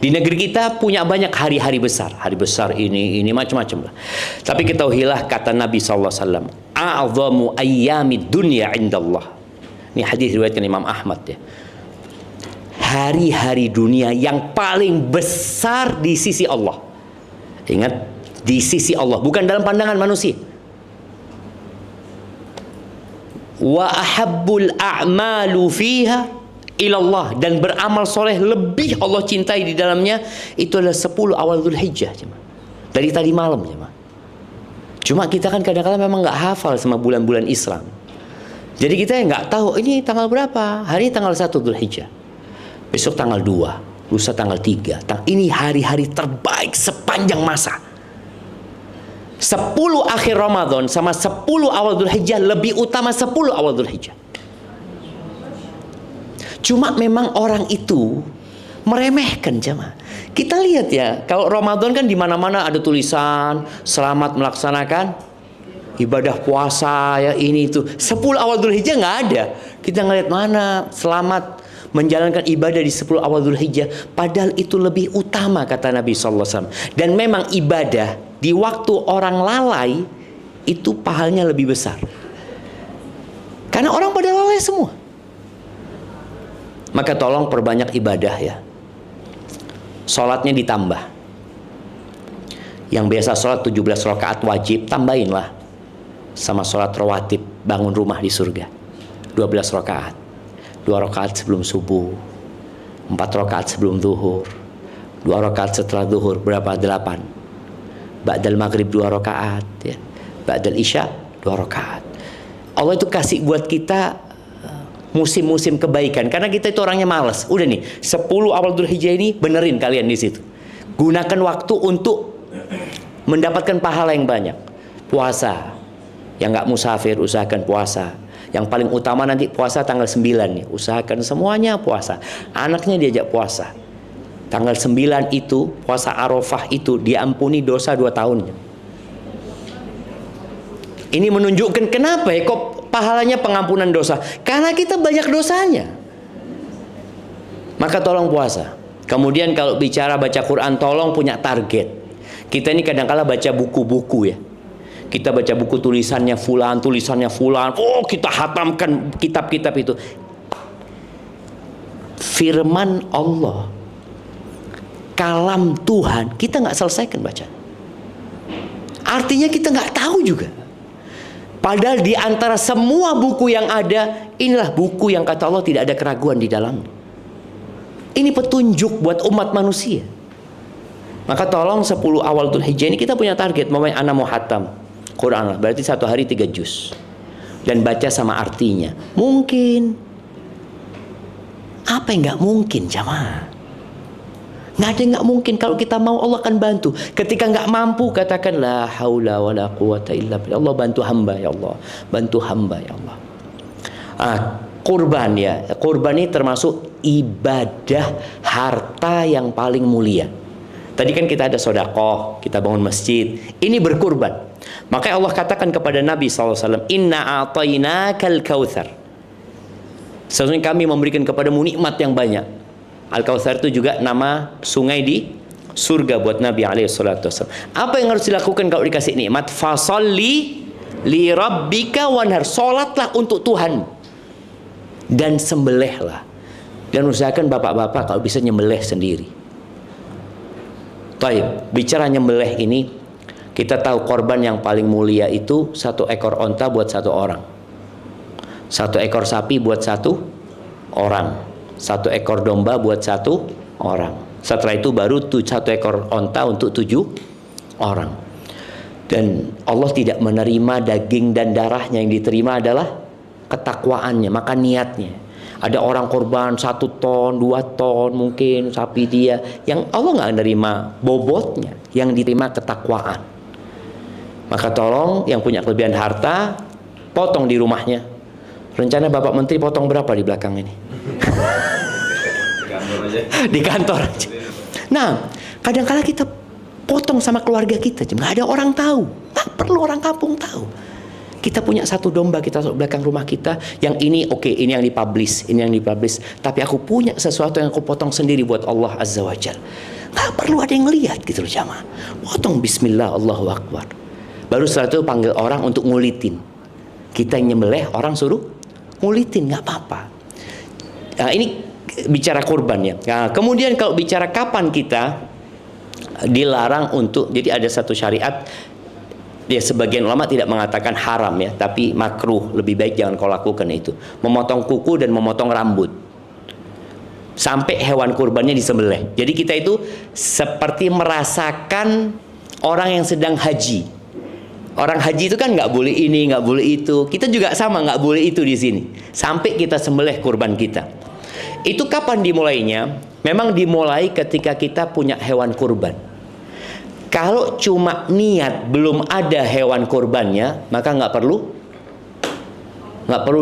Di negeri kita punya banyak hari-hari besar. Hari besar ini macam-macam lah. Tapi ketahuilah kata Nabi SAW, a'zamu ayyamid dunya indallah. Ini hadis riwayatkan Imam Ahmad ya. Hari-hari dunia yang paling besar di sisi Allah. Ingat, di sisi Allah, bukan dalam pandangan manusia. wa ahabbul a'malu fiha ilallah, dan beramal soleh lebih Allah cintai di dalamnya itu adalah 10 awal Dzulhijjah. Dari tadi malam jemaah. Cuma kita kan kadang-kadang memang nggak hafal sama bulan-bulan Islam. Jadi kita nggak tahu ini tanggal berapa. Hari ini tanggal 1 Dzulhijjah. Besok tanggal 2, lusa tanggal 3. Ini hari-hari terbaik sepanjang masa. 10 akhir Ramadan sama 10 awal Dzulhijjah lebih utama 10 awal Dzulhijjah. Cuma memang orang itu meremehkan jemaah. Kita lihat ya, kalau Ramadan kan di mana-mana ada tulisan selamat melaksanakan ibadah puasa ya ini itu. 10 awal Dzulhijjah nggak ada. Kita ngeliat mana selamat menjalankan ibadah di 10 awal Dzulhijjah, padahal itu lebih utama kata Nabi SAW. Dan memang ibadah di waktu orang lalai itu pahalanya lebih besar. Karena orang pada lalai semua. Maka tolong perbanyak ibadah ya. Sholatnya ditambah. Yang biasa sholat 17 rakaat wajib, tambahin lah sama sholat rawatib bangun rumah di surga 12 rakaat. 2 rakaat sebelum subuh, 4 rakaat sebelum zuhur, 2 rakaat setelah zuhur, berapa? 8. Ba'dal maghrib 2 rakaat ya. Ba'dal isya 2 rakaat. Allah itu kasih buat kita musim-musim kebaikan, karena kita itu orangnya malas. Udah nih, 10 awal Dzulhijjah ini benerin kalian di situ. Gunakan waktu untuk mendapatkan pahala yang banyak. Puasa. Yang nggak musafir usahakan puasa. Yang paling utama nanti puasa tanggal 9 nih. Usahakan semuanya puasa. Anaknya diajak puasa. Tanggal 9 itu, puasa Arafah itu diampuni dosa 2 tahunnya. Ini menunjukkan kenapa ya kok pahalanya pengampunan dosa. Karena kita banyak dosanya. Maka tolong puasa. Kemudian kalau bicara baca Quran, tolong punya target. Kita ini kadang-kala baca buku-buku ya. Kita baca buku tulisannya fulan. Oh, kita hatamkan kitab-kitab itu. Firman Allah, kalam Tuhan, kita nggak selesaikan baca. Artinya kita nggak tahu juga. Padahal di antara semua buku yang ada, inilah buku yang kata Allah tidak ada keraguan di dalamnya. Ini petunjuk buat umat manusia. Maka tolong 10 awal Dzulhijjah ini kita punya target. Mamanya anak mau hatam Quran, berarti 1 hari 3 juz. Dan baca sama artinya. Mungkin. Apa yang nggak mungkin jamaah? Nggak ada yang nggak mungkin. Kalau kita mau, Allah akan bantu. Ketika nggak mampu, katakan la haula wa la quwata illa billah. Allah bantu hamba ya Allah. Bantu hamba ya Allah. Kurban ya. Kurban ini termasuk ibadah harta yang paling mulia. Tadi kan kita ada sedekah, kita bangun masjid. Ini berkurban. Makanya Allah katakan kepada Nabi SAW, Inna a'tainakal kautsar. Sesungguhnya kami memberikan kepadamu nikmat yang banyak. Al-Kautsar itu juga nama sungai di surga buat Nabi SAW. Apa yang harus dilakukan kalau dikasih nikmat? Fasalli li rabbika wanhar. Salatlah untuk Tuhan. Dan sembelihlah. Dan usahakan bapak-bapak kalau bisa nyembelih sendiri. Baik, bicara nyembelih ini, kita tahu korban yang paling mulia itu 1 ekor onta buat 1 orang. 1 ekor sapi buat 1 orang. 1 ekor domba buat 1 orang. Setelah itu baru 1 ekor onta untuk 7 orang. Dan Allah tidak menerima daging dan darahnya. Yang diterima adalah ketakwaannya, maka niatnya. Ada orang korban 1 ton, 2 ton mungkin sapi dia. Yang Allah nggak menerima bobotnya. Yang diterima ketakwaan. Maka tolong yang punya kelebihan harta, potong di rumahnya. Rencana Bapak Menteri potong berapa di belakang ini? Di kantor aja. Nah, kadang-kala kita potong sama keluarga kita, nggak ada orang tahu, nggak perlu orang kampung tahu. Kita punya 1 domba kita taruh belakang rumah kita, yang ini oke, ini yang dipublish, ini yang dipublish. Tapi aku punya sesuatu yang aku potong sendiri buat Allah Azza wa Jalla. Nggak perlu ada yang lihat gitu loh jamaah. Potong Bismillah, Allahu Akbar. Baru setelah itu panggil orang untuk ngulitin. Kita yang nyembelih, orang suruh ngulitin, nggak apa-apa. Nah, ini bicara kurban ya. Nah, kemudian kalau bicara kapan kita dilarang untuk, jadi ada satu syariat Ya, sebagian ulama tidak mengatakan haram ya, tapi makruh, lebih baik jangan kau lakukan itu. Memotong kuku dan memotong rambut sampai hewan kurbannya disembelih. Jadi kita itu seperti merasakan orang yang sedang haji. Orang haji itu kan nggak boleh ini, nggak boleh itu. Kita juga sama, nggak boleh itu di sini. Sampai kita sembelih kurban kita. Itu kapan dimulainya? Memang dimulai ketika kita punya hewan kurban. Kalau cuma niat belum ada hewan kurbannya, maka nggak perlu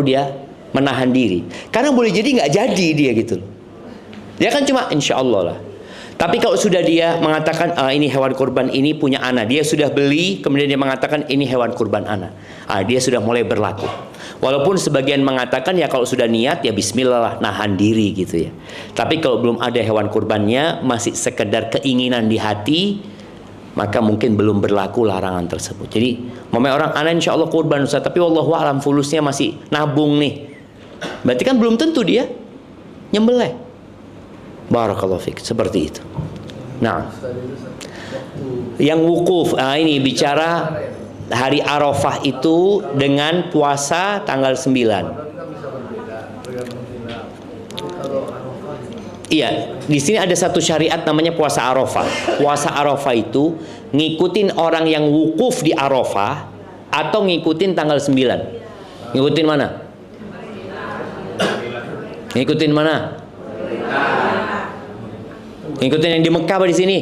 dia menahan diri. Karena boleh jadi nggak jadi dia gitu. Dia kan cuma insya Allah lah. Tapi kalau sudah dia mengatakan ini hewan kurban ini punya anak, dia sudah beli, kemudian dia mengatakan ini hewan kurban anak, dia sudah mulai berlaku. Walaupun sebagian mengatakan ya kalau sudah niat ya bismillah lah, nahan diri gitu ya. Tapi kalau belum ada hewan kurbannya, masih sekedar keinginan di hati, maka mungkin belum berlaku larangan tersebut. Jadi orang anak insya Allah kurban Ustaz, tapi wallahu alam fulusnya masih nabung nih, berarti kan belum tentu dia nyembelih. Barakallahu fiik, seperti itu. Nah, yang wukuf, ini bicara hari Arafah itu dengan puasa tanggal 9. Iya, di sini ada satu syariat namanya puasa Arafah. Puasa Arafah itu ngikutin orang yang wukuf di Arafah atau ngikutin tanggal 9. Ngikutin mana? Ngikutin mana? Ngikutin yang di Mekah apa di sini?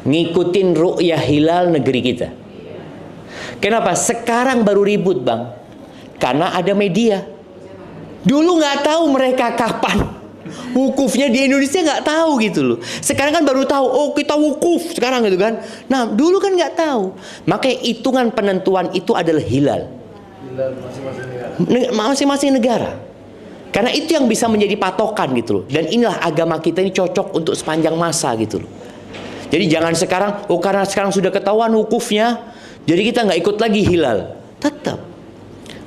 Ngikutin ru'yah hilal negeri kita. Kenapa? Sekarang baru ribut, Bang. Karena ada media. Dulu nggak tahu mereka kapan wukufnya di Indonesia, nggak tahu gitu loh. Sekarang kan baru tahu, oh kita wukuf sekarang gitu kan. Nah dulu kan nggak tahu. Makanya hitungan penentuan itu adalah hilal. Masing-masing negara. Karena itu yang bisa menjadi patokan gitu loh. Dan inilah agama kita ini cocok untuk sepanjang masa gitu loh. Jadi jangan sekarang, oh karena sekarang sudah ketahuan wukufnya, jadi kita nggak ikut lagi hilal. Tetap.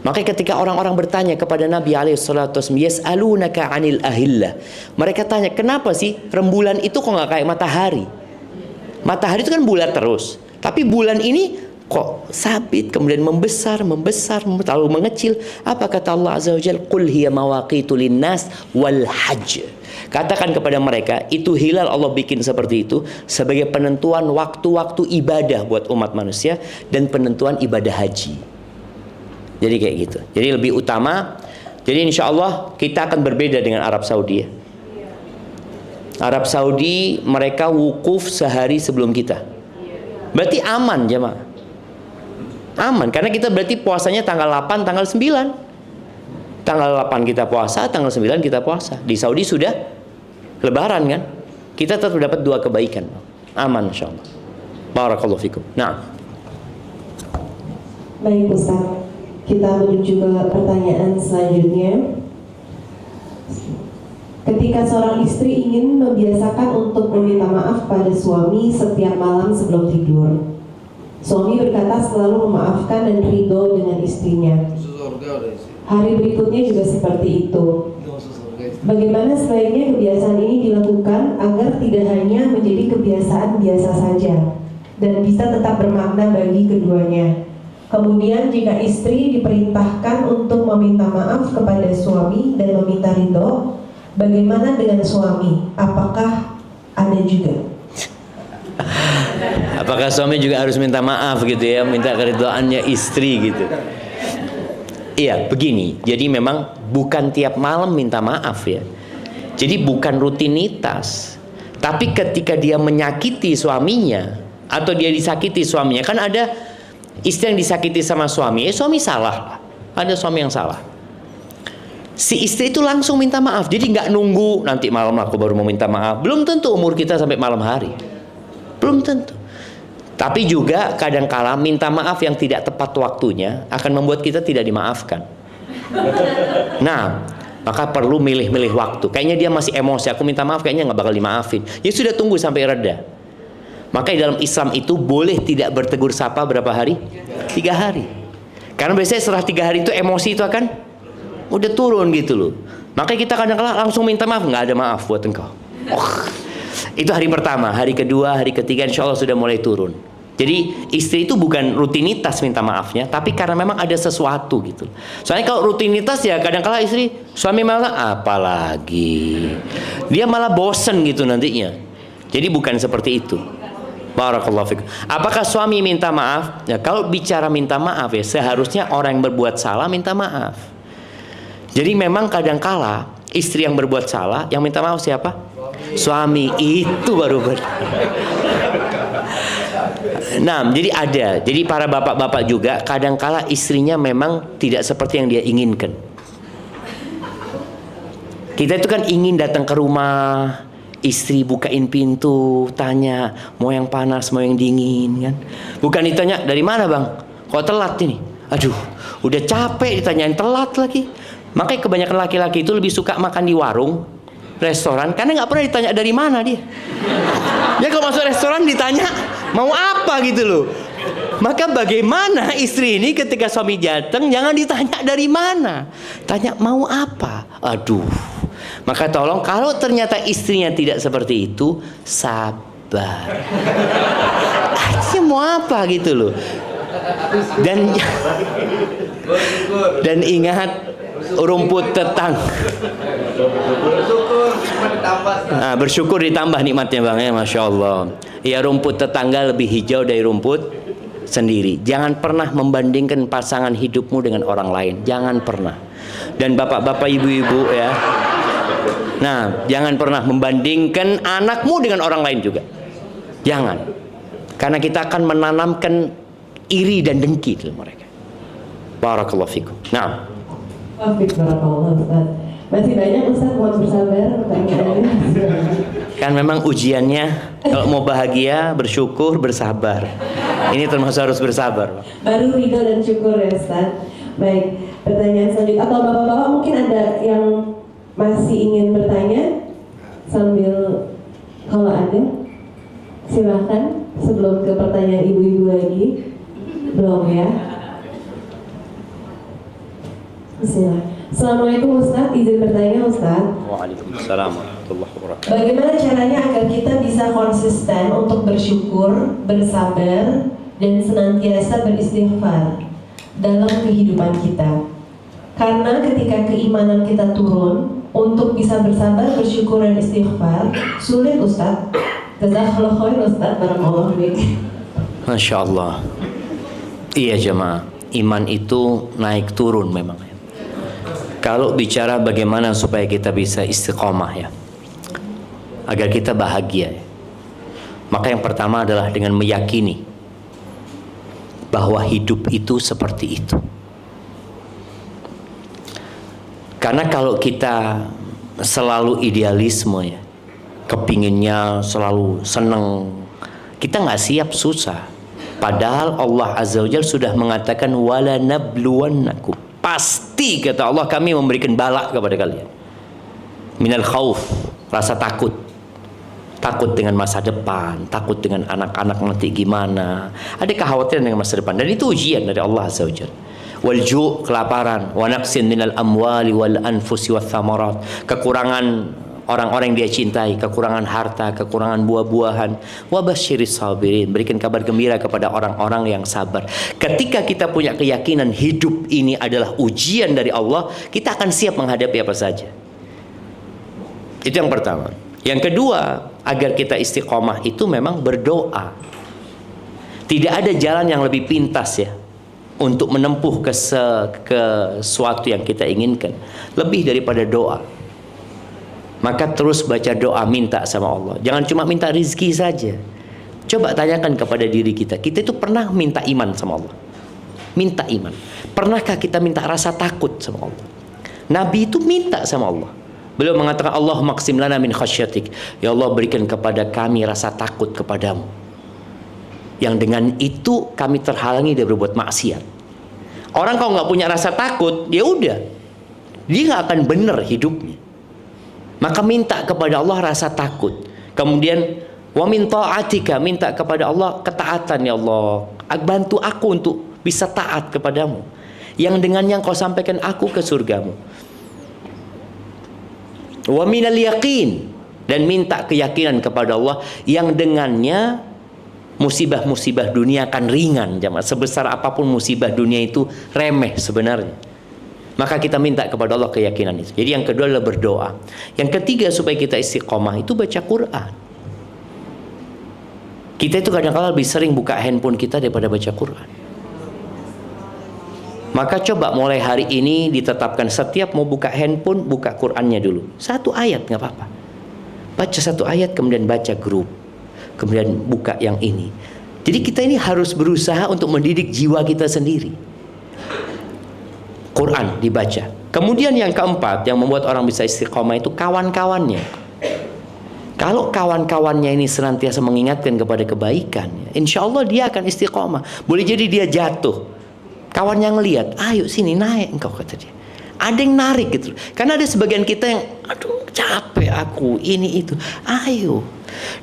Makanya ketika orang-orang bertanya kepada Nabi SAW, yas'alunaka 'anil ahillah. Mereka tanya, kenapa sih rembulan itu kok nggak kayak matahari? Matahari itu kan bulat terus, tapi bulan ini kok sabit, kemudian membesar, lalu mengecil. Apa kata Allah Azza wa Jalla? Qul hiya mawaqitu linnas wal hajj. Katakan kepada mereka, itu hilal Allah bikin seperti itu sebagai penentuan waktu-waktu ibadah buat umat manusia dan penentuan ibadah haji. Jadi kayak gitu. Jadi lebih utama. Jadi insya Allah kita akan berbeda dengan Arab Saudi ya. Arab Saudi mereka wukuf sehari sebelum kita. Berarti aman jemaah. Aman karena kita berarti puasanya tanggal 8, tanggal 9. Tanggal 8 kita puasa, tanggal 9 kita puasa. Di Saudi sudah lebaran kan. Kita tetap dapat 2 kebaikan. Aman insya Allah. Barakallahu fikum. Nah. Baik Ustaz. Kita menuju ke pertanyaan selanjutnya. Ketika seorang istri ingin membiasakan untuk meminta maaf pada suami setiap malam sebelum tidur, suami berkata selalu memaafkan dan ridho dengan istrinya. Hari berikutnya juga seperti itu. Bagaimana sebaiknya kebiasaan ini dilakukan agar tidak hanya menjadi kebiasaan biasa saja dan bisa tetap bermakna bagi keduanya? Kemudian jika istri diperintahkan untuk meminta maaf kepada suami dan meminta ridho, bagaimana dengan suami? Apakah ada juga? Apakah suami juga harus minta maaf gitu ya, minta keridhoannya istri gitu? Iya, begini. Jadi memang bukan tiap malam minta maaf ya. Jadi bukan rutinitas. Tapi ketika dia menyakiti suaminya atau dia disakiti suaminya, kan ada istri yang disakiti sama suami, suami salah. Ada suami yang salah. Si istri itu langsung minta maaf. Jadi nggak nunggu nanti malam aku baru mau minta maaf. Belum tentu umur kita sampai malam hari. Belum tentu. Tapi juga kadang-kala minta maaf yang tidak tepat waktunya akan membuat kita tidak dimaafkan. Nah, maka perlu milih-milih waktu. Kayaknya dia masih emosi, aku minta maaf kayaknya nggak bakal dimaafin. Ya sudah, tunggu sampai reda. Maka dalam Islam itu boleh tidak bertegur sapa berapa hari? 3 hari. Karena biasanya setelah 3 hari itu emosi itu akan udah turun gitu loh. Maka kita kadang-kadang langsung minta maaf, nggak ada maaf buat engkau. Itu hari pertama, hari kedua, hari ketiga insya Allah sudah mulai turun. Jadi istri itu bukan rutinitas minta maafnya, tapi karena memang ada sesuatu gitu. Soalnya kalau rutinitas ya kadang-kala istri, suami malah apalagi, dia malah bosen gitu nantinya. Jadi bukan seperti itu. Barakallahu fikum. Apakah suami minta maaf? Ya, kalau bicara minta maaf ya seharusnya orang yang berbuat salah minta maaf. Jadi memang kadang-kala istri yang berbuat salah, yang minta maaf siapa? Suami. Itu baru Nah, jadi ada. Jadi para bapak-bapak juga kadang-kala istrinya memang tidak seperti yang dia inginkan. Kita itu kan ingin datang ke rumah, istri bukain pintu, tanya mau yang panas, mau yang dingin kan. Bukan ditanya dari mana bang, kok telat ini. Aduh, udah capek ditanyain telat lagi. Makanya kebanyakan laki-laki itu lebih suka makan di warung, restoran, karena nggak pernah ditanya dari mana dia. Ya kalau masuk restoran ditanya mau apa gitu loh. Maka bagaimana istri ini ketika suami datang jangan ditanya dari mana, tanya mau apa. Aduh. Maka tolong kalau ternyata istrinya tidak seperti itu, sabar. Dia mau apa gitu loh. Dan ingat rumput tetangga. Nah, bersyukur ditambah nikmatnya bang ya, masya Allah. Ya rumput tetangga lebih hijau dari rumput sendiri. Jangan pernah membandingkan pasangan hidupmu dengan orang lain. Jangan pernah. Dan bapak-bapak, ibu-ibu ya. Nah, jangan pernah membandingkan anakmu dengan orang lain juga. Jangan. Karena kita akan menanamkan iri dan dengki dalam mereka. Barakallahu fikum. Nah. Barakallahu Ustaz. Masih banyak Ustaz, mohon bersabar pertanyaannya. Kan memang ujiannya kalau mau bahagia, bersyukur, bersabar. Ini termasuk harus bersabar. Baru ridho dan syukur ya Ustaz. Baik, pertanyaan selanjutnya. Atau bapak-bapak mungkin ada yang masih ingin bertanya sambil, kalau ada silakan sebelum ke pertanyaan ibu-ibu lagi. Belum ya? Bismillah. Assalamualaikum Ustaz, izin bertanya Ustaz. Waalaikumsalam warahmatullahi wabarakatuh. Bagaimana caranya agar kita bisa konsisten untuk bersyukur, bersabar, dan senantiasa beristighfar dalam kehidupan kita? Karena ketika keimanan kita turun, untuk bisa bersabar, bersyukur, dan istighfar sulit Ustaz. Jazakallahu khair Ustaz, barakallahu fiik. Masya Allah. Iya jemaah, iman itu naik turun memang. Kalau bicara bagaimana supaya kita bisa istiqomah ya, agar kita bahagia ya, maka yang pertama adalah dengan meyakini bahwa hidup itu seperti itu. Karena kalau kita selalu idealisme ya, kepinginnya selalu seneng, kita nggak siap, susah. Padahal Allah Azza wa Jalla sudah mengatakan wala nabluwannakum, pasti kata Allah kami memberikan bala kepada kalian. Minal khauf, rasa takut. Takut dengan masa depan, takut dengan anak-anak nanti gimana. Ada kekhawatiran dengan masa depan, dan itu ujian dari Allah Azza wa Jalla. Wal ju', kelaparan, wa naqsin minal amwali wal anfusi wath thamarat, kekurangan orang-orang yang dia cintai, kekurangan harta, kekurangan buah-buahan. Wa basyiris sabirin, berikan kabar gembira kepada orang-orang yang sabar. Ketika kita punya keyakinan hidup ini adalah ujian dari Allah, kita akan siap menghadapi apa saja. Itu yang pertama. Yang kedua, agar kita istiqomah itu memang berdoa. Tidak ada jalan yang lebih pintas ya untuk menempuh ke sesuatu yang kita inginkan lebih daripada doa. Maka terus baca doa, minta sama Allah. Jangan cuma minta rizki saja. Coba tanyakan kepada diri kita, kita itu pernah minta iman sama Allah? Minta iman. Pernahkah kita minta rasa takut sama Allah? Nabi itu minta sama Allah. Beliau mengatakan, Allah maqsim lana min khasyatik. Ya Allah, berikan kepada kami rasa takut kepadamu, yang dengan itu kami terhalangi dari berbuat maksiat. Orang kalau nggak punya rasa takut, ya udah, dia nggak akan benar hidupnya. Maka minta kepada Allah rasa takut. Kemudian wa min ta'atika, minta kepada Allah ketaatan. Ya Allah, bantu aku untuk bisa taat kepadamu, yang dengannya kau sampaikan aku ke surgamu. Wa minal yaqin, dan minta keyakinan kepada Allah yang dengannya musibah-musibah dunia akan ringan jamaah. Sebesar apapun musibah dunia itu remeh sebenarnya. Maka kita minta kepada Allah keyakinan itu. Jadi yang kedua adalah berdoa. Yang ketiga supaya kita istiqomah itu baca Quran. Kita itu kadang-kadang lebih sering buka handphone kita daripada baca Quran. Maka coba mulai hari ini ditetapkan setiap mau buka handphone, buka Qurannya dulu. 1 ayat nggak apa-apa. Baca 1 ayat, kemudian baca grup. Kemudian buka yang ini. Jadi kita ini harus berusaha untuk mendidik jiwa kita sendiri. Quran dibaca. Kemudian yang keempat yang membuat orang bisa istiqomah itu kawan-kawannya. Kalau kawan-kawannya ini senantiasa mengingatkan kepada kebaikan, insya Allah dia akan istiqomah. Boleh jadi dia jatuh, kawan yang ngelihat, ayo sini naik engkau, kata dia. Ada yang narik gitu. Karena ada sebagian kita yang, aduh capek aku, ini itu, ayo.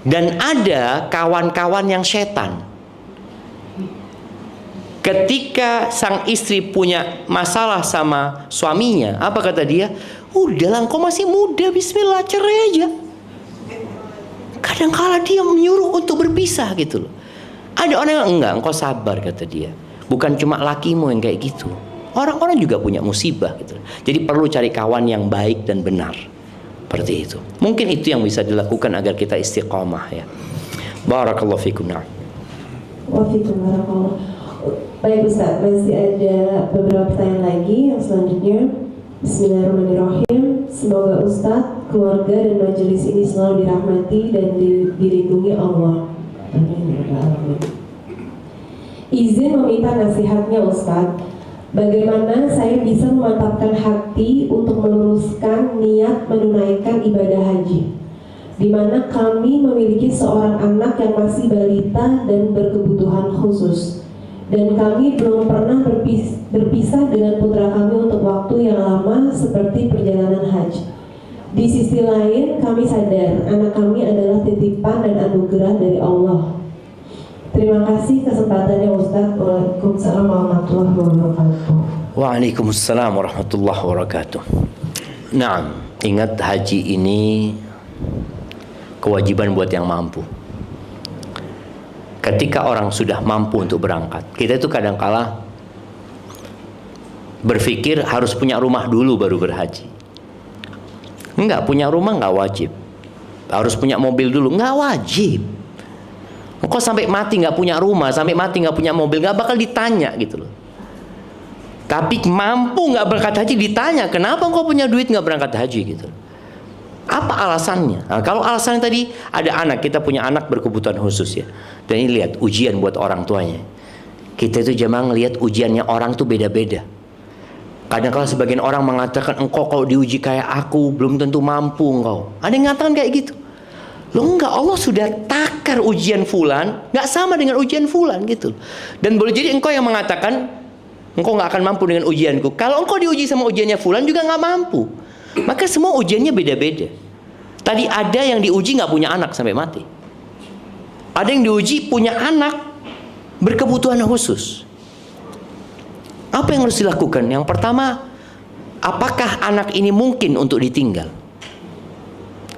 Dan ada kawan-kawan yang setan. Ketika sang istri punya masalah sama suaminya, apa kata dia? Udahlah, engkau masih muda, bismillah, cerai aja. Kadang-kala dia menyuruh untuk berpisah gitu loh. Ada orang yang enggak, engkau sabar, kata dia. Bukan cuma lakimu yang kayak gitu. Orang-orang juga punya musibah gitu. Jadi perlu cari kawan yang baik dan benar. Seperti itu. Mungkin itu yang bisa dilakukan agar kita istiqomah ya. Barakallahu fikum. Waalaikumsalam. Baik Ustaz, masih ada beberapa pertanyaan lagi yang selanjutnya. Bismillahirrahmanirrahim. Semoga Ustaz, keluarga dan majelis ini selalu dirahmati dan dilindungi Allah. Amin. Izin meminta nasihatnya Ustaz. Bagaimana saya bisa memantapkan hati untuk meluruskan niat menunaikan ibadah haji, di mana kami memiliki seorang anak yang masih balita dan berkebutuhan khusus, dan kami belum pernah berpisah dengan putra kami untuk waktu yang lama seperti perjalanan haji. Di sisi lain, kami sadar anak kami adalah titipan dan anugerah dari Allah. Terima kasih kesempatannya Ustaz. Waalaikumsalam warahmatullahi wabarakatuh. Waalaikumsalam warahmatullahi wabarakatuh. Nah, ingat haji ini kewajiban buat yang mampu. Ketika orang sudah mampu untuk berangkat, kita itu kadang-kala berpikir harus punya rumah dulu baru berhaji. Enggak, punya rumah enggak wajib. Harus punya mobil dulu, enggak wajib. Kok sampai mati nggak punya rumah, sampai mati nggak punya mobil, nggak bakal ditanya gitu loh. Tapi mampu nggak berangkat haji ditanya, kenapa engkau punya duit nggak berangkat haji gitu? Apa alasannya? Nah, kalau alasannya tadi ada anak, kita punya anak berkebutuhan khusus ya. Dan ini lihat ujian buat orang tuanya. Kita itu jemaah ngelihat ujiannya orang tuh beda-beda. Kadang-kadang sebagian orang mengatakan engkau kalau diuji kayak aku belum tentu mampu engkau. Ada yang mengatakan kayak gitu. Loh enggak, Allah sudah takar ujian fulan nggak sama dengan ujian fulan gitu. Dan boleh jadi engkau yang mengatakan engkau nggak akan mampu dengan ujianku. Kalau engkau diuji sama ujiannya fulan juga nggak mampu. Maka semua ujiannya beda-beda. Tadi ada yang diuji nggak punya anak sampai mati. Ada yang diuji punya anak berkebutuhan khusus. Apa yang harus dilakukan? Yang pertama, apakah anak ini mungkin untuk ditinggal?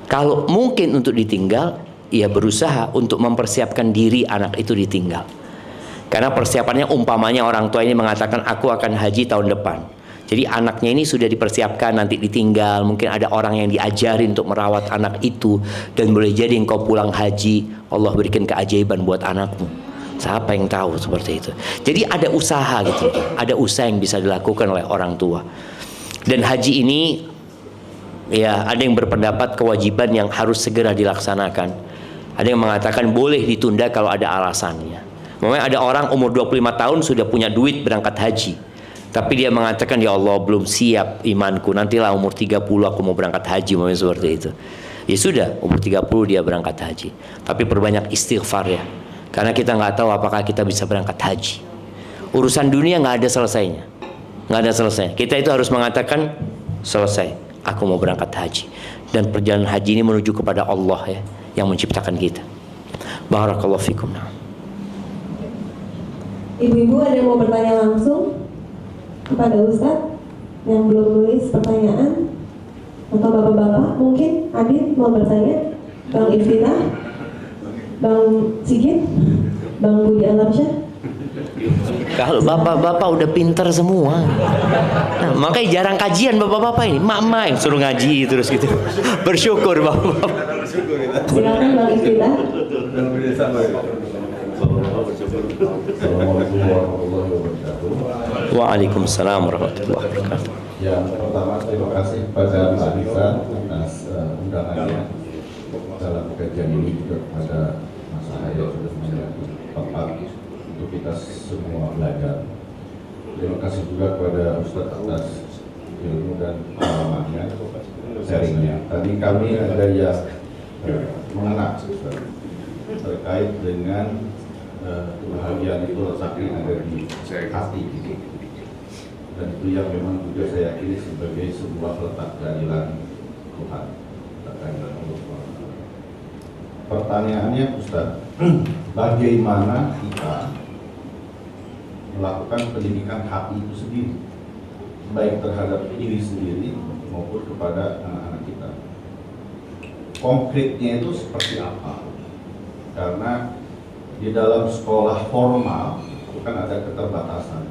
Kalau mungkin untuk ditinggal, ia berusaha untuk mempersiapkan diri anak itu ditinggal. Karena persiapannya umpamanya orang tua ini mengatakan aku akan haji tahun depan. Jadi anaknya ini sudah dipersiapkan nanti ditinggal. Mungkin ada orang yang diajarin untuk merawat anak itu. Dan boleh jadi engkau pulang haji, Allah berikan keajaiban buat anakmu. Siapa yang tahu seperti itu. Jadi ada usaha gitu. Ada usaha yang bisa dilakukan oleh orang tua. Dan haji ini, ya ada yang berpendapat kewajiban yang harus segera dilaksanakan. Ada yang mengatakan boleh ditunda kalau ada alasannya. Memang ada orang umur 25 tahun sudah punya duit berangkat haji, tapi dia mengatakan ya Allah belum siap imanku, nantilah umur 30 aku mau berangkat haji, memang seperti itu. Ya sudah, umur 30 dia berangkat haji. Tapi perbanyak istighfar ya, karena kita nggak tahu apakah kita bisa berangkat haji. Urusan dunia nggak ada selesainya, nggak ada selesai. Kita itu harus mengatakan selesai, aku mau berangkat haji. Dan perjalanan haji ini menuju kepada Allah ya, yang menciptakan kita. Barakallahu fikum. Ibu-ibu ada yang mau bertanya langsung kepada Ustadz yang belum nulis pertanyaan? Atau bapak-bapak mungkin Adit mau bertanya? Bang Ifrita? Bang Sigit? Bang Budi Alamsyah? Kalau bapak-bapak udah pinter semua. Nah, makanya jarang kajian bapak-bapak ini. Mak-mak yang suruh ngaji terus gitu. Bersyukur bapak-bapak. Silakan Bang Iftitah. Assalamualaikum warahmatullahi wabarakatuh. Waalaikumsalam warahmatullahi wabarakatuh. Yang pertama terima kasih kepada Pak Rizal atas undangannya dalam kajian ini, juga kepada Mas Ahaya sudah menjadi tempat untuk kita semua belajar. Terima kasih juga kepada Ustadz atas ilmu dan pengalamannya, sharingnya. Tadi kami ada yang mengenal terkait dengan kebahagiaan itu letaknya ada di hati, dan itu yang memang juga saya yakini sebagai sebuah letak keadilan Tuhan, keadilan Allah. Pertanyaannya Ustaz, bagaimana kita melakukan pendidikan hati itu sendiri, baik terhadap diri sendiri maupun kepada anak-anak kita? Konkretnya itu seperti apa? Karena di dalam sekolah formal itu kan ada keterbatasan.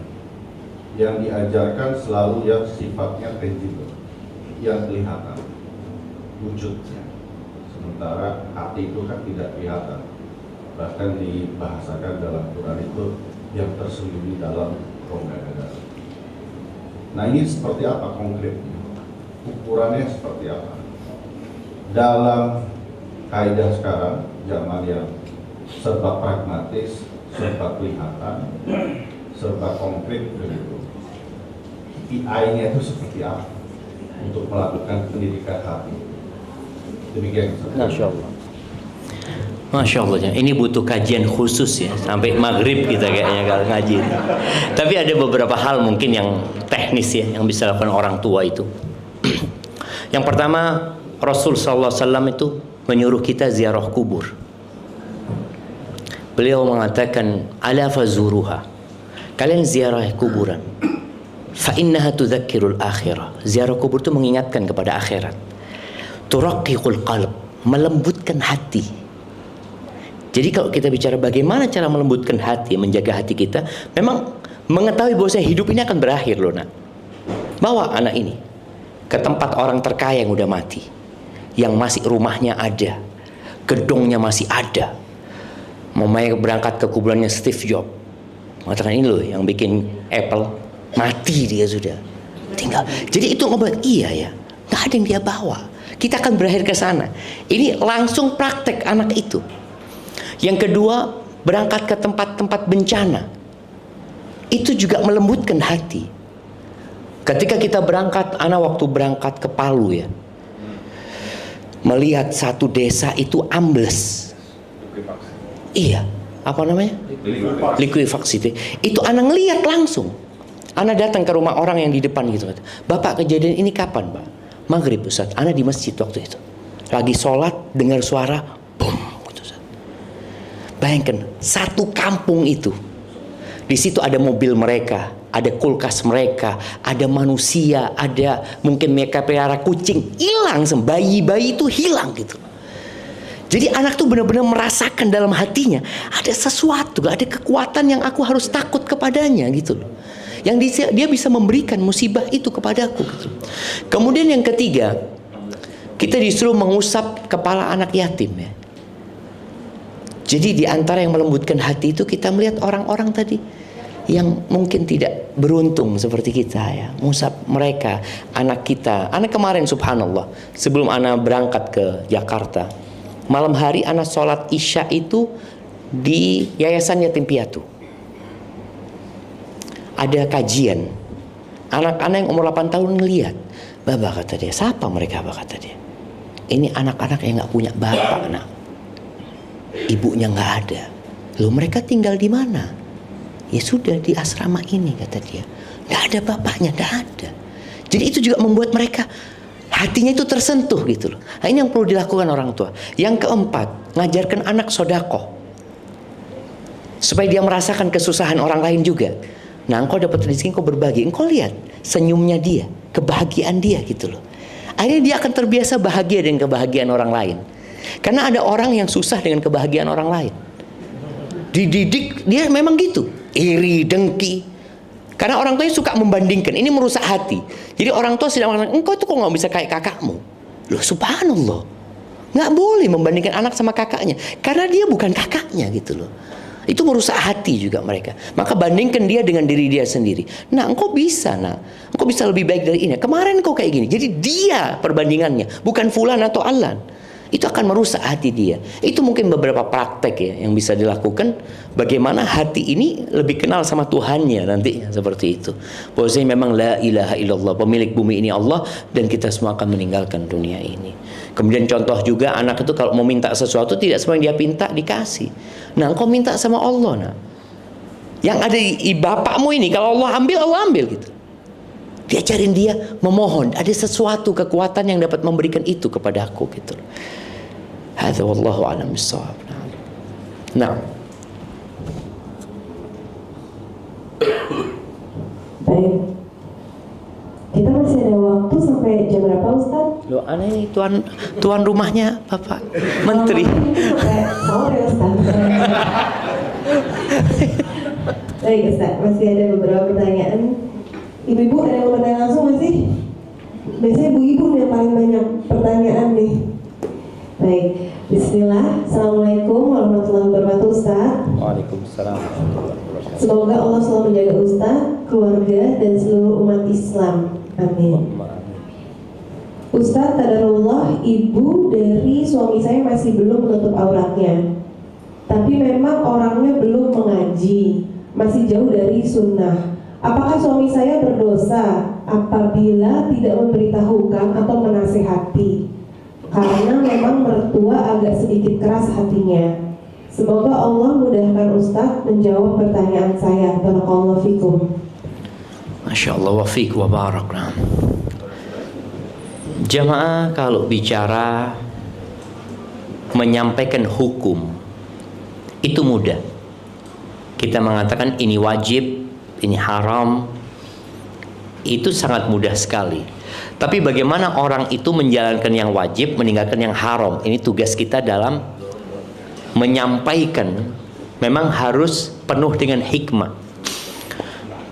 Yang diajarkan selalu yang sifatnya tangible, yang kelihatan wujudnya. Sementara hati itu kan tidak kelihatan. Bahkan dibahasakan dalam Quran itu yang tersembunyi dalam rongga dada. Nah, ini seperti apa konkretnya? Ukurannya seperti apa? Dalam kaidah sekarang, zaman yang serba pragmatis, serba kelihatan, serba konkret begitu. KPI-nya itu seperti apa untuk melakukan pendidikan hati? Demikian. Masya Allah. Masya Allah, ini butuh kajian khusus ya, sampai maghrib kita kayaknya kalau ngaji. Tapi ada beberapa hal mungkin yang teknis ya, yang bisa dilakukan orang tua itu. Yang pertama, Rasul Sallallahu Alaihi Wasallam itu menyuruh kita ziarah kubur. Beliau mengatakan, ala fazuruha, kalian ziarah kuburan, fa innaha tudzakkirul akhirah. Ziarah kubur itu mengingatkan kepada akhirat. Turaqqiqul qalb, melembutkan hati. Jadi kalau kita bicara bagaimana cara melembutkan hati, menjaga hati kita, memang mengetahui bahwa hidup ini akan berakhir loh nak. Bawa anak ini ke tempat orang terkaya yang udah mati, yang masih rumahnya ada, gedungnya masih ada. Mamanya berangkat ke kuburannya Steve Jobs, mengatakan ini loh yang bikin Apple, mati dia sudah, tinggal. Jadi itu ngobrol, iya ya, nggak ada yang dia bawa. Kita akan berakhir ke sana. Ini langsung praktek anak itu. Yang kedua, berangkat ke tempat-tempat bencana. Itu juga melembutkan hati. Ketika kita berangkat, anak waktu berangkat ke Palu ya, melihat satu desa itu ambles. Iya, apa namanya? Likuifaksi. Itu anak ngelihat langsung. Anak datang ke rumah orang yang di depan gitu. Bapak, kejadian ini kapan, Pak? Maghrib Ustaz. Anak di masjid waktu itu. Lagi sholat, dengar suara, boom. Gitu, Ustaz. Bayangkan, satu kampung itu. Di situ ada mobil mereka, ada kulkas mereka, ada manusia, ada mungkin mereka pelihara kucing. Hilang, bayi-bayi itu hilang gitu. Jadi anak tuh benar-benar merasakan dalam hatinya ada sesuatu, ada kekuatan yang aku harus takut kepadanya gitu loh. Yang dia bisa memberikan musibah itu kepadaku gitu. Kemudian yang ketiga, kita disuruh mengusap kepala anak yatim ya. Jadi di antara yang melembutkan hati itu kita melihat orang-orang tadi yang mungkin tidak beruntung seperti kita ya, mengusap mereka, anak kita. Anak kemarin subhanallah, sebelum anak berangkat ke Jakarta, malam hari anak sholat isya itu di Yayasan Yatim Piatu. Ada kajian. Anak-anak yang umur 8 tahun ngelihat. Bapak kata dia, siapa mereka? Bapak kata dia, ini anak-anak yang gak punya bapak nak. Ibunya gak ada. Loh mereka tinggal di mana? Ya sudah di asrama ini kata dia. Gak ada bapaknya, gak ada. Jadi itu juga membuat mereka hatinya itu tersentuh gitu loh. Nah, ini yang perlu dilakukan orang tua. Yang keempat, ngajarkan anak sedekah. Supaya dia merasakan kesusahan orang lain juga. Nah, engkau dapat rezeki, engkau berbagi. Engkau lihat senyumnya dia, kebahagiaan dia gitu loh. Akhirnya dia akan terbiasa bahagia dengan kebahagiaan orang lain. Karena ada orang yang susah dengan kebahagiaan orang lain. dididik dia memang gitu, iri, dengki. Karena orang tuanya suka membandingkan, ini merusak hati. Jadi orang tua sedang mengatakan, engkau tuh kok nggak bisa kayak kakakmu. Loh subhanallah, nggak boleh membandingkan anak sama kakaknya, karena dia bukan kakaknya gitu loh. Itu merusak hati juga mereka. Maka bandingkan dia dengan diri dia sendiri. Nah engkau bisa, engkau bisa lebih baik dari ini. Kemarin engkau kayak gini. Jadi dia perbandingannya, bukan fulan atau alan. Itu akan merusak hati dia. Itu mungkin beberapa praktek ya yang bisa dilakukan. Bagaimana hati ini lebih kenal sama Tuhannya nantinya, seperti itu. Bahwasanya memang la ilaha illallah, pemilik bumi ini Allah, dan kita semua akan meninggalkan dunia ini. Kemudian contoh juga anak itu kalau mau minta sesuatu, tidak semua yang dia minta dikasih. Nah engkau minta sama Allah, yang ada di bapakmu ini, kalau Allah ambil gitu. Diajarin dia memohon, ada sesuatu kekuatan yang dapat memberikan itu kepada aku gitu. Hadza wallahu a'lam bissawab. Nah. Baik. Kita masih ada waktu sampai jam berapa, Ustaz? Loh, aneh tuan rumahnya Bapak Menteri. Sampai sore, Ustaz. Baik, Ustaz, masih ada beberapa pertanyaan. Ibu-ibu ada yang mau bertanya langsung masih? Biasanya ibu-ibu yang paling banyak pertanyaan nih. Baik, bismillah. Assalamualaikum warahmatullahi wabarakatuh, Ustaz. Waalaikumsalam warahmatullahi wabarakatuh. Semoga Allah selalu menjaga Ustaz, keluarga, dan seluruh umat Islam. Amin. Ustaz, qadarullah, ibu dari suami saya masih belum menutup auratnya. Tapi memang orangnya belum mengaji, masih jauh dari sunnah. Apakah suami saya berdosa apabila tidak memberitahukan atau menasihati? Karena memang mertua agak sedikit keras hatinya. Semoga Allah mudahkan Ustaz menjawab pertanyaan saya. Barakallahu fikum. Masya Allah wa fiq wa barak. Jamaah, kalau bicara menyampaikan hukum itu mudah. Kita mengatakan ini wajib, ini haram, itu sangat mudah sekali. Tapi bagaimana orang itu menjalankan yang wajib, meninggalkan yang haram, ini tugas kita dalam menyampaikan. Memang harus penuh dengan hikmah.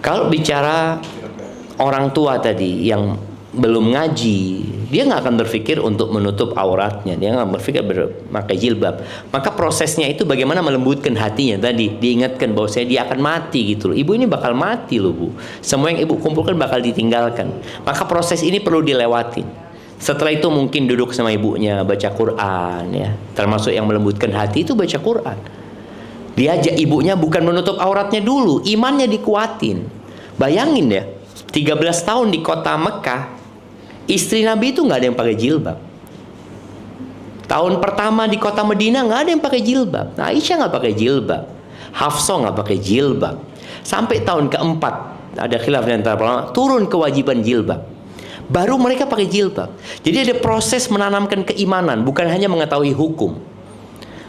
Kalau bicara orang tua tadi yang belum ngaji, dia nggak akan berpikir untuk menutup auratnya, dia nggak berpikir memakai jilbab. Maka prosesnya itu bagaimana melembutkan hatinya tadi, diingatkan bahwa dia akan mati gitu loh. Ibu ini bakal mati loh Bu, semua yang ibu kumpulkan bakal ditinggalkan. Maka proses ini perlu dilewatin. Setelah itu mungkin duduk sama ibunya baca Quran ya, termasuk yang melembutkan hati itu baca Quran. Diajak ibunya bukan menutup auratnya dulu, imannya dikuatin. Bayangin ya, 13 tahun di kota Mekah, istri Nabi itu nggak ada yang pakai jilbab. Tahun pertama di kota Medina nggak ada yang pakai jilbab. Nah, Aisyah nggak pakai jilbab, Hafsah nggak pakai jilbab. Sampai tahun keempat ada khilaf di antara ulama, turun kewajiban jilbab. Baru mereka pakai jilbab. Jadi ada proses menanamkan keimanan, bukan hanya mengetahui hukum.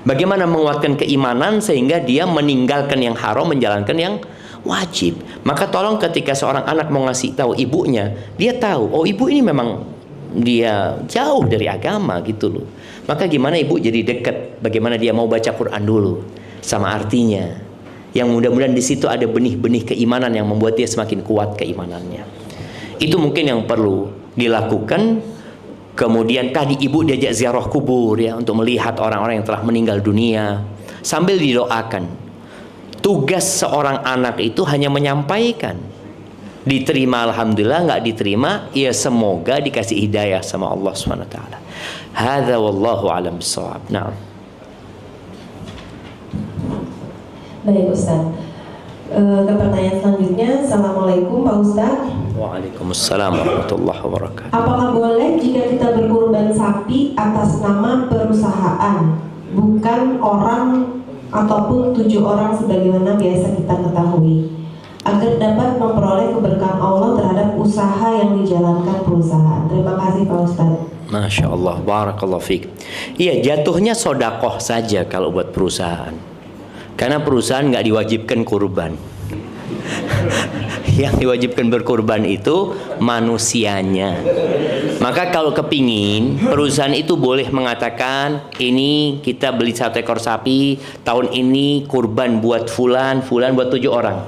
Bagaimana menguatkan keimanan sehingga dia meninggalkan yang haram, menjalankan yang wajib. Maka tolong ketika seorang anak mau ngasih tahu ibunya, dia tahu, oh ibu ini memang dia jauh dari agama gitu loh. Maka gimana ibu jadi dekat, bagaimana dia mau baca Quran dulu sama artinya. Yang mudah-mudahan di situ ada benih-benih keimanan yang membuat dia semakin kuat keimanannya. Itu mungkin yang perlu dilakukan. Kemudian tadi ibu diajak ziarah kubur ya, untuk melihat orang-orang yang telah meninggal dunia sambil didoakan. Tugas seorang anak itu hanya menyampaikan. Diterima alhamdulillah, nggak diterima ya semoga dikasih hidayah sama Allah SWT. Hadza wallahu alam bissawab. Nah. Baik Ustaz. Ke pertanyaan selanjutnya. Assalamualaikum Pak Ustaz. Waalaikumsalam warahmatullahi wabarakatuh. Apakah boleh jika kita berkurban sapi atas nama perusahaan, bukan orang ataupun 7 orang sebagaimana biasa kita ketahui, agar dapat memperoleh keberkahan Allah terhadap usaha yang dijalankan perusahaan? Terima kasih Pak Ustaz. Masya Allah, barakallahu fiik. Iya, jatuhnya sodakoh saja kalau buat perusahaan. Karena perusahaan nggak diwajibkan kurban. Yang diwajibkan berkurban itu manusianya. Maka kalau kepingin, perusahaan itu boleh mengatakan, ini kita beli 1 ekor sapi, tahun ini kurban buat fulan buat 7 orang.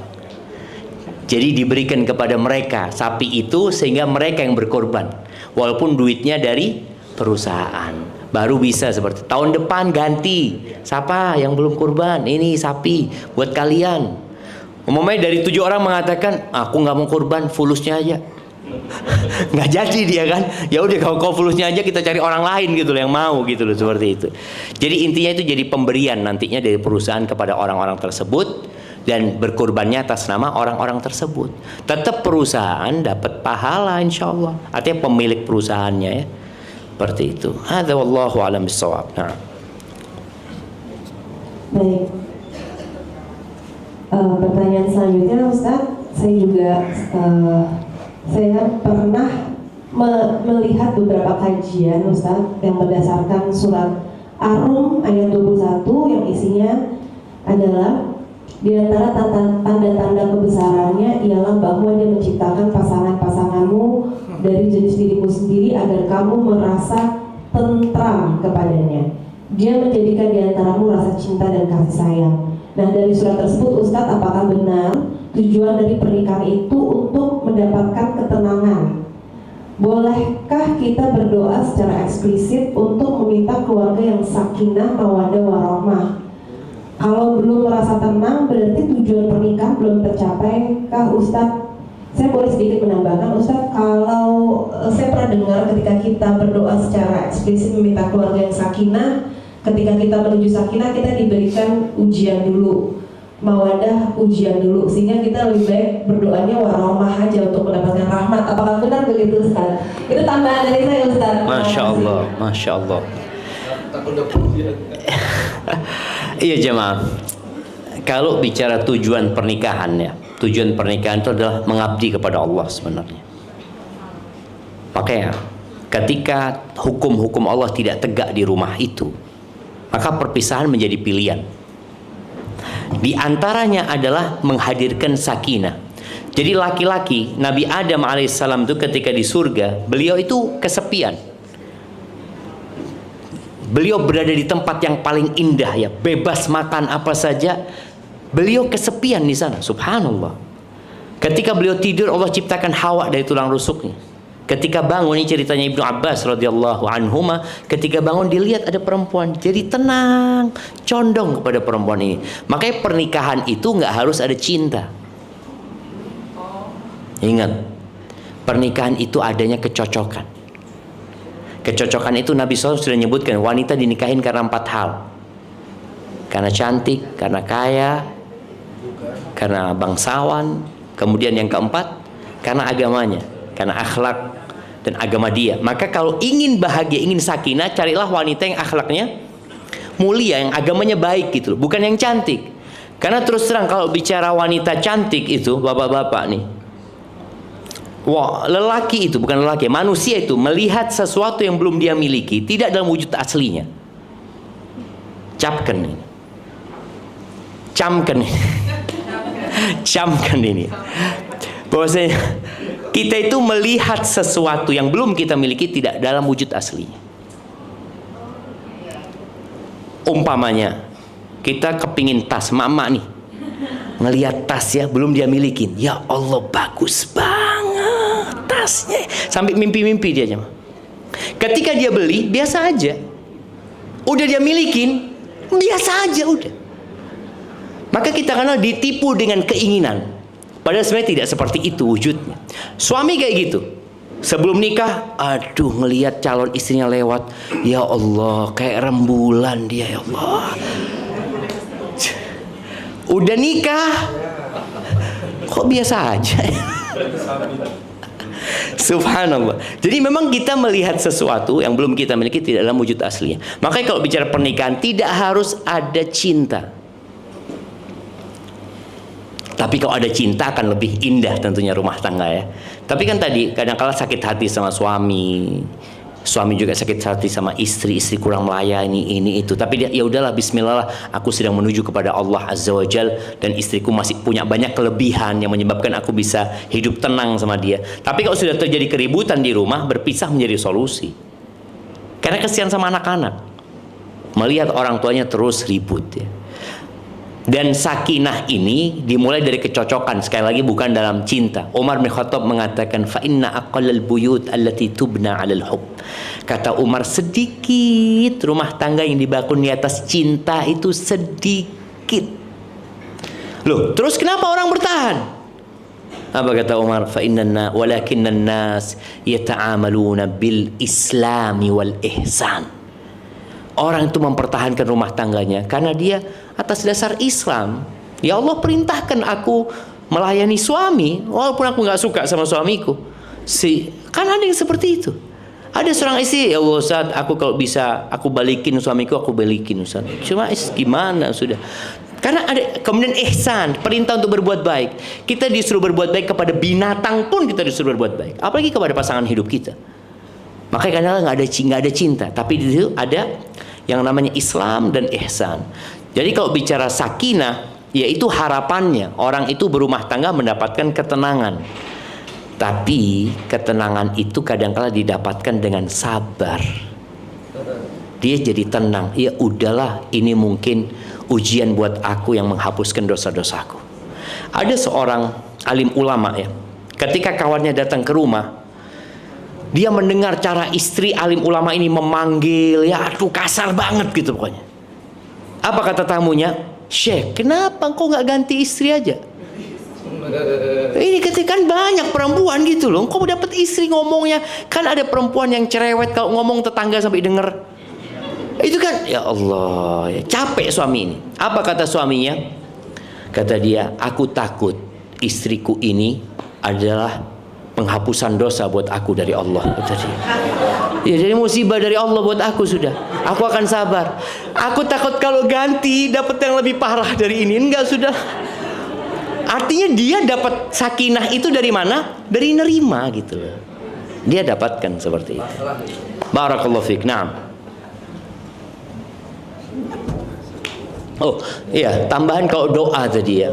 Jadi diberikan kepada mereka sapi itu sehingga mereka yang berkorban, walaupun duitnya dari perusahaan. Baru bisa seperti tahun depan ganti, siapa yang belum kurban, ini sapi buat kalian. Umumnya dari 7 orang mengatakan, aku nggak mau kurban, fulusnya aja. Nggak jadi dia kan. Ya udah, kalau fulusnya aja kita cari orang lain gitu loh yang mau gitu loh, seperti itu. Jadi intinya itu jadi pemberian nantinya dari perusahaan kepada orang-orang tersebut, dan berkurbannya atas nama orang-orang tersebut. Tetap perusahaan dapat pahala insya Allah. Artinya pemilik perusahaannya ya. Seperti itu. Hadza wallahu a'lam bissawab. Nah. Baik. Pertanyaan selanjutnya Ustaz, saya juga saya pernah melihat beberapa kajian Ustaz yang berdasarkan surat Ar-Rum ayat 21 yang isinya adalah di antara tanda-tanda kebesarannya ialah bahwa dia menciptakan pasangan-pasanganmu dari jenis dirimu sendiri agar kamu merasa tentram kepadanya. Dia menjadikan di antaramu rasa cinta dan kasih sayang. Nah, dari surat tersebut Ustadz, apakah benar tujuan dari pernikahan itu untuk mendapatkan ketenangan? Bolehkah kita berdoa secara eksplisit untuk meminta keluarga yang sakinah, mawaddah, warahmah? Kalau belum merasa tenang, berarti tujuan pernikahan belum tercapai kah Ustadz? Saya boleh sedikit menambahkan Ustadz, kalau saya pernah dengar ketika kita berdoa secara eksplisit meminta keluarga yang sakinah, ketika kita menuju sakinah kita diberikan ujian dulu, mawadah ujian dulu, sehingga kita lebih baik berdoanya warahmah aja untuk mendapatkan rahmat. Apakah benar begitu Ustaz? Itu tambahan dari saya Ustaz. Masya Allah, Masya Allah. Iya jemaah, kalau bicara tujuan pernikahan ya, tujuan pernikahan itu adalah mengabdi kepada Allah sebenarnya. Makanya ketika hukum-hukum Allah tidak tegak di rumah itu, maka perpisahan menjadi pilihan. Di antaranya adalah menghadirkan sakinah. Jadi laki-laki Nabi Adam alaihissalam itu ketika di surga, beliau itu kesepian. Beliau berada di tempat yang paling indah ya, bebas makan apa saja. Beliau kesepian di sana, subhanallah. Ketika beliau tidur, Allah ciptakan Hawa dari tulang rusuknya. Ketika bangun, ini ceritanya Ibnu Abbas radhiyallahu anhuma, ketika bangun dilihat ada perempuan, jadi tenang, condong kepada perempuan ini. Makanya pernikahan itu nggak harus ada cinta. Ingat, pernikahan itu adanya kecocokan. Kecocokan itu Nabi SAW sudah menyebutkan, wanita dinikahin karena 4 hal. Karena cantik, karena kaya, karena bangsawan, kemudian yang keempat, karena agamanya, karena akhlak dan agama dia. Maka kalau ingin bahagia, ingin sakinah, carilah wanita yang akhlaknya mulia, yang agamanya baik gitu loh, bukan yang cantik. Karena terus terang kalau bicara wanita cantik itu, bapak-bapak nih, wah, lelaki itu, bukan lelaki, manusia itu melihat sesuatu yang belum dia miliki, tidak dalam wujud aslinya. Camkan ini. Camkan ini. Camkan ini. Bahwasanya kita itu melihat sesuatu yang belum kita miliki tidak dalam wujud aslinya. Umpamanya, kita kepingin tas, mama nih, ngelihat tas ya, belum dia milikin. Ya Allah, bagus banget tasnya. Sampai mimpi-mimpi dia aja. Ketika dia beli, biasa aja. Udah dia milikin, biasa aja udah. Maka kita kenal ditipu dengan keinginan. Padahal sebenarnya tidak seperti itu wujudnya. Suami kayak gitu. Sebelum nikah, aduh ngelihat calon istrinya lewat, ya Allah, kayak rembulan dia, ya Allah. Udah nikah, kok biasa aja. Subhanallah. Jadi memang kita melihat sesuatu yang belum kita miliki tidak dalam wujud aslinya. Makanya kalau bicara pernikahan tidak harus ada cinta. Tapi kalau ada cinta akan lebih indah tentunya rumah tangga ya. Tapi kan tadi kadang-kala sakit hati sama suami, suami juga sakit hati sama istri kurang melayani ini itu. Tapi dia, ya udahlah, bismillah lah, aku sedang menuju kepada Allah Azza wa Jal, dan istriku masih punya banyak kelebihan yang menyebabkan aku bisa hidup tenang sama dia. Tapi kalau sudah terjadi keributan di rumah, berpisah menjadi solusi. Karena kasihan sama anak-anak melihat orang tuanya terus ribut ya. Dan sakinah ini dimulai dari kecocokan, sekali lagi bukan dalam cinta. Umar bin Khattab mengatakan, fa inna aqallal buyut allati tubna 'alal hub. Kata Umar, sedikit rumah tangga yang dibangun di atas cinta itu sedikit. Loh, terus kenapa orang bertahan? Apa kata Umar? Fa inna walakinnan nas yata'amaluna bil islami wal ihsan. Orang itu mempertahankan rumah tangganya karena dia atas dasar Islam. Ya Allah perintahkan aku melayani suami walaupun aku nggak suka sama suamiku. Kan ada yang seperti itu. Ada seorang istri, ya Allah Ustaz, aku kalau bisa aku balikin suamiku, aku balikin Ustaz. Cuma gimana sudah. Karena ada kemudian ihsan, perintah untuk berbuat baik. Kita disuruh berbuat baik kepada binatang pun kita disuruh berbuat baik. Apalagi kepada pasangan hidup kita. Makanya kadang-kadang nggak ada cinta, tapi di situ ada yang namanya Islam dan ihsan. Jadi kalau bicara sakinah, yaitu harapannya orang itu berumah tangga mendapatkan ketenangan. Tapi ketenangan itu kadang-kala didapatkan dengan sabar. Dia jadi tenang. Ya udahlah, ini mungkin ujian buat aku yang menghapuskan dosa-dosaku. Ada seorang alim ulama ya, ketika kawannya datang ke rumah, dia mendengar cara istri alim ulama ini memanggil, ya aduh kasar banget gitu pokoknya. Apa kata tamunya? Syekh, kenapa engkau nggak ganti istri aja? Ini ketika kan banyak perempuan gitu loh, engkau dapat istri ngomongnya, kan ada perempuan yang cerewet kalau ngomong tetangga sampai denger. Itu kan, ya Allah, ya, capek suami ini. Apa kata suaminya? Kata dia, aku takut istriku ini adalah penghapusan dosa buat aku dari Allah. Kata dia. Ya, jadi musibah dari Allah buat aku sudah. Aku akan sabar. Aku takut kalau ganti dapat yang lebih parah dari ini. Enggak, sudah. Artinya dia dapat sakinah itu dari mana? Dari nerima gitu loh. Dia dapatkan seperti itu. Barakallahu fiik. Naam. Oh iya, tambahan kalau doa tadi ya.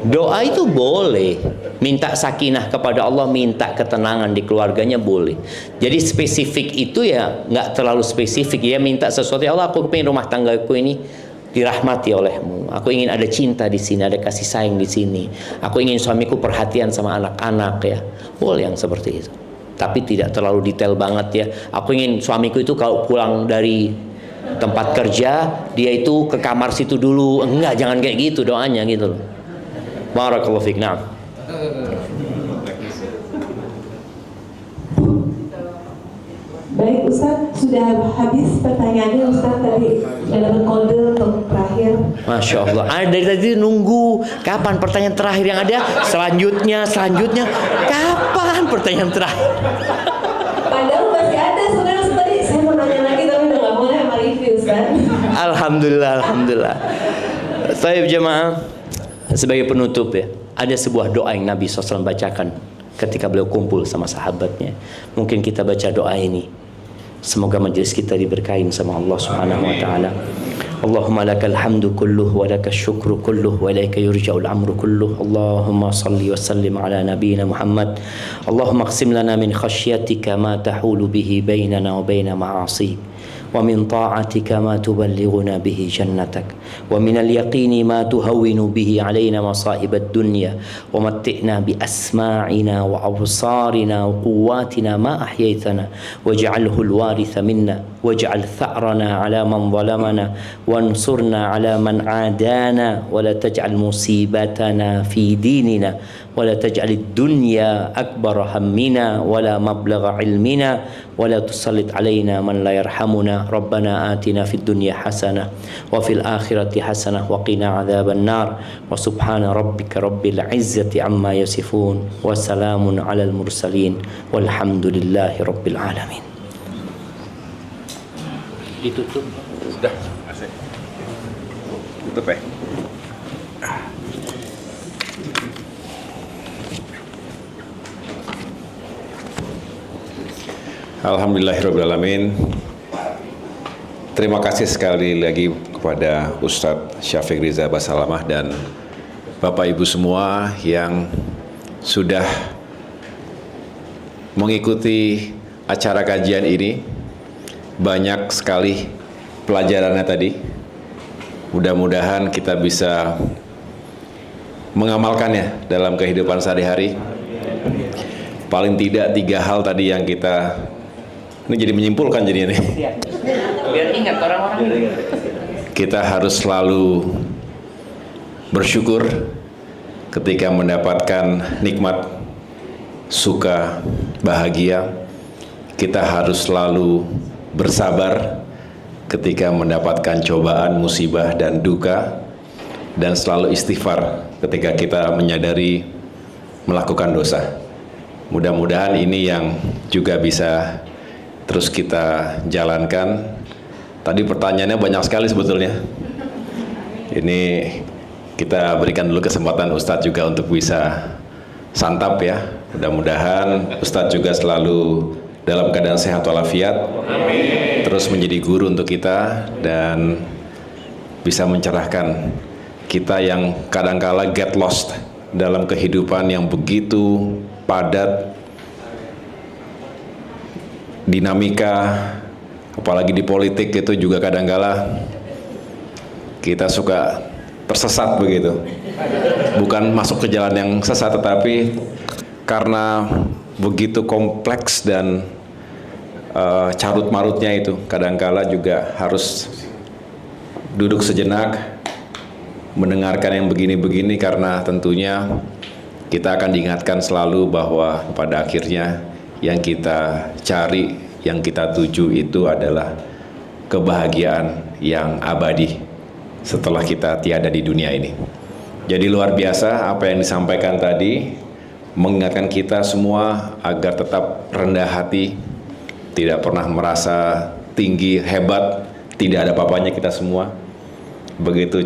Doa itu boleh. Minta sakinah kepada Allah, minta ketenangan di keluarganya boleh. Jadi spesifik itu ya nggak terlalu spesifik ya, minta sesuatu. Ya Allah, aku pengen rumah tanggaku ini dirahmati olehmu. Aku ingin ada cinta di sini, ada kasih sayang di sini. Aku ingin suamiku perhatian sama anak-anak ya. Boleh yang seperti itu. Tapi tidak terlalu detail banget ya. Aku ingin suamiku itu kalau pulang dari tempat kerja dia itu ke kamar situ dulu. Enggak, jangan kayak gitu doanya gitu loh. Barakallahu fiik. Naam. Baik Ustaz, sudah habis pertanyaannya Ustaz tadi. Dalam kode untuk terakhir. Masya Allah. Dari tadi nunggu kapan pertanyaan terakhir yang ada. Selanjutnya. Kapan pertanyaan terakhir? Padahal masih ada sebenarnya tadi. Saya mau nanya lagi tapi udah nggak boleh sama review Ustaz. Alhamdulillah. Baik jemaah. Sebagai penutup ya, ada sebuah doa yang Nabi SAW bacakan ketika beliau kumpul sama sahabatnya. Mungkin kita baca doa ini. Semoga majelis kita diberkahi sama Allah Subhanahu wa taala. Allahumma lakal hamdu kulluh wa lakal syukru kulluh wa ilaika yurja'ul amru kulluh. Allahumma salli wa sallim ala nabiyyina Muhammad. Allahumma qsim lana min khasyatika ma tahulu bihi bainana wa baina ma'asik. ومن طاعتك ما تبلغنا به جنتك ومن اليقين ما تهون به علينا مصائب الدنيا ومتئنا بأسماعنا وأبصارنا وقواتنا ما أحييتنا واجعله الوارث منا واجعل ثأرنا على من ظلمنا وانصرنا على من عادانا ولا تجعل مصيبتنا في ديننا ولا تجعل الدنيا أكبر همنا ولا مبلغ علمنا ولا تسلط علينا من لا يرحمنا ربنا آتنا في الدنيا حسنة وفي الآخرة حسنة وقنا عذاب النار وسبحان ربك رب العزة عما يصفون وسلام على المرسلين والحمد لله رب العالمين. Ditutup. Sudah. Tutup ya. Alhamdulillahirrahmanirrahim. Terima kasih sekali lagi kepada Ustadz Syafiq Riza Basalamah dan Bapak Ibu semua yang sudah mengikuti acara kajian ini. Banyak sekali pelajarannya tadi. Mudah-mudahan kita bisa mengamalkannya dalam kehidupan sehari-hari. Paling tidak 3 hal tadi yang kita, ini jadi menyimpulkan jadinya nih. Biar ingat orang-orang. Kita harus selalu bersyukur ketika mendapatkan nikmat, suka, bahagia. Kita harus selalu bersabar ketika mendapatkan cobaan, musibah, dan duka, dan selalu istighfar ketika kita menyadari melakukan dosa. Mudah-mudahan ini yang juga bisa terus kita jalankan. Tadi pertanyaannya banyak sekali sebetulnya. Ini kita berikan dulu kesempatan Ustadz juga untuk bisa santap ya. Mudah-mudahan Ustadz juga selalu dalam keadaan sehat walafiat. Amin. Terus menjadi guru untuk kita dan bisa mencerahkan kita yang kadangkala get lost dalam kehidupan yang begitu padat, dinamika, apalagi di politik itu juga kadangkala kita suka tersesat begitu. Bukan masuk ke jalan yang sesat, tetapi karena begitu kompleks dan carut marutnya itu, kadangkala juga harus duduk sejenak, mendengarkan yang begini-begini, karena tentunya kita akan diingatkan selalu bahwa pada akhirnya yang kita cari, yang kita tuju itu adalah kebahagiaan yang abadi setelah kita tiada di dunia ini. Jadi luar biasa apa yang disampaikan tadi, mengingatkan kita semua agar tetap rendah hati, tidak pernah merasa tinggi, hebat, tidak ada apa-apanya kita semua. Begitu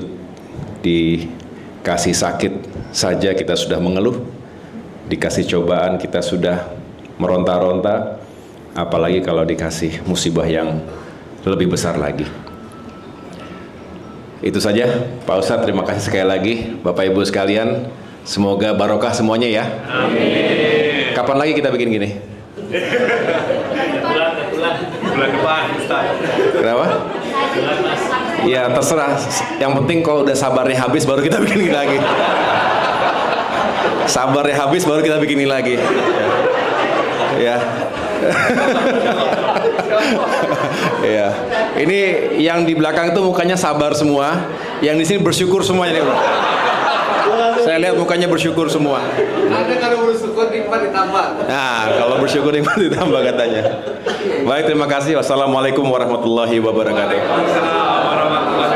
dikasih sakit saja kita sudah mengeluh, dikasih cobaan kita sudah meronta-ronta, apalagi kalau dikasih musibah yang lebih besar lagi. Itu saja Pak Ustadz, terima kasih sekali lagi. Bapak Ibu sekalian, semoga barokah semuanya ya. Amin. Kapan lagi kita bikin gini? Bulan depan Ustadz. Kenapa? Ya terserah, yang penting kalau udah sabarnya habis baru kita bikin ini lagi. Sabarnya habis baru kita bikin ini lagi. Ya. Ya. Ini yang di belakang itu mukanya sabar semua, yang di sini bersyukur semuanya nih, Bro. Saya lihat mukanya bersyukur semua. Ada kalau bersyukur nikmat ditambah. Nah, kalau bersyukur nikmat ditambah katanya. Baik, terima kasih. Wassalamualaikum warahmatullahi wabarakatuh.